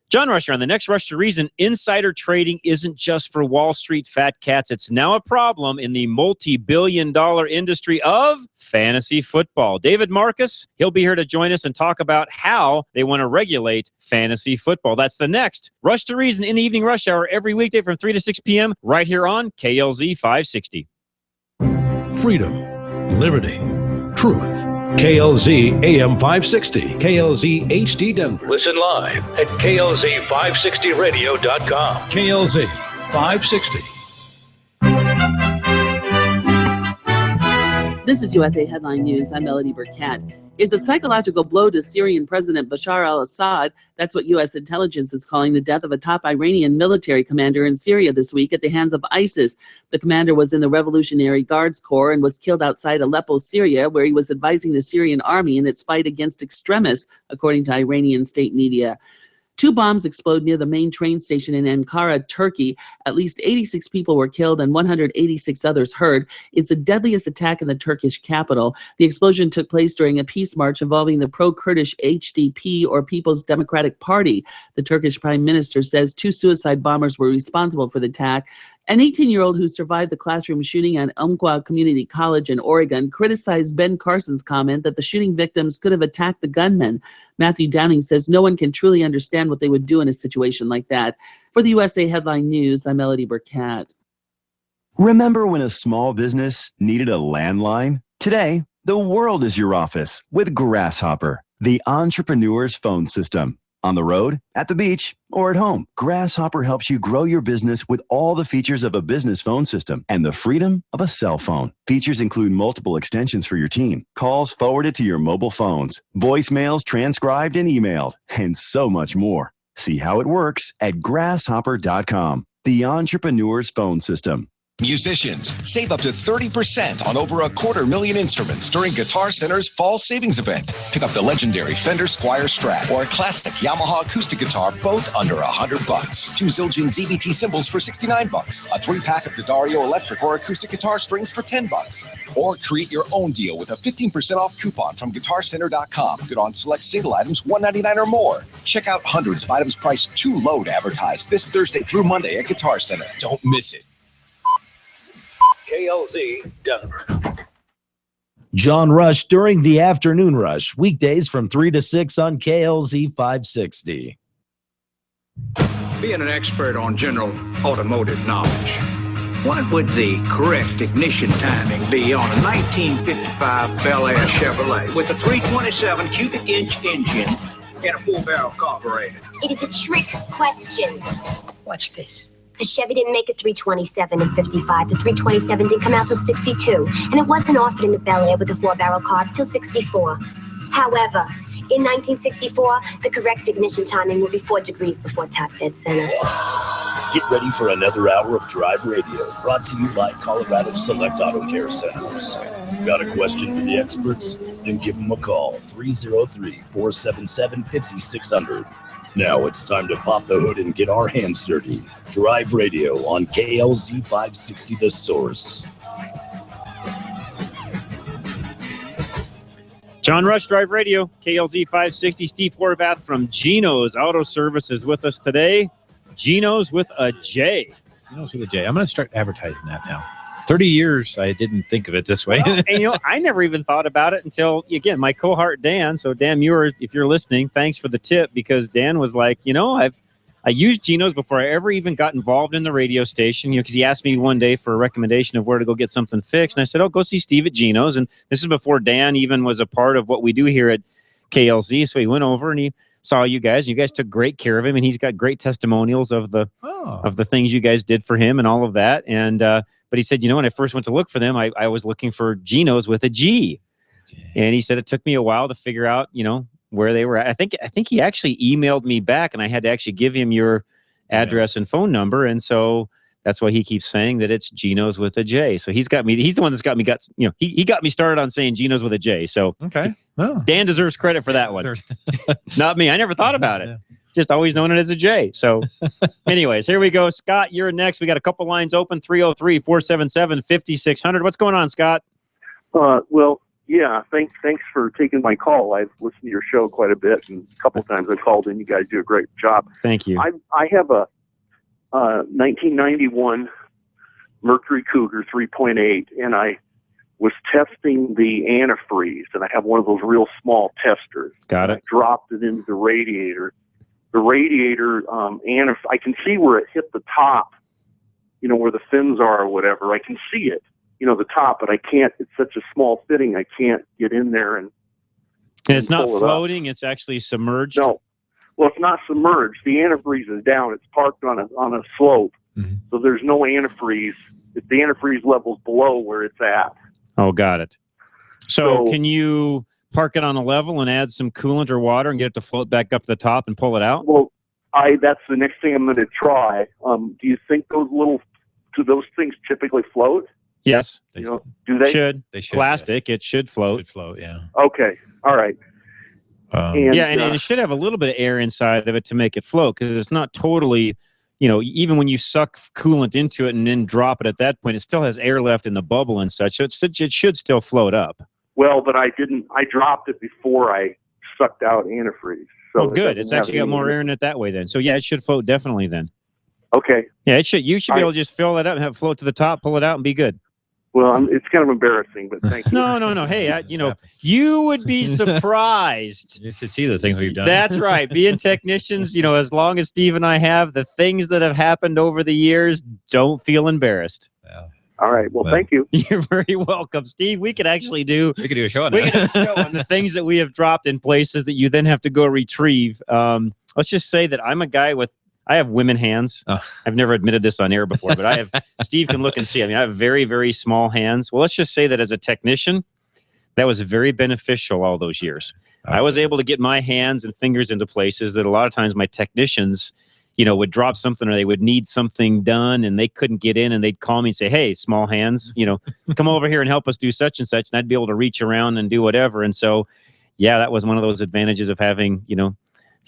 John Rush on the next Rush to Reason. Insider trading isn't just for Wall Street fat cats. It's now a problem in the multi-billion-dollar industry of fantasy football. David Marcus, he'll be here to join us and talk about how they want to regulate fantasy football. That's the next Rush to Reason in the evening rush hour every weekday from 3 to 6 p.m. right here on KLZ 560. Freedom, liberty, truth. KLZ AM 560, KLZ HD Denver. Listen live at KLZ560radio.com. KLZ 560. This is USA Headline News. I'm Melody Burkett. It's a psychological blow to Syrian President Bashar al-Assad. That's what U.S. intelligence is calling the death of a top Iranian military commander in Syria this week at the hands of ISIS. The commander was in the Revolutionary Guards Corps and was killed outside Aleppo, Syria, where he was advising the Syrian army in its fight against extremists, according to Iranian state media. 2 bombs explode near the main train station in Ankara, Turkey. At least 86 people were killed and 186 others hurt. It's the deadliest attack in the Turkish capital. The explosion took place during a peace march involving the pro-Kurdish HDP, or People's Democratic Party. The Turkish prime minister says 2 suicide bombers were responsible for the attack. An 18-year-old who survived the classroom shooting at Umpqua Community College in Oregon criticized Ben Carson's comment that the shooting victims could have attacked the gunmen. Matthew Downing says no one can truly understand what they would do in a situation like that. For the USA Headline News, I'm Melody Burkett. Remember when a small business needed a landline? Today, the world is your office with Grasshopper, the entrepreneur's phone system. On the road, at the beach, or at home, Grasshopper helps you grow your business with all the features of a business phone system and the freedom of a cell phone. Features include multiple extensions for your team, calls forwarded to your mobile phones, voicemails transcribed and emailed, and so much more. See how it works at grasshopper.com. The entrepreneur's phone system. Musicians, save up to 30% on over 250,000 instruments during Guitar Center's Fall Savings Event. Pick up the legendary Fender Squier Strat or a classic Yamaha acoustic guitar, both under $100. 2 Zildjian ZBT cymbals for $69. A 3-pack of D'Addario electric or acoustic guitar strings for $10. Or create your own deal with a 15% off coupon from GuitarCenter.com. Good on select single items, $199 or more. Check out hundreds of items priced too low to advertise this Thursday through Monday at Guitar Center. Don't miss it. KLZ Denver. John Rush during the afternoon rush, weekdays from 3 to 6 on KLZ 560. Being an expert on general automotive knowledge, what would the correct ignition timing be on a 1955 Bel Air Chevrolet with a 327 cubic inch engine and a 4-barrel carburetor? It is a trick question. What's this? Because Chevy didn't make a 327 in 55. The 327 didn't come out till 62. And it wasn't offered in the Bel Air with a 4-barrel carb till 64. However, in 1964, the correct ignition timing will be 4 degrees before top dead center. Get ready for another hour of Drive Radio, brought to you by Colorado Select Auto Care Centers. Got a question for the experts? Then give them a call, 303-477-5600. Now it's time to pop the hood and get our hands dirty. Drive Radio on KLZ 560 The Source. John Rush, Drive Radio, KLZ 560. Steve Horvath from Geno's Auto Service is with us today. Geno's with a J. Geno's with a J. I'm going to start advertising that now. 30 years, I didn't think of it this way. Well, and I never even thought about it until, again, my cohort Dan. So Dan Muir, if you're listening, thanks for the tip, because Dan was like, I used Geno's before I ever even got involved in the radio station, because he asked me one day for a recommendation of where to go get something fixed. And I said, go see Steve at Geno's. And this is before Dan even was a part of what we do here at KLZ. So he went over and he saw you guys. You guys took great care of him, and he's got great testimonials of the things you guys did for him and all of that. And but he said, when I first went to look for them, I was looking for Geno's with a G. And he said it took me a while to figure out, where they were at. I think he actually emailed me back, and I had to actually give him your address and phone number. And so that's why he keeps saying that it's Geno's with a J. So he's the one that's got me he got me started on saying Geno's with a J. So okay. Dan deserves credit for that one. Not me. I never thought about it. Just always known it as a J. So anyways, here we go. Scott, you're next. We got a couple lines open, 303-477-5600. What's going on, Scott? Well, yeah, thanks for taking my call. I've listened to your show quite a bit, and a couple times I called in. You guys do a great job. Thank you. I have a 1991 Mercury Cougar 3.8, and I was testing the antifreeze, and I have one of those real small testers. Got it. I dropped it into the radiator. The radiator, I can see where it hit the top, where the fins are or whatever. I can see it, the top, but I can't. It's such a small fitting, I can't get in there and it's not floating. It's actually submerged. No, well, it's not submerged. The antifreeze is down. It's parked on a slope, so there's no antifreeze. The antifreeze level's below where it's at. Oh, got it. So can you park it on a level and add some coolant or water and get it to float back up to the top and pull it out? Well, that's the next thing I'm going to try. Do you think do those things typically float? Yes. Do they? They should. Plastic, yeah. It should float. It should float, yeah. Okay. All right. And it should have a little bit of air inside of it to make it float, because it's not totally, even when you suck coolant into it and then drop it at that point, it still has air left in the bubble and such. So it should still float up. Well, but I dropped it before I sucked out antifreeze. So good. It's actually got more air in it that way then. So yeah, it should float definitely then. Okay. Yeah, it should. You should be able to just fill it up and have it float to the top, pull it out, and be good. Well, it's kind of embarrassing, but thank you. No. Hey, you would be surprised. You should see the things we've done. That's right. Being technicians, as long as Steve and I have, the things that have happened over the years, don't feel embarrassed. Yeah. All right. Well, thank you. You're very welcome, Steve. We could actually do a show on that. We could do a show on the things that we have dropped in places that you then have to go retrieve. let's just say that I'm a guy I have women hands. I've never admitted this on air before, but I have, Steve can look and see. I mean, I have very, very small hands. Well, let's just say that as a technician, that was very beneficial all those years. I was able to get my hands and fingers into places that a lot of times my technicians, would drop something or they would need something done and they couldn't get in, and they'd call me and say, hey, small hands, come over here and help us do such and such. And I'd be able to reach around and do whatever. And so, yeah, that was one of those advantages of having,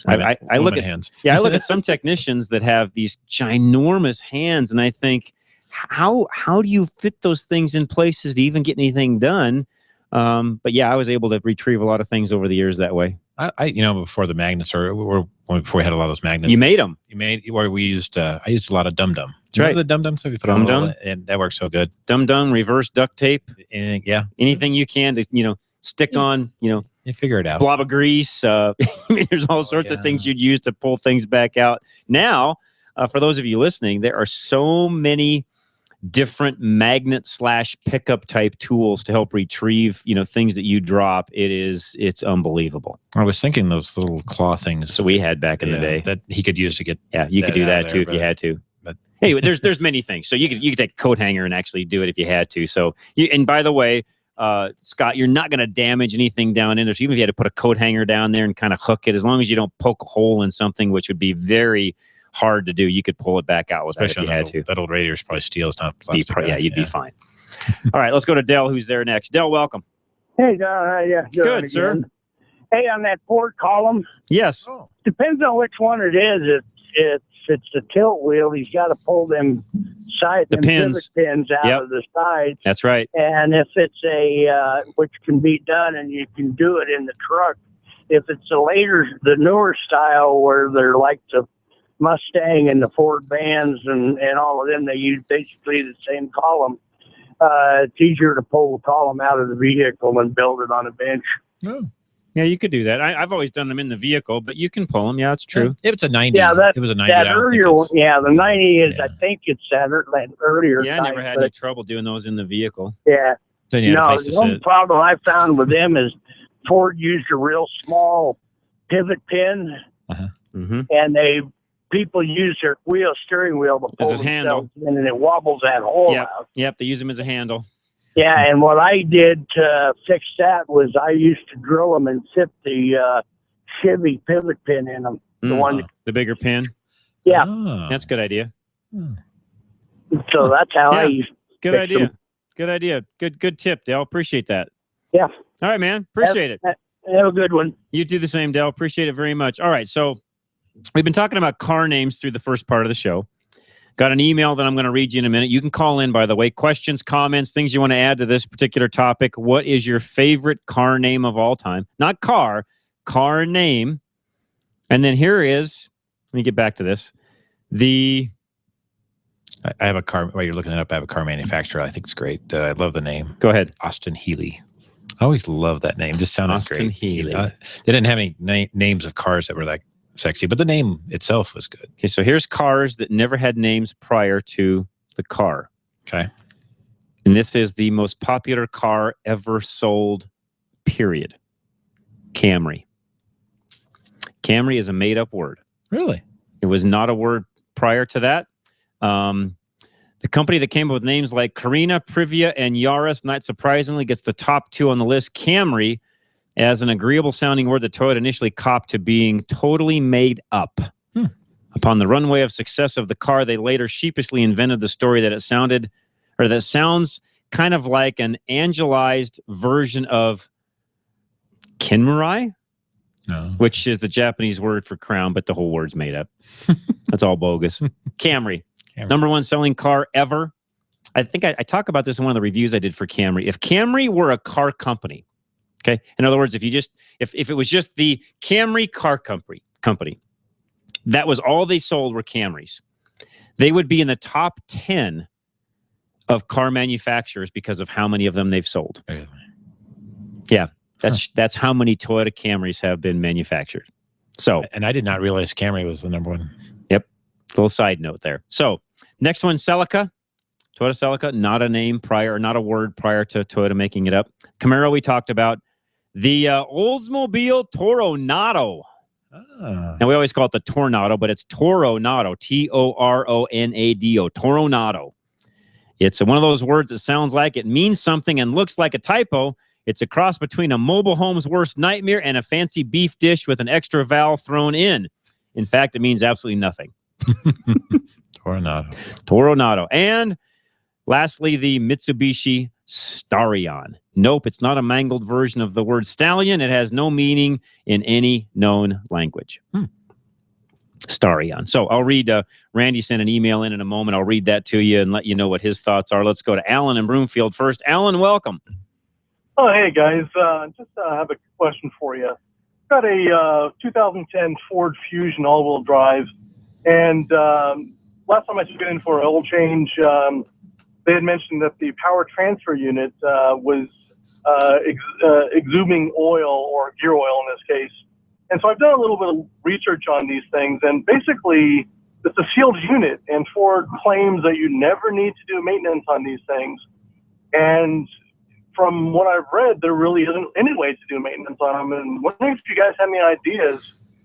I look at hands. I look at some technicians that have these ginormous hands, and I think, how do you fit those things in places to even get anything done? But yeah, I was able to retrieve a lot of things over the years that way. I before the magnets or before we had a lot of those magnets, you made them. Where we used. I used a lot of Dum Dum. That's right. The Dum Dum. So we put on Dum-Dum? and that works so good. Dum Dum, reverse duct tape. Yeah. Anything you can to stick on. You figure it out. Blob of grease. There's all sorts of things you'd use to pull things back out. Now, for those of you listening, there are so many different magnet / pickup type tools to help retrieve, things that you drop. It's unbelievable. I was thinking those little claw things. So we had back in the day that he could use to get. Yeah, you could do that too if you had to. But anyway, there's many things. So you could take a coat hanger and actually do it if you had to. So and by the way, Scott, you're not going to damage anything down in there. So even if you had to put a coat hanger down there and kind of hook it, as long as you don't poke a hole in something, which would be very hard to do, you could pull it back out with Especially that if you had to. That old radiator is probably steel. It's not plastic. You'd be fine. All right, let's go to Dell, who's there next. Dell, welcome. Hey, John, how you doing? Good, sir. Hey, on that Ford column, yes. Depends on which one it is. If it's the tilt wheel, he's got to pull them pivot pins out of the sides. That's right. And if it's which can be done, and you can do it in the truck. If it's the newer style where they're like the Mustang and the Ford vans and all of them, they use basically the same column. It's easier to pull the column out of the vehicle and build it on a bench. Oh. Yeah, you could do that. I've always done them in the vehicle, but you can pull them. Yeah, it's true. If it's a 90, it was a 90. That earlier one, the 90 is. I think it's that earlier. Yeah, I never had any trouble doing those in the vehicle. Yeah. Then you had a place to the one sit. problem I found with them is Ford used a real small pivot pin, and people use their steering wheel to pull As a handle. in, and it wobbles that hole out. Yep, they use them as a handle. Yeah, and what I did to fix that was I used to drill them and fit the Chevy pivot pin in them. The bigger pin? Yeah. That's a good idea. So that's how I used to Good fix idea. them. Good idea. Good tip, Dale. Appreciate that. Yeah. All right, man. Appreciate it. Have a good one. You do the same, Dale. Appreciate it very much. All right, so we've been talking about car names through the first part of the show. Got an email that I'm going to read you in a minute. You can call in, by the way. Questions, comments, things you want to add to this particular topic. What is your favorite car name of all time? Not car name. And then here is, let me get back to this. I have a car, while you're looking it up, I have a car manufacturer. I think it's great. I love the name. Go ahead. Austin Healey. I always love that name. Just sounded Austin great. Healey. They didn't have any names of cars that were like sexy, but the name itself was good. Okay, so here's cars that never had names prior to the car. Okay. And this is the most popular car ever sold, period. Camry. Camry is a made-up word. Really? It was not a word prior to that. The company that came up with names like Carina, Privia, and Yaris, not surprisingly, gets the top two on the list. Camry, as an agreeable-sounding word that Toyota initially copped to being totally made up. Upon the runway of success of the car, they later sheepishly invented the story that that sounds kind of like an angelized version of Kinmurai, which is the Japanese word for crown, but the whole word's made up. That's all bogus. Camry. Number one selling car ever. I think I talk about this in one of the reviews I did for Camry. If Camry were a car company, okay, in other words, if it was just the Camry car company, that was all they sold were Camrys, they would be in the top 10 of car manufacturers because of how many of them they've sold. Yeah, that's how many Toyota Camrys have been manufactured. So, and I did not realize Camry was the number one. Yep. Little side note there. So, next one, Celica. Toyota Celica, not a name prior, not a word prior to Toyota making it up. Camaro, we talked about. The Oldsmobile Toronado. Now, we always call it the Toronado, but it's Toronado, Toronado, Toronado. It's one of those words that sounds like it means something and looks like a typo. It's a cross between a mobile home's worst nightmare and a fancy beef dish with an extra vowel thrown in. In fact, it means absolutely nothing. Toronado. And lastly, the Mitsubishi Starion. Nope, it's not a mangled version of the word stallion. It has no meaning in any known language. Starion. So I'll read, Randy sent an email in a moment. I'll read that to you and let you know what his thoughts are. Let's go to Alan in Broomfield first. Alan, welcome. Oh, hey, guys. Just have a question for you. Got a 2010 Ford Fusion all-wheel drive, and last time I took it in for an oil change, they had mentioned that the power transfer unit was exhuming oil, or gear oil in this case. And so I've done a little bit of research on these things, and basically it's a sealed unit, and Ford claims that you never need to do maintenance on these things. And from what I've read, there really isn't any way to do maintenance on them. And wondering if you guys have any ideas,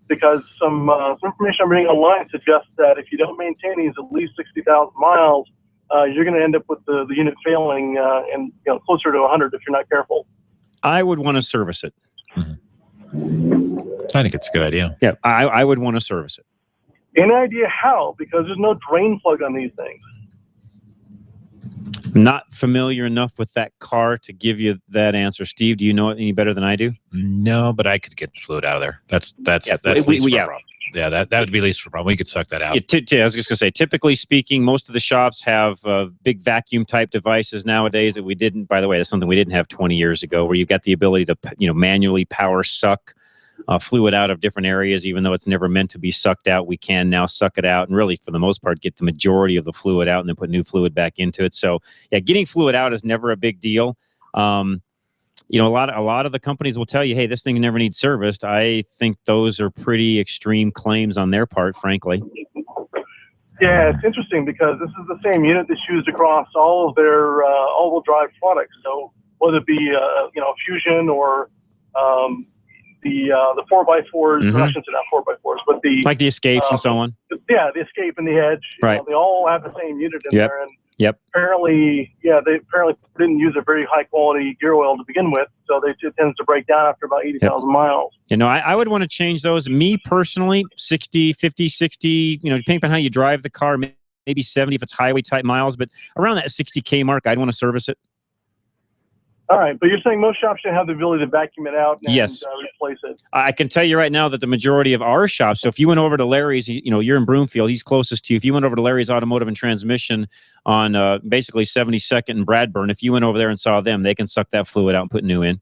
because some information I'm reading online suggests that if you don't maintain these at least 60,000 miles, you're going to end up with the unit failing and closer to 100 if you're not careful. I would want to service it. I think it's a good idea. Yeah, I would want to service it. Any idea how? Because there's no drain plug on these things. Not familiar enough with that car to give you that answer. Steve, do you know it any better than I do? No, but I could get the fluid out of there. That's least for a problem. Yeah, that would be least for a problem. We could suck that out. I was just going to say, typically speaking, most of the shops have big vacuum type devices nowadays that we didn't. By the way, that's something we didn't have 20 years ago, where you got the ability to manually power suck fluid out of different areas. Even though it's never meant to be sucked out, we can now suck it out and really, for the most part, get the majority of the fluid out and then put new fluid back into it. So, yeah, getting fluid out is never a big deal. A lot of the companies will tell you, hey, this thing never needs serviced. I think those are pretty extreme claims on their part, frankly. Yeah, it's interesting because this is the same unit that's used across all of their all-wheel drive products. So whether it be Fusion or the 4x4s, I shouldn't say not 4x4s, but like the Escapes and so on. Yeah, the Escape and the Edge. Right. They all have the same unit in there. And Yep. Apparently, they didn't use a very high quality gear oil to begin with, so it tends to break down after about 80,000 miles. I would want to change those. Me personally, 60, 50, 60, depending on how you drive the car, maybe 70 if it's highway type miles, but around that 60K mark, I'd want to service it. All right, but you're saying most shops should have the ability to vacuum it out and yes. Replace it. I can tell you right now that the majority of our shops, so if you went over to Larry's, you're in Broomfield, he's closest to you. If you went over to Larry's Automotive and Transmission on basically 72nd and Bradburn, if you went over there and saw them, they can suck that fluid out and put new in.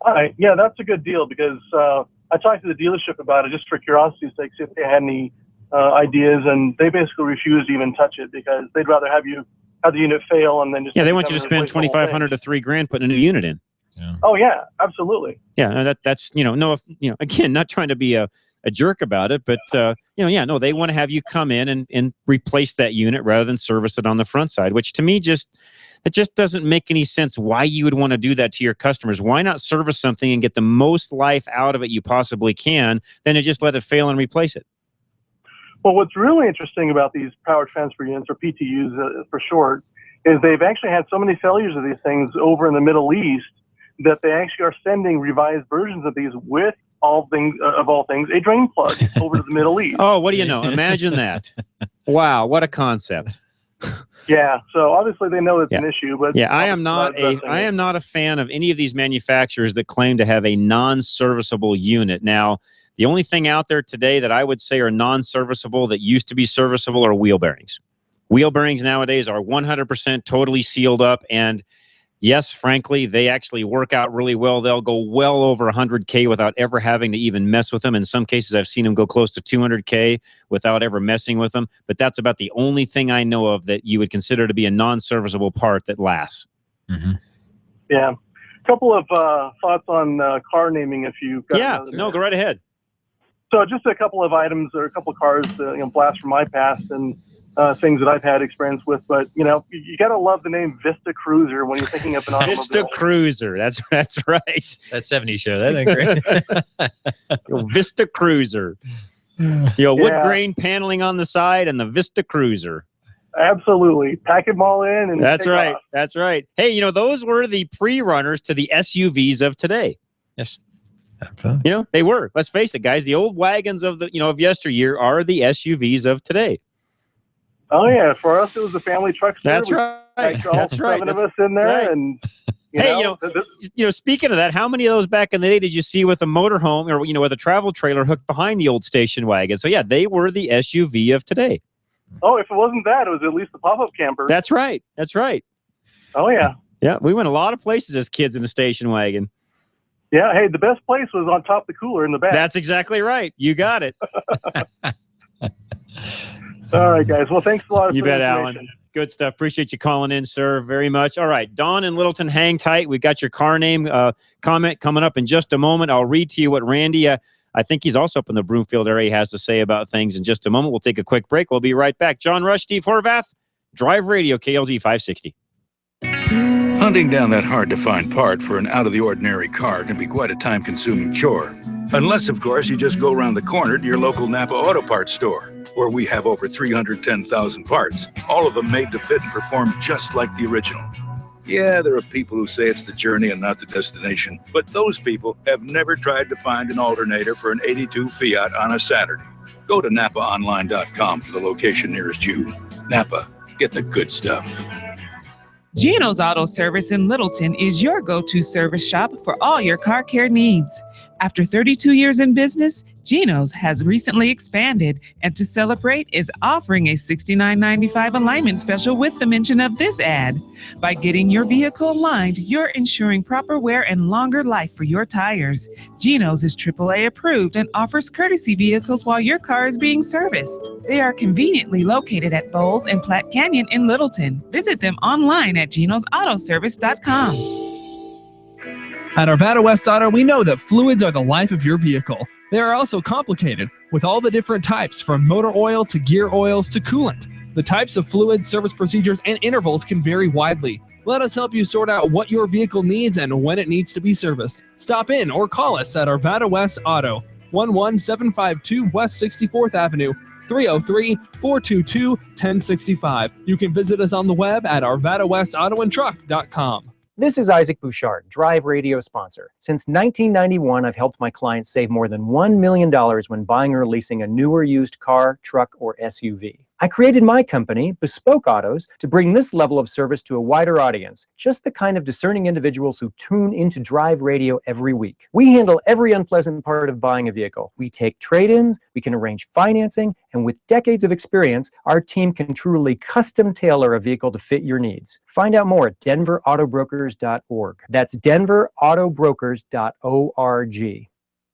All right, yeah, that's a good deal because I talked to the dealership about it just for curiosity's sake, see if they had any ideas, and they basically refused to even touch it because they'd rather have the unit fail and then just... Yeah, they want you to spend $2,500 to $3,000 putting a new unit in. Yeah. Oh, yeah, absolutely. Yeah, that's, again, not trying to be a jerk about it, but, they want to have you come in and replace that unit rather than service it on the front side, which to me it just doesn't make any sense why you would want to do that to your customers. Why not service something and get the most life out of it you possibly can, than to just let it fail and replace it? Well, what's really interesting about these power transfer units, or PTUs for short, is they've actually had so many failures of these things over in the Middle East that they actually are sending revised versions of these with all things, a drain plug over to the Middle East. Oh, what do you know? Imagine that. Wow, what a concept. Yeah, so obviously they know it's an issue, but I am not a fan of any of these manufacturers that claim to have a non-serviceable unit. Now, the only thing out there today that I would say are non-serviceable that used to be serviceable are wheel bearings. Wheel bearings nowadays are 100% totally sealed up, and yes, frankly, they actually work out really well. They'll go well over 100K without ever having to even mess with them. In some cases, I've seen them go close to 200K without ever messing with them, but that's about the only thing I know of that you would consider to be a non-serviceable part that lasts. Mm-hmm. Yeah. A couple of thoughts on car naming if you've got go right ahead. So just a couple of items or a couple of cars, blast from my past. And things that I've had experience with. But, you know, you got to love the name Vista Cruiser when you're thinking of an automobile. Vista Cruiser. That's right. That 70s show. That ain't great. Vista Cruiser. Wood grain paneling on the side and the Vista Cruiser. Absolutely. Pack them all in. And That's take right. off. That's right. Hey, those were the pre-runners to the SUVs of today. Yes. They were. Let's face it, guys. The old wagons of of yesteryear are the SUVs of today. Oh, yeah. For us, it was the family truck. That's right. That's right. 7 of us in there. Right. And, speaking of that, how many of those back in the day did you see with a motorhome or, with a travel trailer hooked behind the old station wagon? So, yeah, they were the SUV of today. Oh, if it wasn't that, it was at least the pop-up camper. That's right. That's right. Oh, yeah. Yeah, we went a lot of places as kids in a station wagon. Yeah, hey, the best place was on top of the cooler in the back. That's exactly right. You got it. All right, guys. Well, thanks a lot. You bet, Alan. Good stuff. Appreciate you calling in, sir, very much. All right, Don in Littleton, hang tight. We've got your car name comment coming up in just a moment. I'll read to you what Randy, I think he's also up in the Broomfield area, has to say about things in just a moment. We'll take a quick break. We'll be right back. John Rush, Steve Horvath, Drive Radio, KLZ 560. Hunting down that hard-to-find part for an out-of-the-ordinary car can be quite a time-consuming chore. Unless, of course, you just go around the corner to your local Napa Auto Parts store, where we have over 310,000 parts, all of them made to fit and perform just like the original. Yeah, there are people who say it's the journey and not the destination, but those people have never tried to find an alternator for an 82 Fiat on a Saturday. Go to NapaOnline.com for the location nearest you. Napa, get the good stuff. Gino's Auto Service in Littleton is your go-to service shop for all your car care needs. After 32 years in business, Gino's has recently expanded, and to celebrate is offering a $69.95 alignment special with the mention of this ad. By getting your vehicle aligned, you're ensuring proper wear and longer life for your tires. Gino's is AAA approved and offers courtesy vehicles while your car is being serviced. They are conveniently located at Bowles and Platte Canyon in Littleton. Visit them online at genosautoservice.com. At Arvada West Auto, we know that fluids are the life of your vehicle. They are also complicated, with all the different types from motor oil to gear oils to coolant. The types of fluids, service procedures, and intervals can vary widely. Let us help you sort out what your vehicle needs and when it needs to be serviced. Stop in or call us at Arvada West Auto, 11752 West 64th Avenue, 303-422-1065. You can visit us on the web at arvadawestautoandtruck.com. This is Isaac Bouchard, Drive Radio sponsor. Since 1991, I've helped my clients save more than $1 million when buying or leasing a new or used car, truck, or SUV. I created my company, Bespoke Autos, to bring this level of service to a wider audience, just the kind of discerning individuals who tune into Drive Radio every week. We handle every unpleasant part of buying a vehicle. We take trade-ins, we can arrange financing, and with decades of experience, our team can truly custom tailor a vehicle to fit your needs. Find out more at denverautobrokers.org. That's denverautobrokers.org.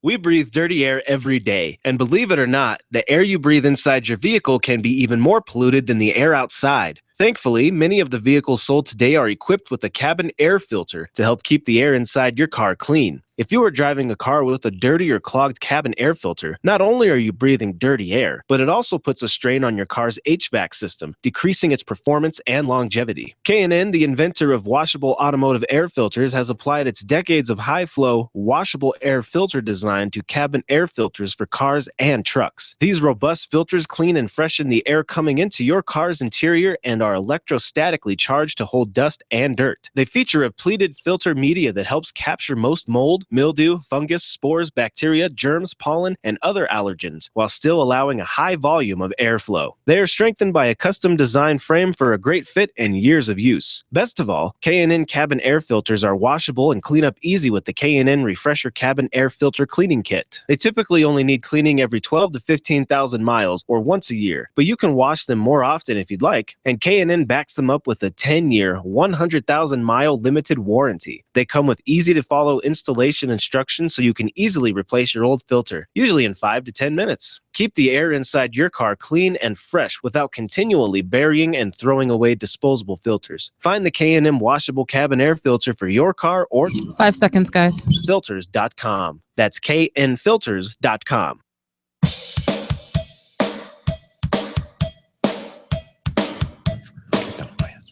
We breathe dirty air every day, and believe it or not, the air you breathe inside your vehicle can be even more polluted than the air outside. Thankfully, many of the vehicles sold today are equipped with a cabin air filter to help keep the air inside your car clean. If you are driving a car with a dirty or clogged cabin air filter, not only are you breathing dirty air, but it also puts a strain on your car's HVAC system, decreasing its performance and longevity. K&N, the inventor of washable automotive air filters, has applied its decades of high-flow, washable air filter design to cabin air filters for cars and trucks. These robust filters clean and freshen the air coming into your car's interior and are electrostatically charged to hold dust and dirt. They feature a pleated filter media that helps capture most mold, mildew, fungus, spores, bacteria, germs, pollen, and other allergens, while still allowing a high volume of airflow. They are strengthened by a custom design frame for a great fit and years of use. Best of all, K&N cabin air filters are washable and clean up easy with the K&N Refresher Cabin Air Filter Cleaning Kit. They typically only need cleaning every 12 to 15,000 miles or once a year, but you can wash them more often if you'd like, and K&N backs them up with a 10-year, 100,000-mile limited warranty. They come with easy-to-follow installation instructions so you can easily replace your old filter, usually in 5 to 10 minutes. Keep the air inside your car clean and fresh without continually burying and throwing away disposable filters. Find the K&M washable cabin air filter for your car or 5 seconds, guys. Filters.com. That's knfilters.com.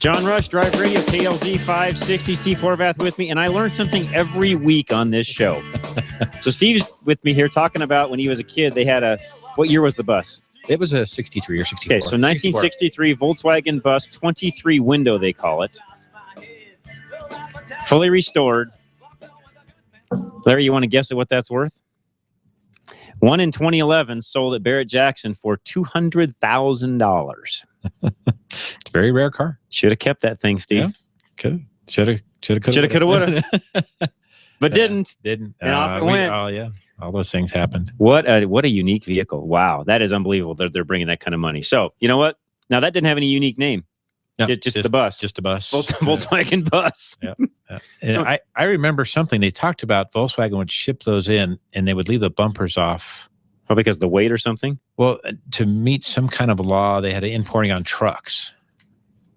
John Rush, Drive Radio, KLZ 560. Steve Horvath with me, and I learn something every week on this show. So Steve's with me here talking about when he was a kid, they had what year was the bus? It was a 63 or 64. Okay, so 1963 Volkswagen bus, 23 window, they call it. Fully restored. Larry, you want to guess at what that's worth? One in 2011 sold at Barrett-Jackson for $200,000. It's a very rare car. Should have kept that thing, Steve. Yeah. Should have, would have. But didn't. Didn't. And off it went. Oh, yeah. All those things happened. What a unique vehicle. Wow. That is unbelievable that they're bringing that kind of money. So, you know what? Now, that didn't have any unique name. No, just the bus. Just a bus. Volkswagen bus. Yeah. And so, I remember something. They talked about Volkswagen would ship those in, and they would leave the bumpers off. Oh, because of the weight or something? Well, to meet some kind of law, they had importing on trucks.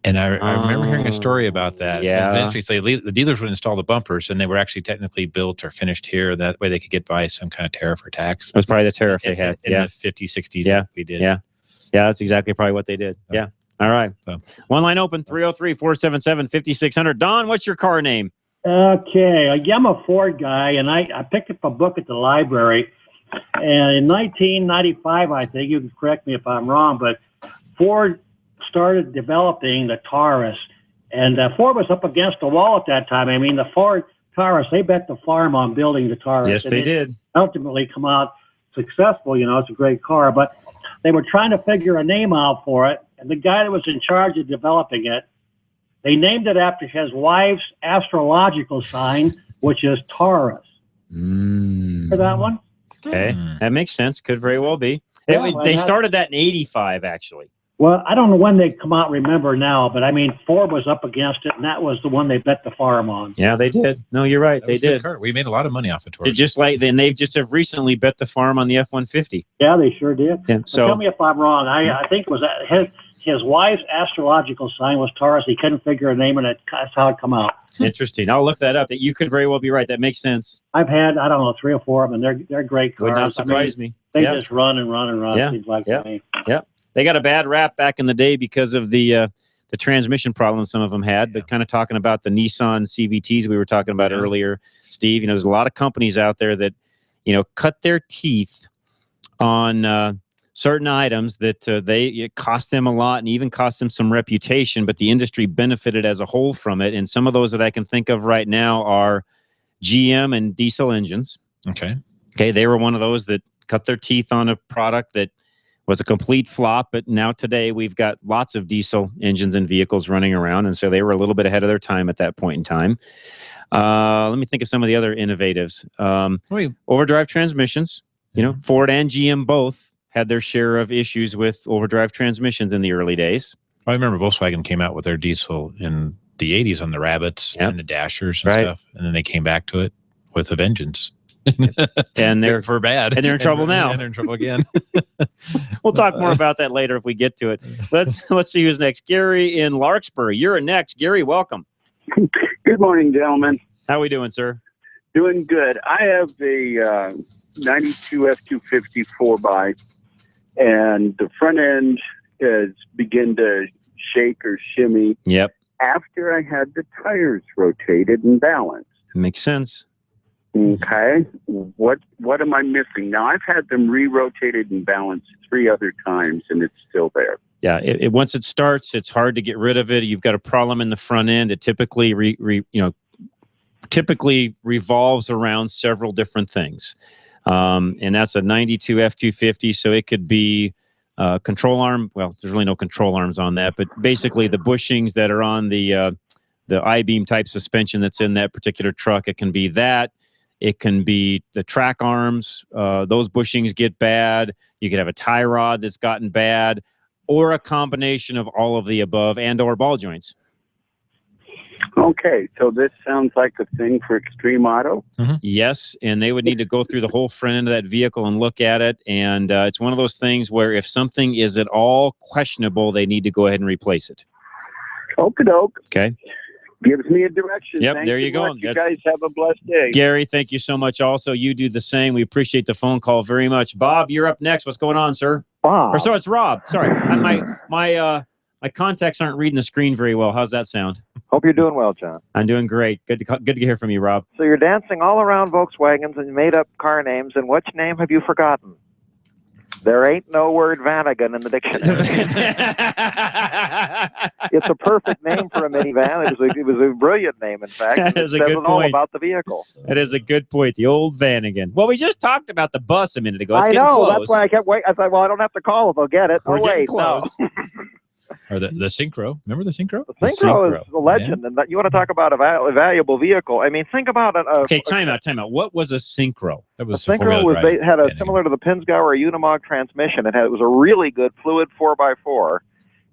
And I remember hearing a story about that. Yeah. And eventually, the dealers would install the bumpers, and they were actually technically built or finished here. That way they could get by some kind of tariff or tax. It was probably the tariff they had. In the 50s, 60s. Yeah. We did. Yeah. Yeah, that's exactly probably what they did. Yeah. All right. So. One line open, 303-477-5600. Don, what's your car name? Okay. I'm a Ford guy, and I picked up a book at the library. And in 1995, I think, you can correct me if I'm wrong, but Ford started developing the Taurus. And Ford was up against the wall at that time. I mean, the Ford Taurus, they bet the farm on building the Taurus. Yes, they did. Ultimately come out successful. It's a great car. But they were trying to figure a name out for it. And the guy that was in charge of developing it, they named it after his wife's astrological sign, which is Taurus. Hear that one? Okay, that makes sense. Could very well be. Yeah, they started that in 85, actually. Well, I don't know when they come out, remember now, but I mean, Ford was up against it, and that was the one they bet the farm on. Yeah, they did. No, you're right. They did. We made a lot of money off of Taurus. Just like then, they just have recently bet the farm on the F-150. Yeah, they sure did. Yeah, so tell me if I'm wrong. I think it was his wife's astrological sign was Taurus. He couldn't figure a name, and that's how it come out. Interesting. I'll look that up. You could very well be right. That makes sense. I've had, I don't know, 3 or 4 of them, and they're great cars. Would not surprise me. They just run and run and run. Yeah. Seems like to me. Yeah. They got a bad rap back in the day because of the transmission problems some of them had, but kind of talking about the Nissan CVTs we were talking about earlier, Steve, there's a lot of companies out there that, cut their teeth on certain items that it cost them a lot and even cost them some reputation, but the industry benefited as a whole from it. And some of those that I can think of right now are GM and diesel engines. Okay. They were one of those that cut their teeth on a product that was a complete flop, but now today we've got lots of diesel engines and vehicles running around, and so they were a little bit ahead of their time at that point in time. Let me think of some of the other innovatives. Overdrive transmissions. Ford and GM both had their share of issues with overdrive transmissions in the early days. I remember Volkswagen came out with their diesel in the 80s on the Rabbits and the Dashers and stuff, and then they came back to it with a vengeance. And they're for bad, and they're in trouble now. And they're in trouble again. We'll talk more about that later if we get to it. Let's see who's next. Gary in Larkspur. You're next. Gary, welcome. Good morning, gentlemen. How are we doing, sir? Doing good. I have a 92 F-250 4x, and the front end has begun to shake or shimmy. Yep. After I had the tires rotated and balanced. Makes sense. Okay. What am I missing? Now, I've had them re-rotated and balanced 3 other times, and it's still there. Yeah, once it starts, it's hard to get rid of it. You've got a problem in the front end. It typically revolves around several different things, and that's a 92 F-250. So it could be control arm. Well, there's really no control arms on that, but basically the bushings that are on the I-beam type suspension that's in that particular truck. It can be that. It can be the track arms. Those bushings get bad. You could have a tie rod that's gotten bad, or a combination of all of the above, and or ball joints. Okay, so this sounds like a thing for Extreme Auto? Mm-hmm. Yes, and they would need to go through the whole front end of that vehicle and look at it, and it's one of those things where if something is at all questionable, they need to go ahead and replace it. Okie-doke. Okay. Gives me a direction. Yep, Thanks there you so go. much. You guys have a blessed day. Gary, thank you so much. Also, you do the same. We appreciate the phone call very much. Bob, you're up next. What's going on, sir? Bob. Or so it's Rob. Sorry, My contacts aren't reading the screen very well. How's that sound? Hope you're doing well, John. I'm doing great. Good to hear from you, Rob. So you're dancing all around Volkswagens and you made up car names, and which name have you forgotten? There ain't no word Vanagon in the dictionary. It's a perfect name for a minivan. It was a brilliant name, in fact. That is a says good it all point. about the vehicle. That is a good point. The old Vanagon. Well, we just talked about the bus a minute ago. It's I getting know. close. That's why I kept waiting. I thought, well, I don't have to call if they'll get it. We're Oh, getting wait, close. no. Or the Syncro. Remember the Syncro? The Syncro is a legend, and you want to talk about a valuable vehicle. I mean, think about it. Okay, time out. What was a Synchro? That The Syncro was had a similar to the Pinzgauer Unimog transmission. It was a really good fluid 4x4,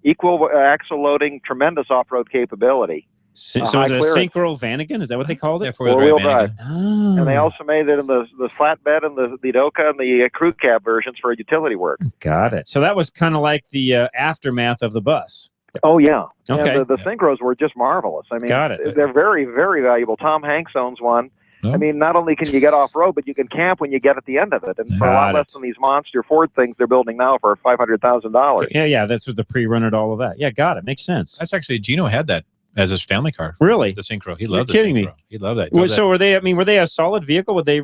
equal axle loading, tremendous off-road capability. So is it a Synchro Vanagon? Is that what they called it? Yeah, four-wheel drive. Oh. And they also made it in the flatbed and the Doka and the crew cab versions for utility work. Got it. So that was kind of like the aftermath of the bus. Oh, yeah. Okay. And the Synchros were just marvelous. I mean, Got it. They're very, very valuable. Tom Hanks owns one. Oh. I mean, not only can you get off-road, but you can camp when you get at the end of it. And for a lot less than these monster Ford things they're building now for $500,000. Yeah, this was the pre-runner to all of that. Yeah, got it. Makes sense. That's actually, Gino had that as his family car. Really? The Syncro. He You're loved the kidding Syncro. me. He loved that. Well, so were they a solid vehicle? Would they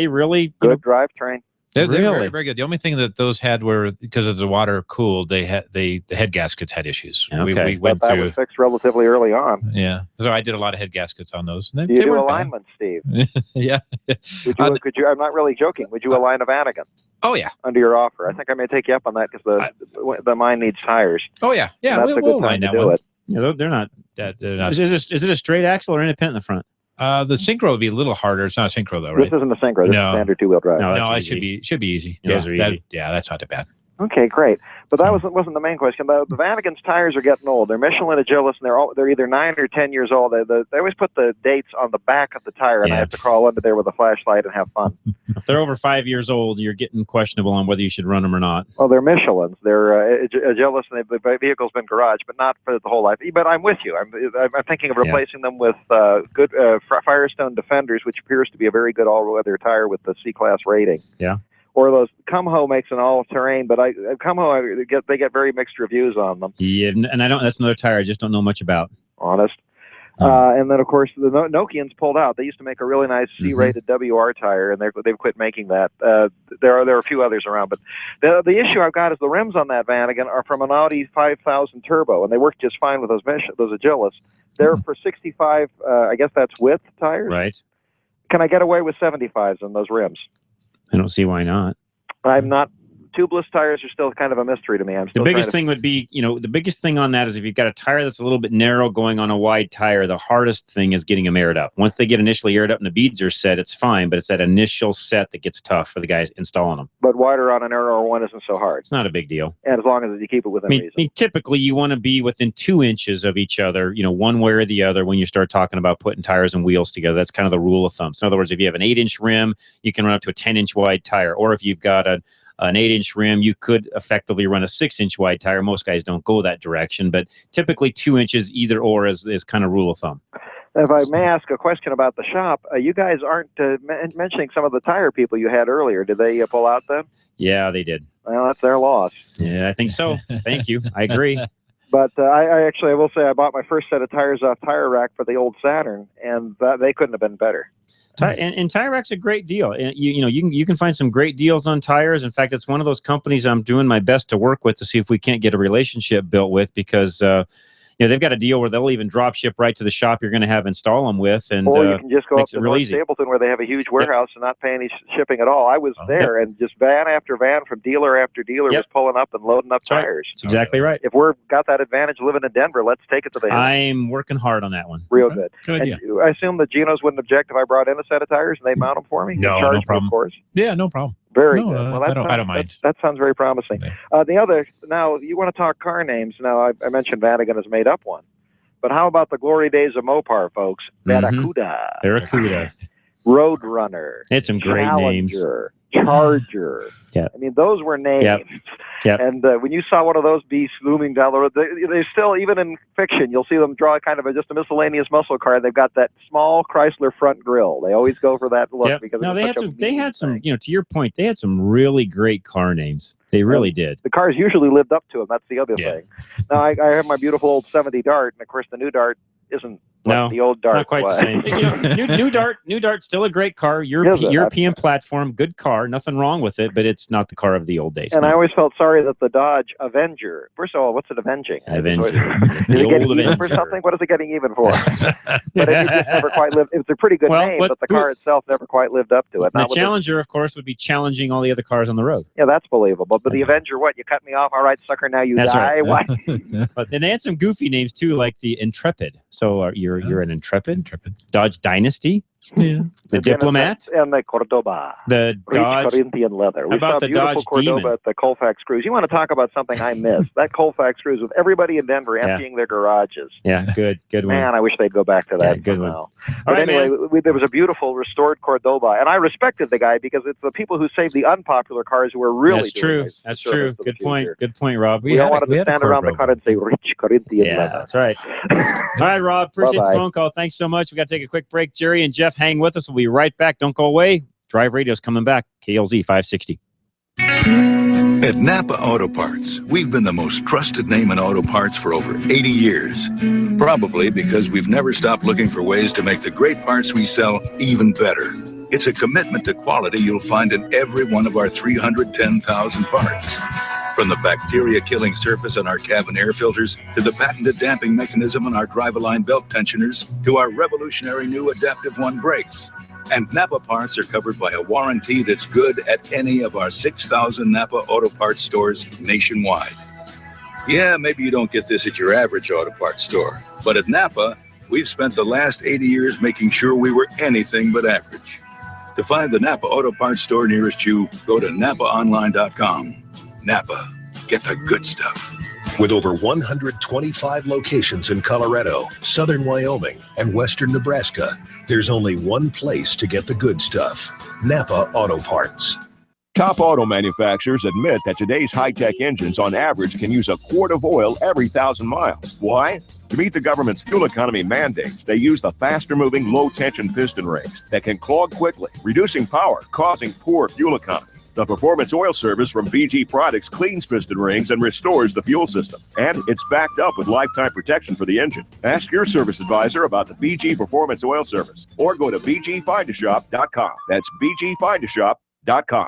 really good drivetrain? They're really very, very good. The only thing that those had were, because of the water cooled, the head gaskets had issues. Okay. We went But that through. was fixed relatively early on. Yeah. So I did a lot of head gaskets on those. And Do you they do weren't bad. alignment, Steve? Yeah. Could you? I'm not really joking. Would you align a Vanagon? Oh, yeah. Under your offer, I think I may take you up on that because the mine needs tires. Oh, yeah. Yeah. That's a we'll good line time to that do one. it. Yeah, they're not. Is it a straight axle or independent in the front? The Syncro would be a little harder. It's not a Syncro, though, right? This isn't a Syncro. This is standard two-wheel drive. No, it should be easy. Those are easy. Yeah, that's not too bad. Okay, great. But that wasn't the main question. The Vanagon's tires are getting old. They're Michelin Agilis, and they're either 9 or 10 years old. They always put the dates on the back of the tire, and I have to crawl under there with a flashlight and have fun. If they're over 5 years old, you're getting questionable on whether you should run them or not. Well, they're Michelins. They're Agilis, and the vehicle's been garage, but not for the whole life. But I'm with you. I'm thinking of replacing them with good Firestone Defenders, which appears to be a very good all-weather tire with the C-Class rating. Yeah. Or those Kumho makes an all-terrain, but Kumho they get very mixed reviews on them. Yeah, and I don't. That's another tire I just don't know much about. Honest. And then of course the Nokians pulled out. They used to make a really nice C-rated WR tire, and they've quit making that. There are a few others around, but the issue I've got is the rims on that Vanagon are from an Audi 5000 Turbo, and they work just fine with those Agilis. They're for 65. I guess that's width tires. Right. Can I get away with 75s on those rims? I don't see why not. I'm not. Tubeless tires are still kind of a mystery to me. I'm still The biggest thing would be, the biggest thing on that is if you've got a tire that's a little bit narrow going on a wide tire, the hardest thing is getting them aired up. Once they get initially aired up and the beads are set, it's fine, but it's that initial set that gets tough for the guys installing them. But wider on a narrower one isn't so hard. It's not a big deal. And as long as you keep it within reason. Typically you want to be within 2 inches of each other, one way or the other when you start talking about putting tires and wheels together. That's kind of the rule of thumb. So in other words, if you have an 8-inch rim, you can run up to a 10-inch wide tire. Or if you've got an 8-inch rim, you could effectively run a 6-inch wide tire. Most guys don't go that direction, but typically 2 inches either or is kind of rule of thumb. If I may ask a question about the shop, you guys aren't mentioning some of the tire people you had earlier. Did they pull out then? Yeah, they did. Well, that's their loss. Yeah, I think so. Thank you. I agree. But I will say I bought my first set of tires off Tire Rack for the old Saturn, and they couldn't have been better. And Tire Rack's a great deal. And you can find some great deals on tires. In fact, it's one of those companies I'm doing my best to work with to see if we can't get a relationship built with, because they've got a deal where they'll even drop ship right to the shop you're going to have install them with, and or you can just go up to North easy. Stapleton where they have a huge warehouse and not pay any shipping at all. I was there, and just van after van from dealer after dealer was pulling up and loading up tires. That's exactly right. If we've got that advantage living in Denver, let's take it to the hill. I'm working hard on that one. Real good. Good idea. And I assume the Genos wouldn't object if I brought in a set of tires and they mount them for me? No, Charge no me, problem. of course. Yeah, no problem. Very No, good. Well, I don't mind. That sounds very promising. Now, you want to talk car names. Now, I mentioned Vanagon has made up one. But how about the glory days of Mopar, folks? Barracuda. Barracuda. Roadrunner. It's some great names. Charger. Yeah. I mean, those were names. Yep. And when you saw one of those beasts looming down the road, they still, even in fiction, you'll see them draw kind of just a miscellaneous muscle car. They've got that small Chrysler front grille. They always go for that look because they had some. To your point, they had some really great car names. They really did. The cars usually lived up to them. That's the other thing. Now, I have my beautiful old 70 Dart, and of course the new Dart isn't like the old Dart. Not quite the same. New Dart's still a great car. European platform, good car. Nothing wrong with it, but it's not the car of the old days. And I always felt sorry that the Dodge Avenger. First of all, what's it avenging? Avenger. Is it getting even for something? What is it getting even for? But it just never quite lived. It's a pretty good name, but the car itself never quite lived up to it. The Challenger, of course, would be challenging all the other cars on the road. Yeah, that's believable. But the Avenger, what? You cut me off? All right, sucker, now you die? Right. What? But they had some goofy names, too, like the Intrepid. So you're an Intrepid. Dodge Dynasty. Yeah. The Diplomat. And the Cordoba. The Dodge. Corinthian leather. We saw the beautiful Dodge Cordoba Demon? at the Colfax Cruise. You want to talk about something I missed? That Colfax Cruise with everybody in Denver emptying their garages. Yeah, good one. Man, I wish they'd go back to that. Good one. But anyway, there was a beautiful restored Cordoba, and I respected the guy because it's the people who saved the unpopular cars who were really That's true. That's true. Good point. Good point, Rob. We don't want to stand around the car and say rich Corinthian leather. That's right. All right, Rob. Appreciate the phone call. Thanks so much. We got to take a quick break. Jerry and Jeff, hang with us. We'll be right back. Don't go away. Drive Radio's coming back. KLZ 560. At Napa Auto Parts, we've been the most trusted name in auto parts for over 80 years. Probably because we've never stopped looking for ways to make the great parts we sell even better. It's a commitment to quality you'll find in every one of our 310,000 parts. From the bacteria-killing surface on our cabin air filters, to the patented damping mechanism on our drive-align belt tensioners, to our revolutionary new Adaptive One brakes. And Napa parts are covered by a warranty that's good at any of our 6,000 Napa Auto Parts stores nationwide. Yeah, maybe you don't get this at your average auto parts store, but at Napa, we've spent the last 80 years making sure we were anything but average. To find the Napa Auto Parts store nearest you, go to NapaOnline.com. Napa, get the good stuff. With over 125 locations in Colorado, southern Wyoming, and western Nebraska, there's only one place to get the good stuff: Napa Auto Parts. Top auto manufacturers admit that today's high-tech engines on average can use a quart of oil every 1,000 miles. Why? To meet the government's fuel economy mandates, they use the faster-moving low-tension piston rings that can clog quickly, reducing power, causing poor fuel economy. The Performance Oil Service from BG Products cleans piston rings and restores the fuel system. And it's backed up with lifetime protection for the engine. Ask your service advisor about the BG Performance Oil Service or go to bgfindashop.com. That's bgfindashop.com.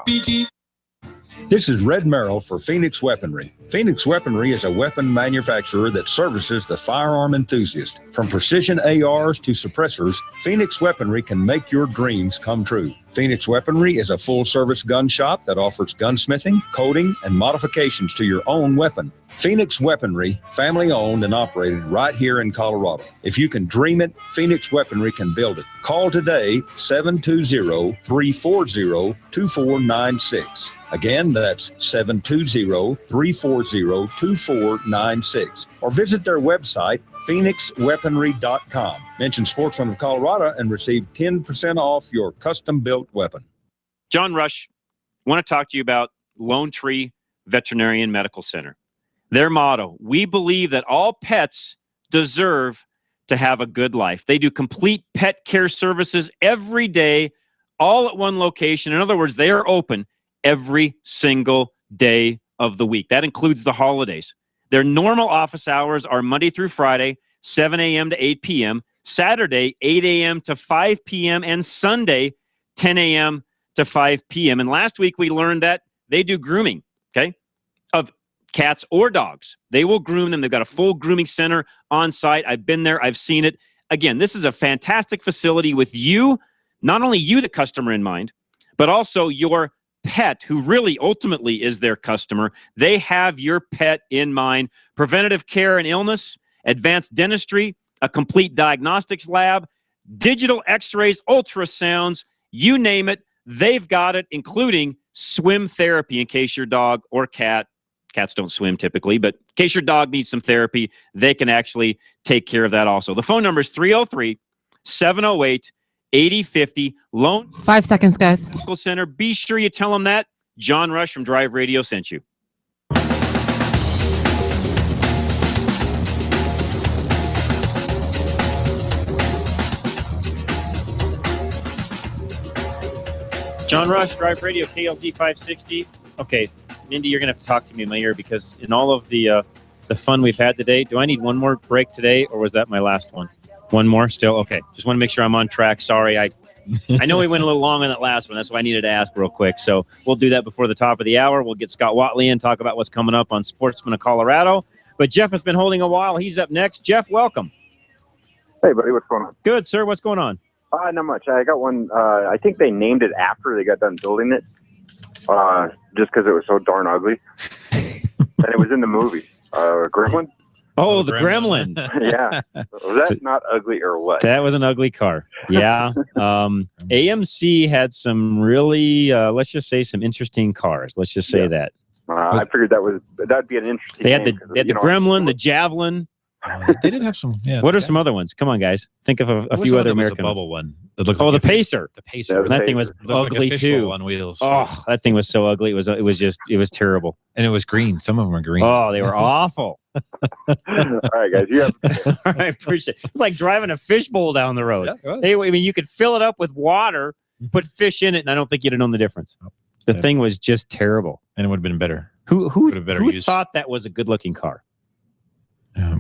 This is Red Merrill for Phoenix Weaponry. Phoenix Weaponry is a weapon manufacturer that services the firearm enthusiast. From precision ARs to suppressors, Phoenix Weaponry can make your dreams come true. Phoenix Weaponry is a full-service gun shop that offers gunsmithing, coating, and modifications to your own weapon. Phoenix Weaponry, family-owned and operated right here in Colorado. If you can dream it, Phoenix Weaponry can build it. Call today, 720-340-2496. Again, that's 720-340-2496. Or visit their website, phoenixweaponry.com. Mention Sportsman of Colorado and receive 10% off your custom-built weapon. John Rush, I want to talk to you about Lone Tree Veterinarian Medical Center. Their motto: we believe that all pets deserve to have a good life. They do complete pet care services every day, all at one location. In other words, they are open every single day of the week. That includes the holidays. Their normal office hours are Monday through Friday, 7 a.m. to 8 p.m., Saturday, 8 a.m. to 5 p.m., and Sunday, 10 a.m. to 5 p.m. And last week we learned that they do grooming, okay, of cats or dogs. They will groom them. They've got a full grooming center on site. I've been there. I've seen it. Again, this is a fantastic facility with you, not only you, the customer, in mind, but also your pet, who really ultimately is their customer. They have your pet in mind. Preventative care and illness, advanced dentistry, a complete diagnostics lab, digital x-rays, ultrasounds, you name it, they've got it, including swim therapy in case your dog or cat, cats don't swim typically, but in case your dog needs some therapy, they can actually take care of that also. The phone number is 303-708-8050. Lone 5 seconds, guys. Medical Center. Be sure you tell them that John Rush from Drive Radio sent you. John Rush, Drive Radio, KLZ 560. Okay, Mindy, you're gonna have to talk to me in my ear because in all of the fun we've had today, do I need one more break today, or was that my last one? One more still? Okay. Just want to make sure I'm on track. Sorry, I know we went a little long on that last one. That's why I needed to ask real quick. So we'll do that before the top of the hour. We'll get Scott Watley in, talk about what's coming up on Sportsman of Colorado. But Jeff has been holding a while. He's up next. Jeff, welcome. Hey, buddy. What's going on? Good, sir. What's going on? Not much. I got one. I think they named it after they got done building it, just because it was so darn ugly. And it was in the movie, Gremlin. Oh, the Gremlin. Yeah. Was that not ugly or what? That was an ugly car. Yeah. AMC had some really, let's just say, some interesting cars. Let's just say that. I figured that'd be an interesting. They had the Gremlin, the Javelin. They did have some. Yeah. What are some other ones? Come on, guys. Think of a few other American ones. Bubble one. The Pacer. The Pacer. That thing was ugly too. On wheels. Oh, that thing was so ugly. It was terrible. And it was green. Some of them were green. Oh, they were awful. All right, guys. You have. All right, appreciate it. It's like driving a fishbowl down the road. Yeah, hey, I mean, you could fill it up with water, put fish in it, and I don't think you'd have known the difference. The thing was just terrible. And it would have been better. Who thought that was a good-looking car? Yeah.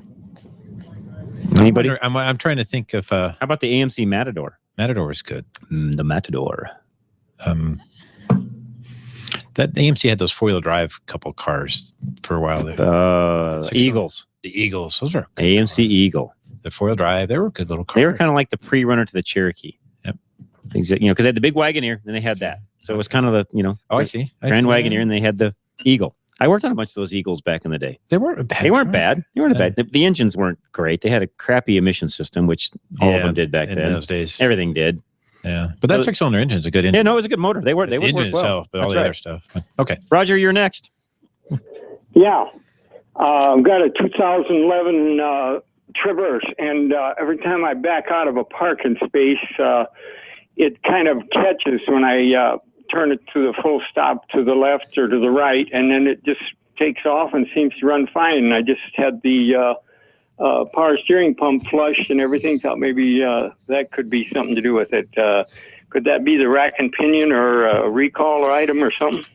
Anybody? I'm trying to think of. How about the AMC Matador? Matador is good. The Matador. That AMC had those 4-wheel drive couple cars for a while there. Eagles. The Eagles. Those are AMC Eagle. The 4-wheel drive. They were good little cars. They were kind of like the pre-runner to the Cherokee. Yep. Because they had the big Wagoneer, and they had that. So it was kind of the Oh, I see. Grand Wagoneer, and they had the Eagle. I worked on a bunch of those Eagles back in the day. They weren't bad. They weren't bad. The engines weren't great. They had a crappy emission system, which all of them did back then. In those days. Everything did. Yeah. But that 6-cylinder engine's a good engine. Yeah, no, it was a good motor. They would the work engine well. itself, but all the other stuff. Okay. Roger, you're next. Yeah. I've got a 2011 Traverse, and every time I back out of a parking space, it kind of catches when I turn it to the full stop to the left or to the right, and then it just takes off and seems to run fine. And I just had the power steering pump flushed and everything. Thought maybe that could be something to do with it. Could that be the rack and pinion or a recall or item or something?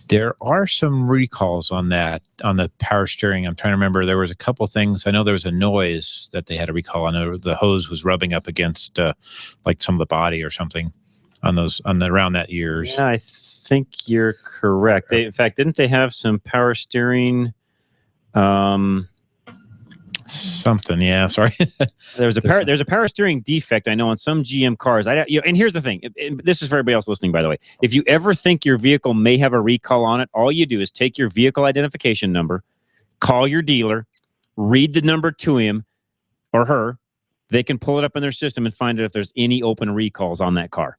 There are some recalls on that, on the power steering. I'm trying to remember. There was a couple things. I know there was a noise that they had a recall on. The hose was rubbing up against like some of the body or something on around that years. Yeah, I think you're correct. In fact, didn't they have some power steering? Something, yeah. Sorry. There's a power steering defect, I know, on some GM cars. And here's the thing. This is for everybody else listening, by the way. If you ever think your vehicle may have a recall on it, all you do is take your vehicle identification number, call your dealer, read the number to him or her. They can pull it up in their system and find out if there's any open recalls on that car.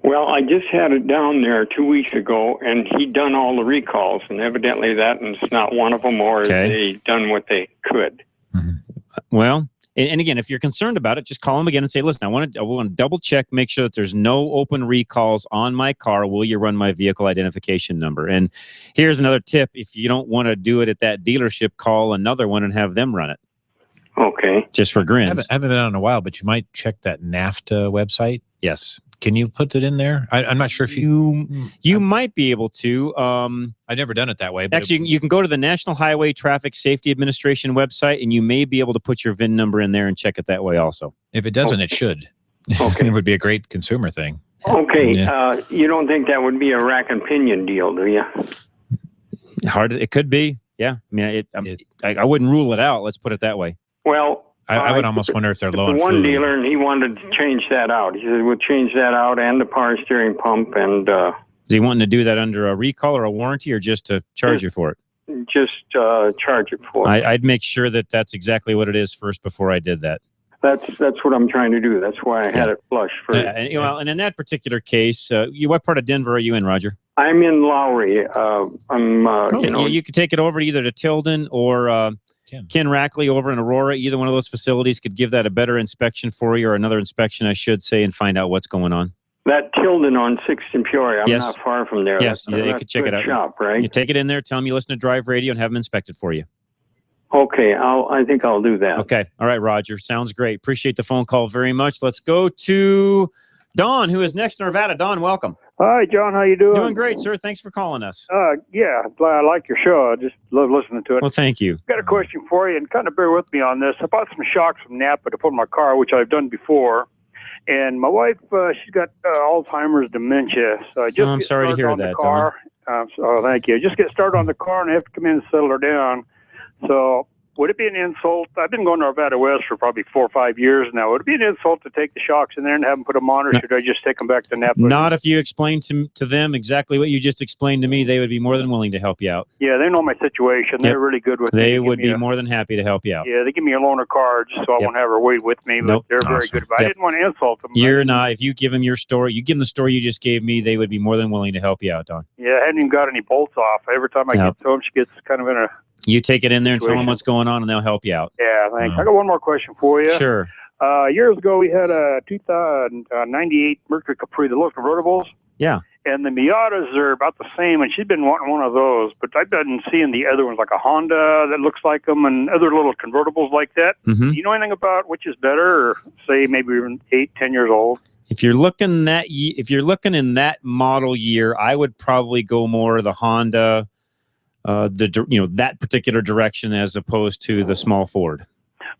Well, I just had it down there 2 weeks ago, and he'd done all the recalls, and evidently that is not one of them, or they done what they could. Well, and again, if you're concerned about it, just call them again and say, listen, I want to double check, make sure that there's no open recalls on my car. Will you run my vehicle identification number? And here's another tip. If you don't want to do it at that dealership, call another one and have them run it. Okay. Just for grins. I haven't been on in a while, but you might check that NAFTA website. Yes. Can you put it in there? I'm not sure if you might be able to. I've never done it that way. But actually, you can go to the National Highway Traffic Safety Administration website, and you may be able to put your VIN number in there and check it that way also. If it doesn't, it should. Okay. It would be a great consumer thing. Okay. Yeah. You don't think that would be a rack and pinion deal, do you? It could be. Yeah. I mean, I wouldn't rule it out. Let's put it that way. Well, I would almost wonder if they're low on one fluid. dealer, and he wanted to change that out. He said, we'll change that out and the power steering pump. And is he wanting to do that under a recall or a warranty, or just to charge you for it? Just charge it for it. I'd make sure that that's exactly what it is first before I did that. That's what I'm trying to do. That's why I had it flush first. And in that particular case, what part of Denver are you in, Roger? I'm in Lowry. You could take it over either to Tilden or Ken Rackley over in Aurora. Either one of those facilities could give that a better inspection for you, or another inspection, I should say, and find out what's going on. That Tilden on 6th and Peoria, I'm not far from there. Yes, you could check it out. Shop, right? You take it in there, tell them you listen to Drive Radio, and have them inspected for you. Okay, I think I'll do that. Okay, all right, Roger. Sounds great. Appreciate the phone call very much. Let's go to Don, who is next in Nevada. Don, welcome. Hi, John. How you doing? Doing great, sir. Thanks for calling us. Yeah, I like your show. I just love listening to it. Well, thank you. Got a question for you, and kind of bear with me on this. I bought some shocks from Napa to put in my car, which I've done before. And my wife, she's got Alzheimer's dementia. So I just I'm sorry to hear that, car. Thank you. Just get started on the car, and I have to come in and settle her down. So would it be an insult? I've been going to Arvada West for probably 4 or 5 years now. Would it be an insult to take the shocks in there and have them put them on, or should I just take them back to Napa? Not if you explain to them exactly what you just explained to me. They would be more than willing to help you out. Yeah, they know my situation. Yep. They're really good with me. They would be more than happy to help you out. Yeah, they give me a loaner car just so I won't have her wait with me, but Nope. they're very Awesome. good about it. I Yep. didn't want to insult them. You're not. If you give them your story, you give them the story you just gave me, they would be more than willing to help you out, Don. Yeah, I hadn't even got any bolts off. Every time I Yep. get to them, she gets kind of in a... You take it in there and tell them Situation. what's going on, and they'll help you out. Yeah, thanks. I got one more question for you. Sure. Years ago, we had a 2098 Mercury Capri, the little convertibles. Yeah. And the Miatas are about the same, and she'd been wanting one of those, but I've been seeing the other ones, like a Honda that looks like them, and other little convertibles like that. Mhm. Do you know anything about which is better, or say maybe even 8, 10 years old? If you're looking in that model year, I would probably go more the Honda, that particular direction as opposed to the small Ford.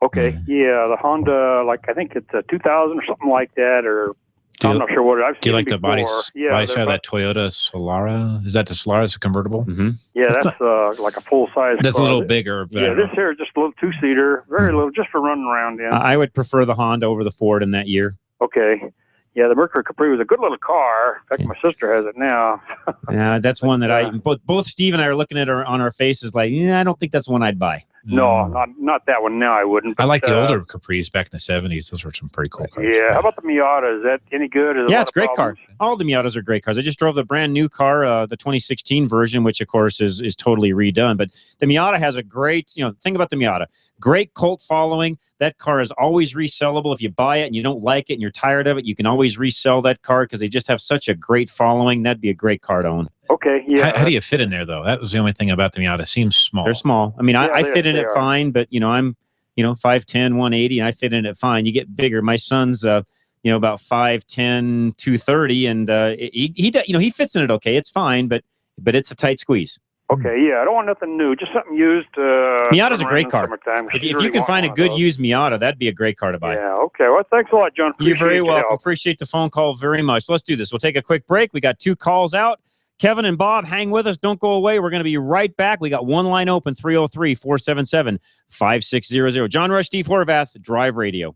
Okay, yeah, the Honda, like I think it's a 2000 or something like that, or I'm not sure what. I've seen Do you like them the body before. style they're of that Toyota Solara? Is that the Solara? Is a convertible? Mm-hmm. Yeah, that's like a full size. That's car. a little bigger. But I Yeah, don't know. this here is just a little 2-seater, very little, just for running around in. I would prefer the Honda over the Ford in that year. Okay. Yeah, the Mercury Capri was a good little car. In fact, my sister has it now. Yeah, that's one that both Steve and I are looking at her on our faces like, I don't think that's one I'd buy. No, not that one now. I wouldn't. I like the but, older Capris back in the 70s. Those were some pretty cool cars. Yeah. How about the Miata? Is that any good? Is it a Yeah, lot it's a of great car. problems? All the Miatas are great cars. I just drove the brand new car, the 2016 version, which of course is totally redone. But the Miata has a great, thing about the Miata, great cult following. That car is always resellable. If you buy it and you don't like it and you're tired of it, you can always resell that car because they just have such a great following. That'd be a great car to own. Okay, yeah. How do you fit in there, though? That was the only thing about the Miata. It seems small. They're small. I mean, I they- fit in they it are. fine, but I'm 5'10", 180, and I fit in it fine. You get bigger. My son's about 5'10", 230, and he fits in it okay. It's fine, but it's a tight squeeze. Okay, yeah. I don't want nothing new. Just something used. Miata's a around great in car. the summertime. If She you really can wants find a one of good those. used Miata, that'd be a great car to buy. Yeah. Okay. Well, thanks a lot, John. You're Appreciate very your welcome. help. Appreciate the phone call very much. Let's do this. We'll take a quick break. We got 2 calls out. Kevin and Bob, hang with us. Don't go away. We're going to be right back. We got one line open, 303-477-5600. John Rush, Steve Horvath, Drive Radio.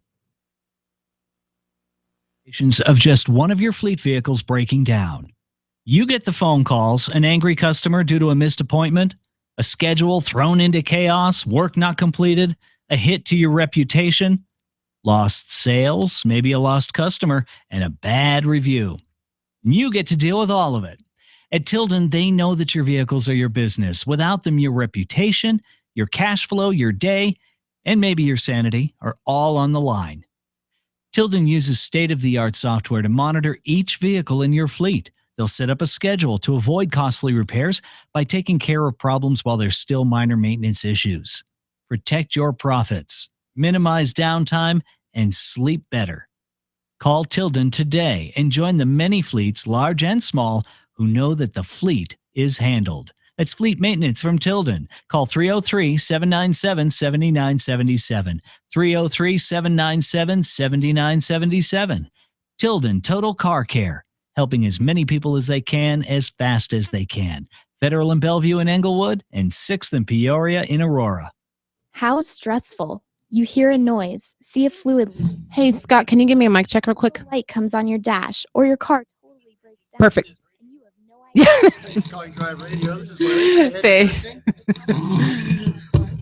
Of just one of your fleet vehicles breaking down. You get the phone calls, an angry customer due to a missed appointment, a schedule thrown into chaos, work not completed, a hit to your reputation, lost sales, maybe a lost customer, and a bad review. You get to deal with all of it. At Tilden, they know that your vehicles are your business. Without them, your reputation, your cash flow, your day, and maybe your sanity are all on the line. Tilden uses state-of-the-art software to monitor each vehicle in your fleet. They'll set up a schedule to avoid costly repairs by taking care of problems while there's still minor maintenance issues. Protect your profits, minimize downtime, and sleep better. Call Tilden today and join the many fleets, large and small, who know that the fleet is handled. That's fleet maintenance from Tilden. Call 303-797-7977. 303-797-7977. Tilden Total Car Care, helping as many people as they can, as fast as they can. Federal in Bellevue and Englewood, and 6th and Peoria in Aurora. How stressful. You hear a noise, see a fluid. Hey, Scott, can you give me a mic check real quick? Light comes on your dash, or your car totally breaks down. Perfect. Faith.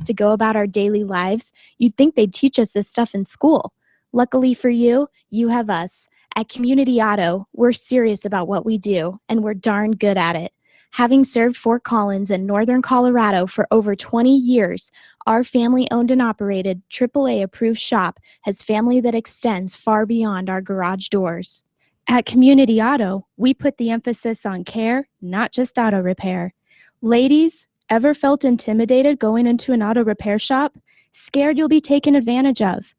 To go about our daily lives, you'd think they'd teach us this stuff in school. Luckily for you, you have us. At Community Auto, we're serious about what we do, and we're darn good at it. Having served Fort Collins and Northern Colorado for over 20 years, our family-owned and operated AAA-approved shop has family that extends far beyond our garage doors. At Community Auto, we put the emphasis on care, not just auto repair. Ladies, ever felt intimidated going into an auto repair shop? Scared you'll be taken advantage of?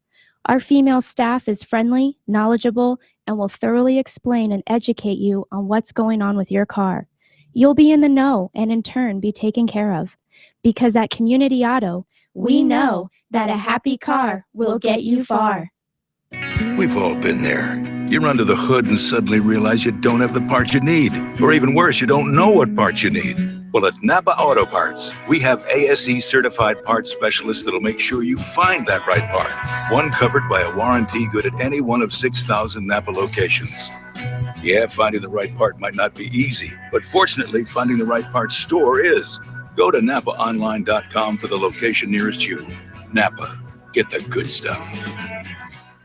Our female staff is friendly, knowledgeable, and will thoroughly explain and educate you on what's going on with your car. You'll be in the know and in turn be taken care of. Because at Community Auto, we know that a happy car will get you far. We've all been there. You're under the hood and suddenly realize you don't have the parts you need. Or even worse, you don't know what parts you need. Well, at Napa Auto Parts, we have ASE certified parts specialists that'll make sure you find that right part. One covered by a warranty good at any one of 6,000 Napa locations. Yeah, finding the right part might not be easy, but fortunately, finding the right part store is. Go to NapaOnline.com for the location nearest you. Napa, get the good stuff.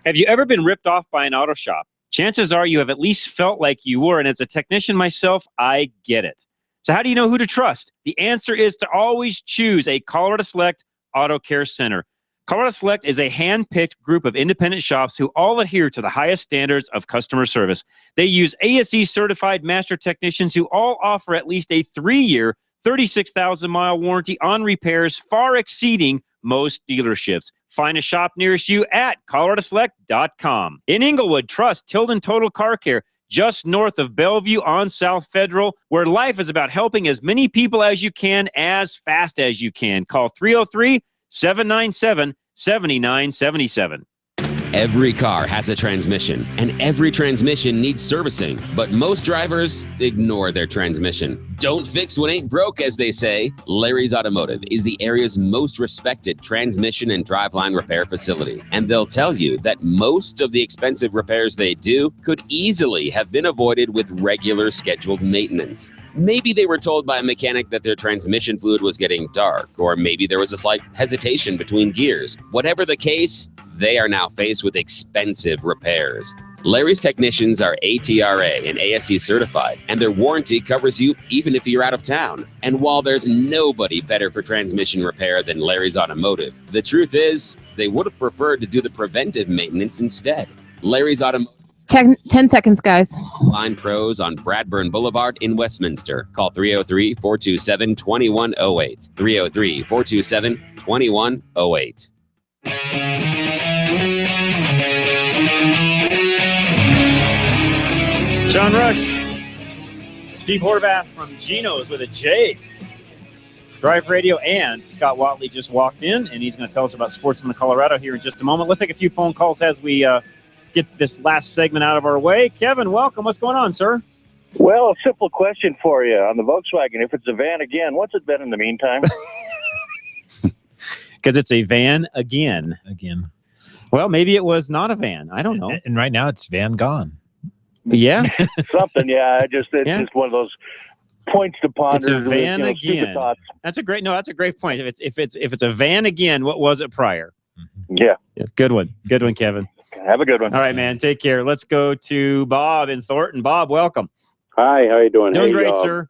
Have you ever been ripped off by an auto shop? Chances are you have at least felt like you were, and as a technician myself, I get it. So how do you know who to trust? The answer is to always choose a Colorado Select Auto Care Center. Colorado Select is a hand-picked group of independent shops who all adhere to the highest standards of customer service. They use ASE-certified master technicians who all offer at least a 3-year, 36,000-mile warranty on repairs, far exceeding most dealerships. Find a shop nearest you at coloradoselect.com. In Inglewood, trust Tilden Total Car Care, just north of Bellevue on South Federal, where life is about helping as many people as you can as fast as you can. Call 303-797-7977. Every car has a transmission, and every transmission needs servicing, but most drivers ignore their transmission. Don't fix what ain't broke, as they say. Larry's Automotive is the area's most respected transmission and driveline repair facility, and they'll tell you that most of the expensive repairs they do could easily have been avoided with regular scheduled maintenance. Maybe they were told by a mechanic that their transmission fluid was getting dark, or maybe there was a slight hesitation between gears. Whatever the case, they are now faced with expensive repairs. Larry's technicians are ATRA and ASE certified, and their warranty covers you even if you're out of town. And while there's nobody better for transmission repair than Larry's Automotive, the truth is they would have preferred to do the preventive maintenance instead. Larry's Automotive. 10 seconds, guys. Line Pros on Bradburn Boulevard in Westminster. Call 303-427-2108. 303-427-2108. John Rush, Steve Horvath from Geno's with a J. Drive Radio, and Scott Watley just walked in, and he's going to tell us about Sportsman of Colorado here in just a moment. Let's take a few phone calls as we get this last segment out of our way. Kevin, welcome. What's going on, sir? Well, a simple question for you on the Volkswagen. If it's a van again, what's it been in the meantime? Because it's a van again. Again. Well, maybe it was not a van. I don't know. And right now it's van gone. Yeah. Something, yeah. It's just one of those points to ponder. It's a van stupid again. thoughts. That's a great point. If it's a van again, what was it prior? Yeah. Good one, Kevin. Have a good one. All right, man. Take care. Let's go to Bob in Thornton. Bob, welcome. Hi, how you doing? Doing Hey, great, sir.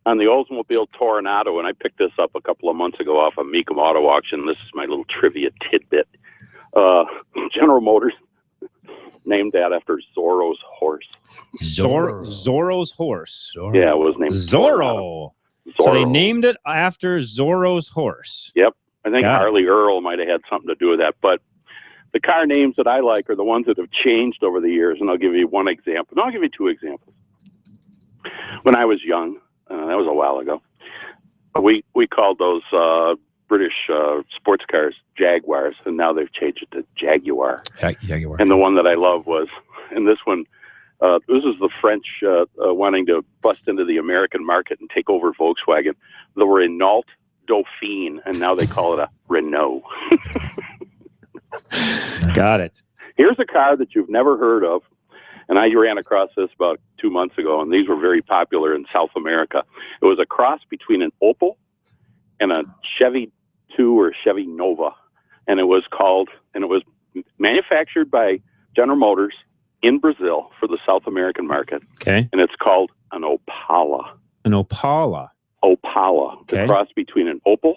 On the Oldsmobile Toronado, and I picked this up a couple of months ago off of Mecum Auto Auction. This is my little trivia tidbit. General Motors named that after Zorro's horse. Zorro's horse. Yeah, it was named Zorro. So they named it after Zorro's horse. Yep. I think Got it. Harley Earl might have had something to do with that. But the car names that I like are the ones that have changed over the years, and I'll give you one example. No, I'll give you two examples. When I was young, that was a while ago, we called those British sports cars Jaguars, and now they've changed it to Jaguar. Jaguar. And the one that I love was, and this one, this is the French wanting to bust into the American market and take over Volkswagen. The Renault Dauphine, and now they call it a Renault. Got it. Here's a car that you've never heard of, and I ran across this about 2 months ago, and these were very popular in South America. It was a cross between an Opel and a Chevy 2 or Chevy Nova, and it was manufactured by General Motors in Brazil for the South American market. Okay. And it's called an Opala. An Opala. Opala. Okay. The cross between an Opel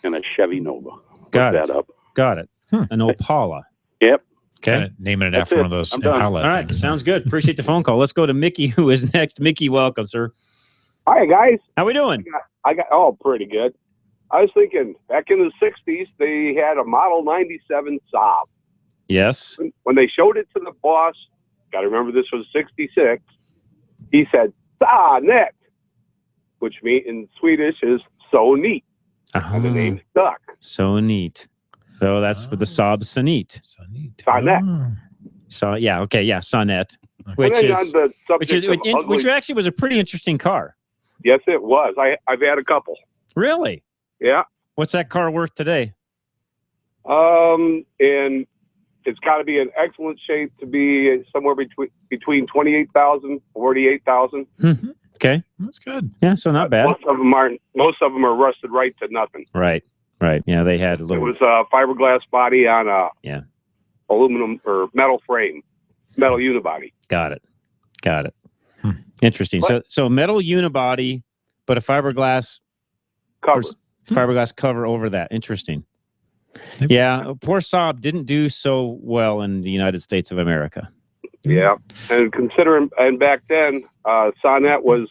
and a Chevy Nova. Got Look it. that up. Got it. An Opala. Yep. Okay. Kinda naming it That's after it. one of those I'm done. Impala All right. things. Sounds good. Appreciate the phone call. Let's go to Mickey, who is next. Mickey, welcome, sir. Hi, guys. How we doing? I got pretty good. I was thinking, back in the 60s, they had a Model 97 Saab. Yes. When they showed it to the boss, got to remember this was 66, he said, "Sonnet," which means in Swedish is so neat. And the name stuck. So neat. So that's for the Saab Sonnet. Sonnet. So yeah, okay, yeah, Sonnet, And which then is on the subject of ugly- which actually was a pretty interesting car. Yes, it was. I've had a couple. Really? Yeah. What's that car worth today? And it's got to be in excellent shape to be somewhere between 28,000, 48,000. Okay, that's good. Yeah, so not bad. Most of them are rusted right to nothing. Right. Yeah, they had a It little. was a fiberglass body on a Yeah. aluminum or metal frame, metal unibody. Got it. Interesting. So metal unibody, but a fiberglass cover. Fiberglass cover over that. Interesting. Yeah, poor Saab didn't do so well in the United States of America. Yeah, and back then, Sonnet was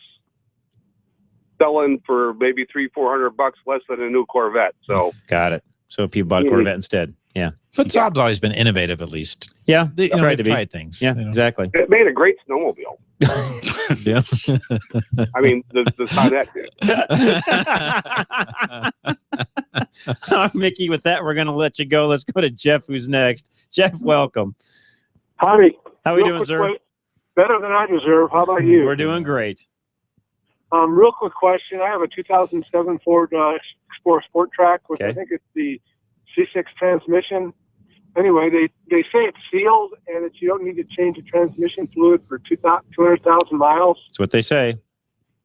selling for maybe $300-400 less than a new Corvette. So got it. So people bought a Corvette instead. Yeah, but Saab's always been innovative, at least. Yeah, they tried to be. tried things. Yeah, exactly. It made a great snowmobile. Yes. I mean, the Sonnet did. Mickey, with that, we're going to let you go. Let's go to Jeff, who's next. Jeff, welcome. Hi. How are we doing, sir? Better than I deserve. How about you? We're doing great. Real quick question. I have a 2007 Ford Explorer Sport Track, which I think it's the C6 transmission. Anyway, they say it's sealed and that you don't need to change the transmission fluid for 200,000 miles. That's what they say.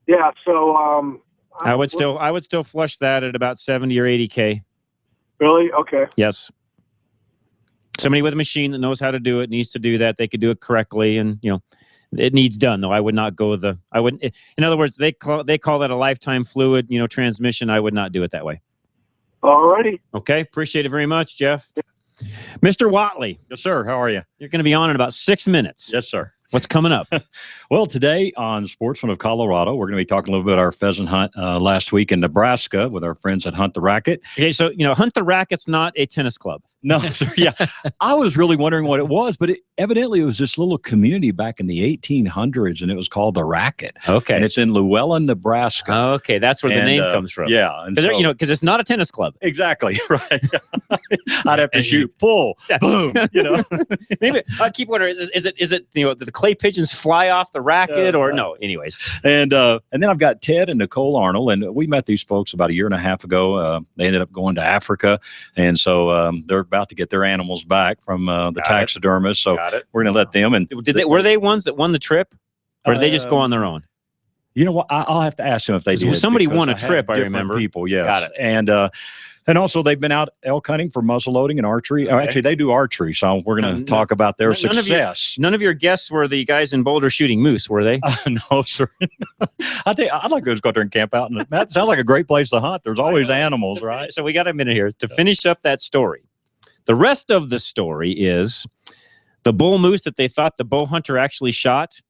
Yeah. So I would still flush that at about 70 or 80K. Really? Okay. Yes. Somebody with a machine that knows how to do it needs to do that. They could do it correctly, and it needs done. Though I would not go I wouldn't. In other words, they call that a lifetime fluid, transmission. I would not do it that way. Alrighty. Okay. Appreciate it very much, Jeff. Mr. Watley. Yes, sir. How are you? You're going to be on in about 6 minutes. Yes, sir. What's coming up? Well, today on Sportsman of Colorado, we're going to be talking a little bit about our pheasant hunt last week in Nebraska with our friends at Hunt the Racket. Okay, so, Hunt the Racket's not a tennis club. No, sir. Yeah. I was really wondering what it was, but evidently it was this little community back in the 1800s, and it was called the Racket. Okay. And it's in Llewellyn, Nebraska. Okay, that's where the name comes from. Yeah. Because it's not a tennis club. Exactly, right. I'd have to shoot, pull, boom, Maybe I keep wondering, is it did the clay pigeons fly off the racket or no? Anyways. And then I've got Ted and Nicole Arnold, and we met these folks about a year and a half ago. They ended up going to Africa, and so they're about to get their animals back from the taxidermist. So we're going to let them. And were they ones that won the trip, or did they just go on their own? You know what? I'll have to ask them if they did. Somebody won a trip, I remember. People, yes. Got it. And also, they've been out elk hunting for muzzle loading and archery. Okay. Actually, they do archery, so we're going to talk about their success. None of your guests were the guys in Boulder shooting moose, were they? No, sir. I think I'd like to just go out there and camp out. And that sounds like a great place to hunt. There's always animals, right? So we got a minute here to finish up that story. The rest of the story is the bull moose that they thought the bow hunter actually shot.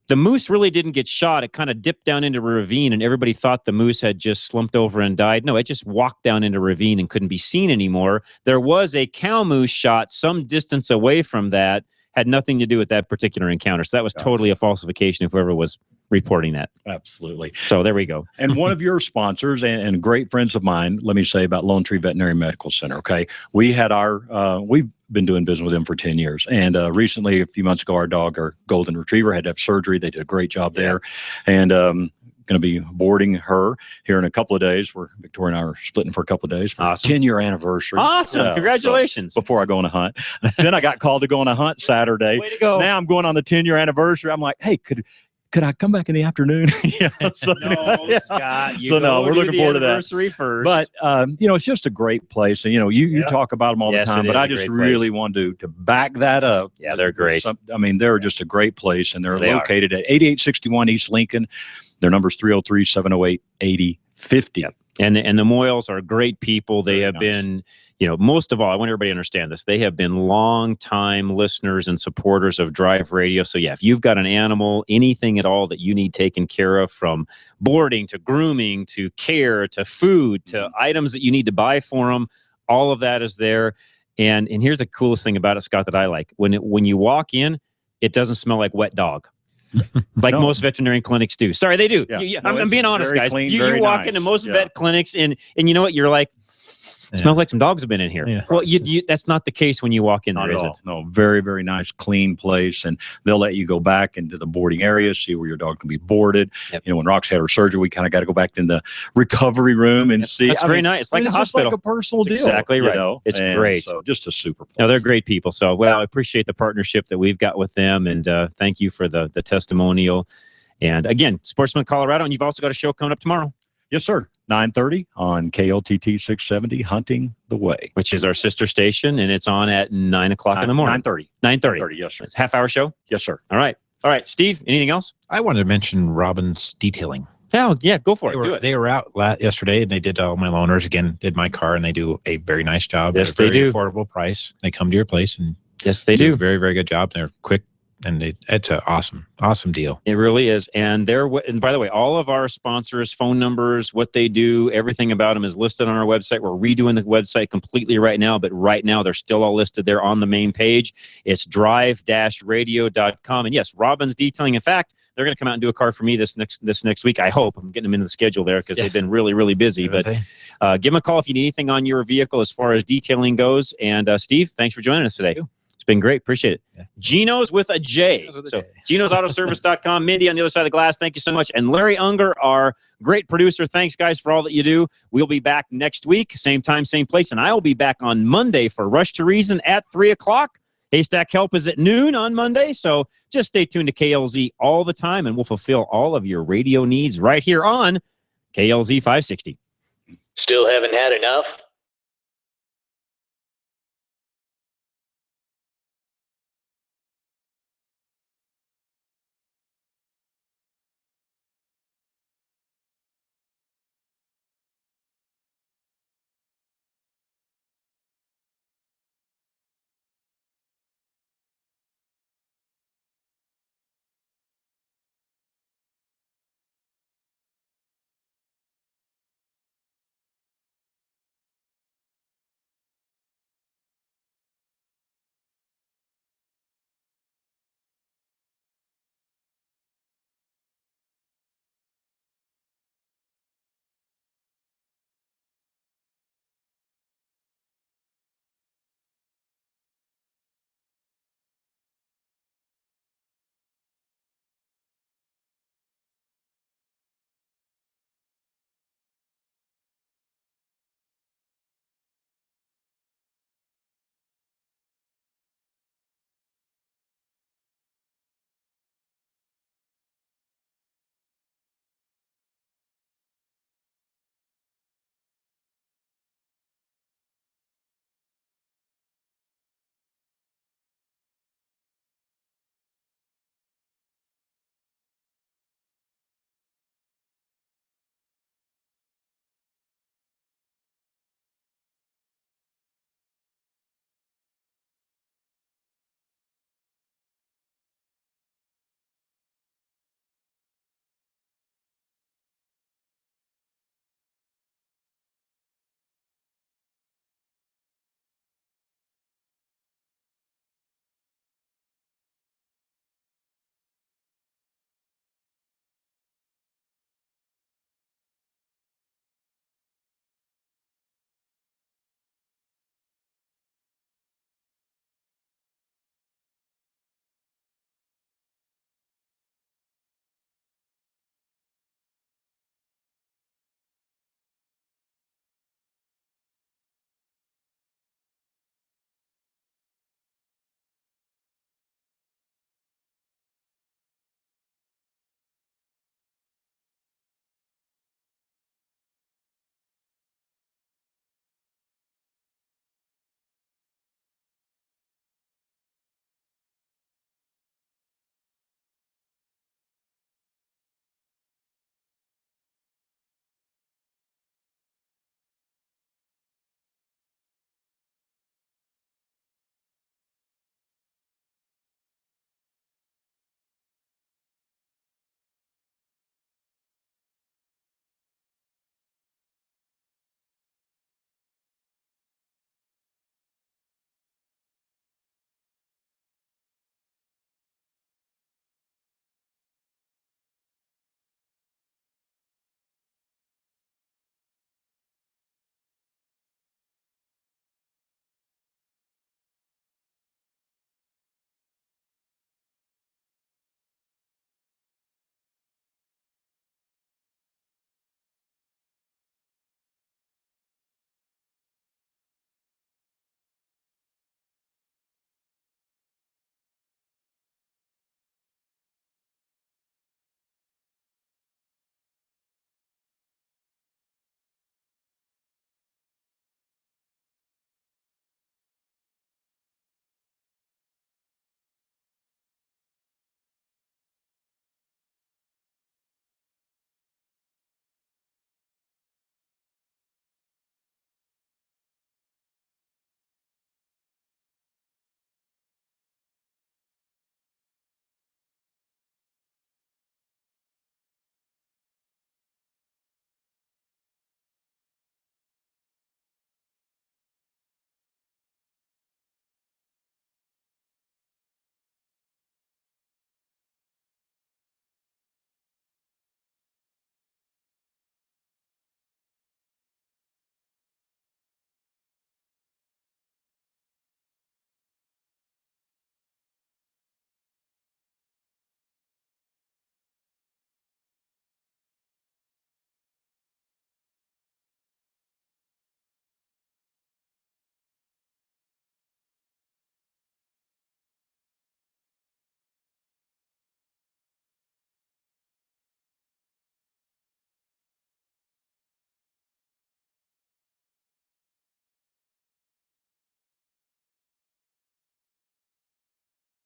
The moose really didn't get shot. It kind of dipped down into a ravine, and everybody thought the moose had just slumped over and died. No, it just walked down into a ravine and couldn't be seen anymore. There was a cow moose shot some distance away from that, had nothing to do with that particular encounter. So that was totally a falsification if whoever was reporting that. Absolutely. So there we go. And one of your sponsors and great friends of mine, let me say about Lone Tree Veterinary Medical Center. Okay. We had we've been doing business with them for 10 years. And recently, a few months ago, our golden retriever, had to have surgery. They did a great job there. And going to be boarding her here in a couple of days. Victoria and I are splitting for a couple of days for awesome. 10-year anniversary. Awesome. Congratulations. So before I go on a hunt. Then I got called to go on a hunt Saturday. Way to go. Now I'm going on the 10-year anniversary. I'm like, hey, could I come back in the afternoon? No, Scott. We're looking forward to that. Anniversary first. But it's just a great place, and you talk about them all the time. But I just really wanted to back that up. Yeah, they're great. They're just a great place, and they're located at 8861 East Lincoln. Their number's 303-708-8050. Yep. And the Moyles are great people. They have been, most of all, I want everybody to understand this. They have been long-time listeners and supporters of Drive Radio. So, yeah, if you've got an animal, anything at all that you need taken care of, from boarding to grooming to care to food to items that you need to buy for them, all of that is there. And here's the coolest thing about it, Scott, that I like. When you walk in, it doesn't smell like wet dog. Like most veterinary clinics do. Sorry, they do. Yeah. I'm being honest, guys. Clean, you walk nice. into most vet clinics and you know what? You're like, smells like some dogs have been in here. Yeah. Well, that's not the case when you walk in there, is it? No, very, very nice, clean place. And they'll let you go back into the boarding area, see where your dog can be boarded. Yep. You know, when Rox had her surgery, we kind of got to go back in the recovery room and see. That's very nice. It's like a hospital. Like a personal deal. Exactly right. You know? It's And great. So just a super place. No, they're great people. So, I appreciate the partnership that we've got with them. And thank you for the testimonial. And again, Sportsman Colorado. And you've also got a show coming up tomorrow. Yes, sir. 9:30 on KLTT 670, Hunting the Way. Which is our sister station, and it's on at 9 o'clock in the morning. 9:30. 9:30. Yes, sir. It's a half-hour show? Yes, sir. All right, Steve, anything else? I wanted to mention Robin's Detailing. Oh, yeah, go for it. Do it. They were out yesterday, and they did all my loaners. Again, did my car, and they do a very nice job. Yes, at a very they do. affordable price. They come to your place, and yes, they do. A very, very good job. They're quick, and it's an awesome deal. It really is. And and by the way, all of our sponsors, phone numbers, what they do, everything about them is listed on our website. We're redoing the website completely right now, but right now they're still all listed there on the main page. It's drive-radio.com. And yes, Robin's Detailing. In fact, they're going to come out and do a car for me this next week. I hope. I'm getting them into the schedule there because they've been really, really busy. But give them a call if you need anything on your vehicle as far as detailing goes. And Steve, thanks for joining us today. It's been great. Appreciate it. Yeah. Geno's with a J. So Geno'sAutoservice.com. Mindy on the other side of the glass. Thank you so much. And Larry Unger, our great producer. Thanks, guys, for all that you do. We'll be back next week. Same time, same place. And I will be back on Monday for Rush to Reason at 3 o'clock. Haystack Help is at noon on Monday. So just stay tuned to KLZ all the time, and we'll fulfill all of your radio needs right here on KLZ 560. Still haven't had enough?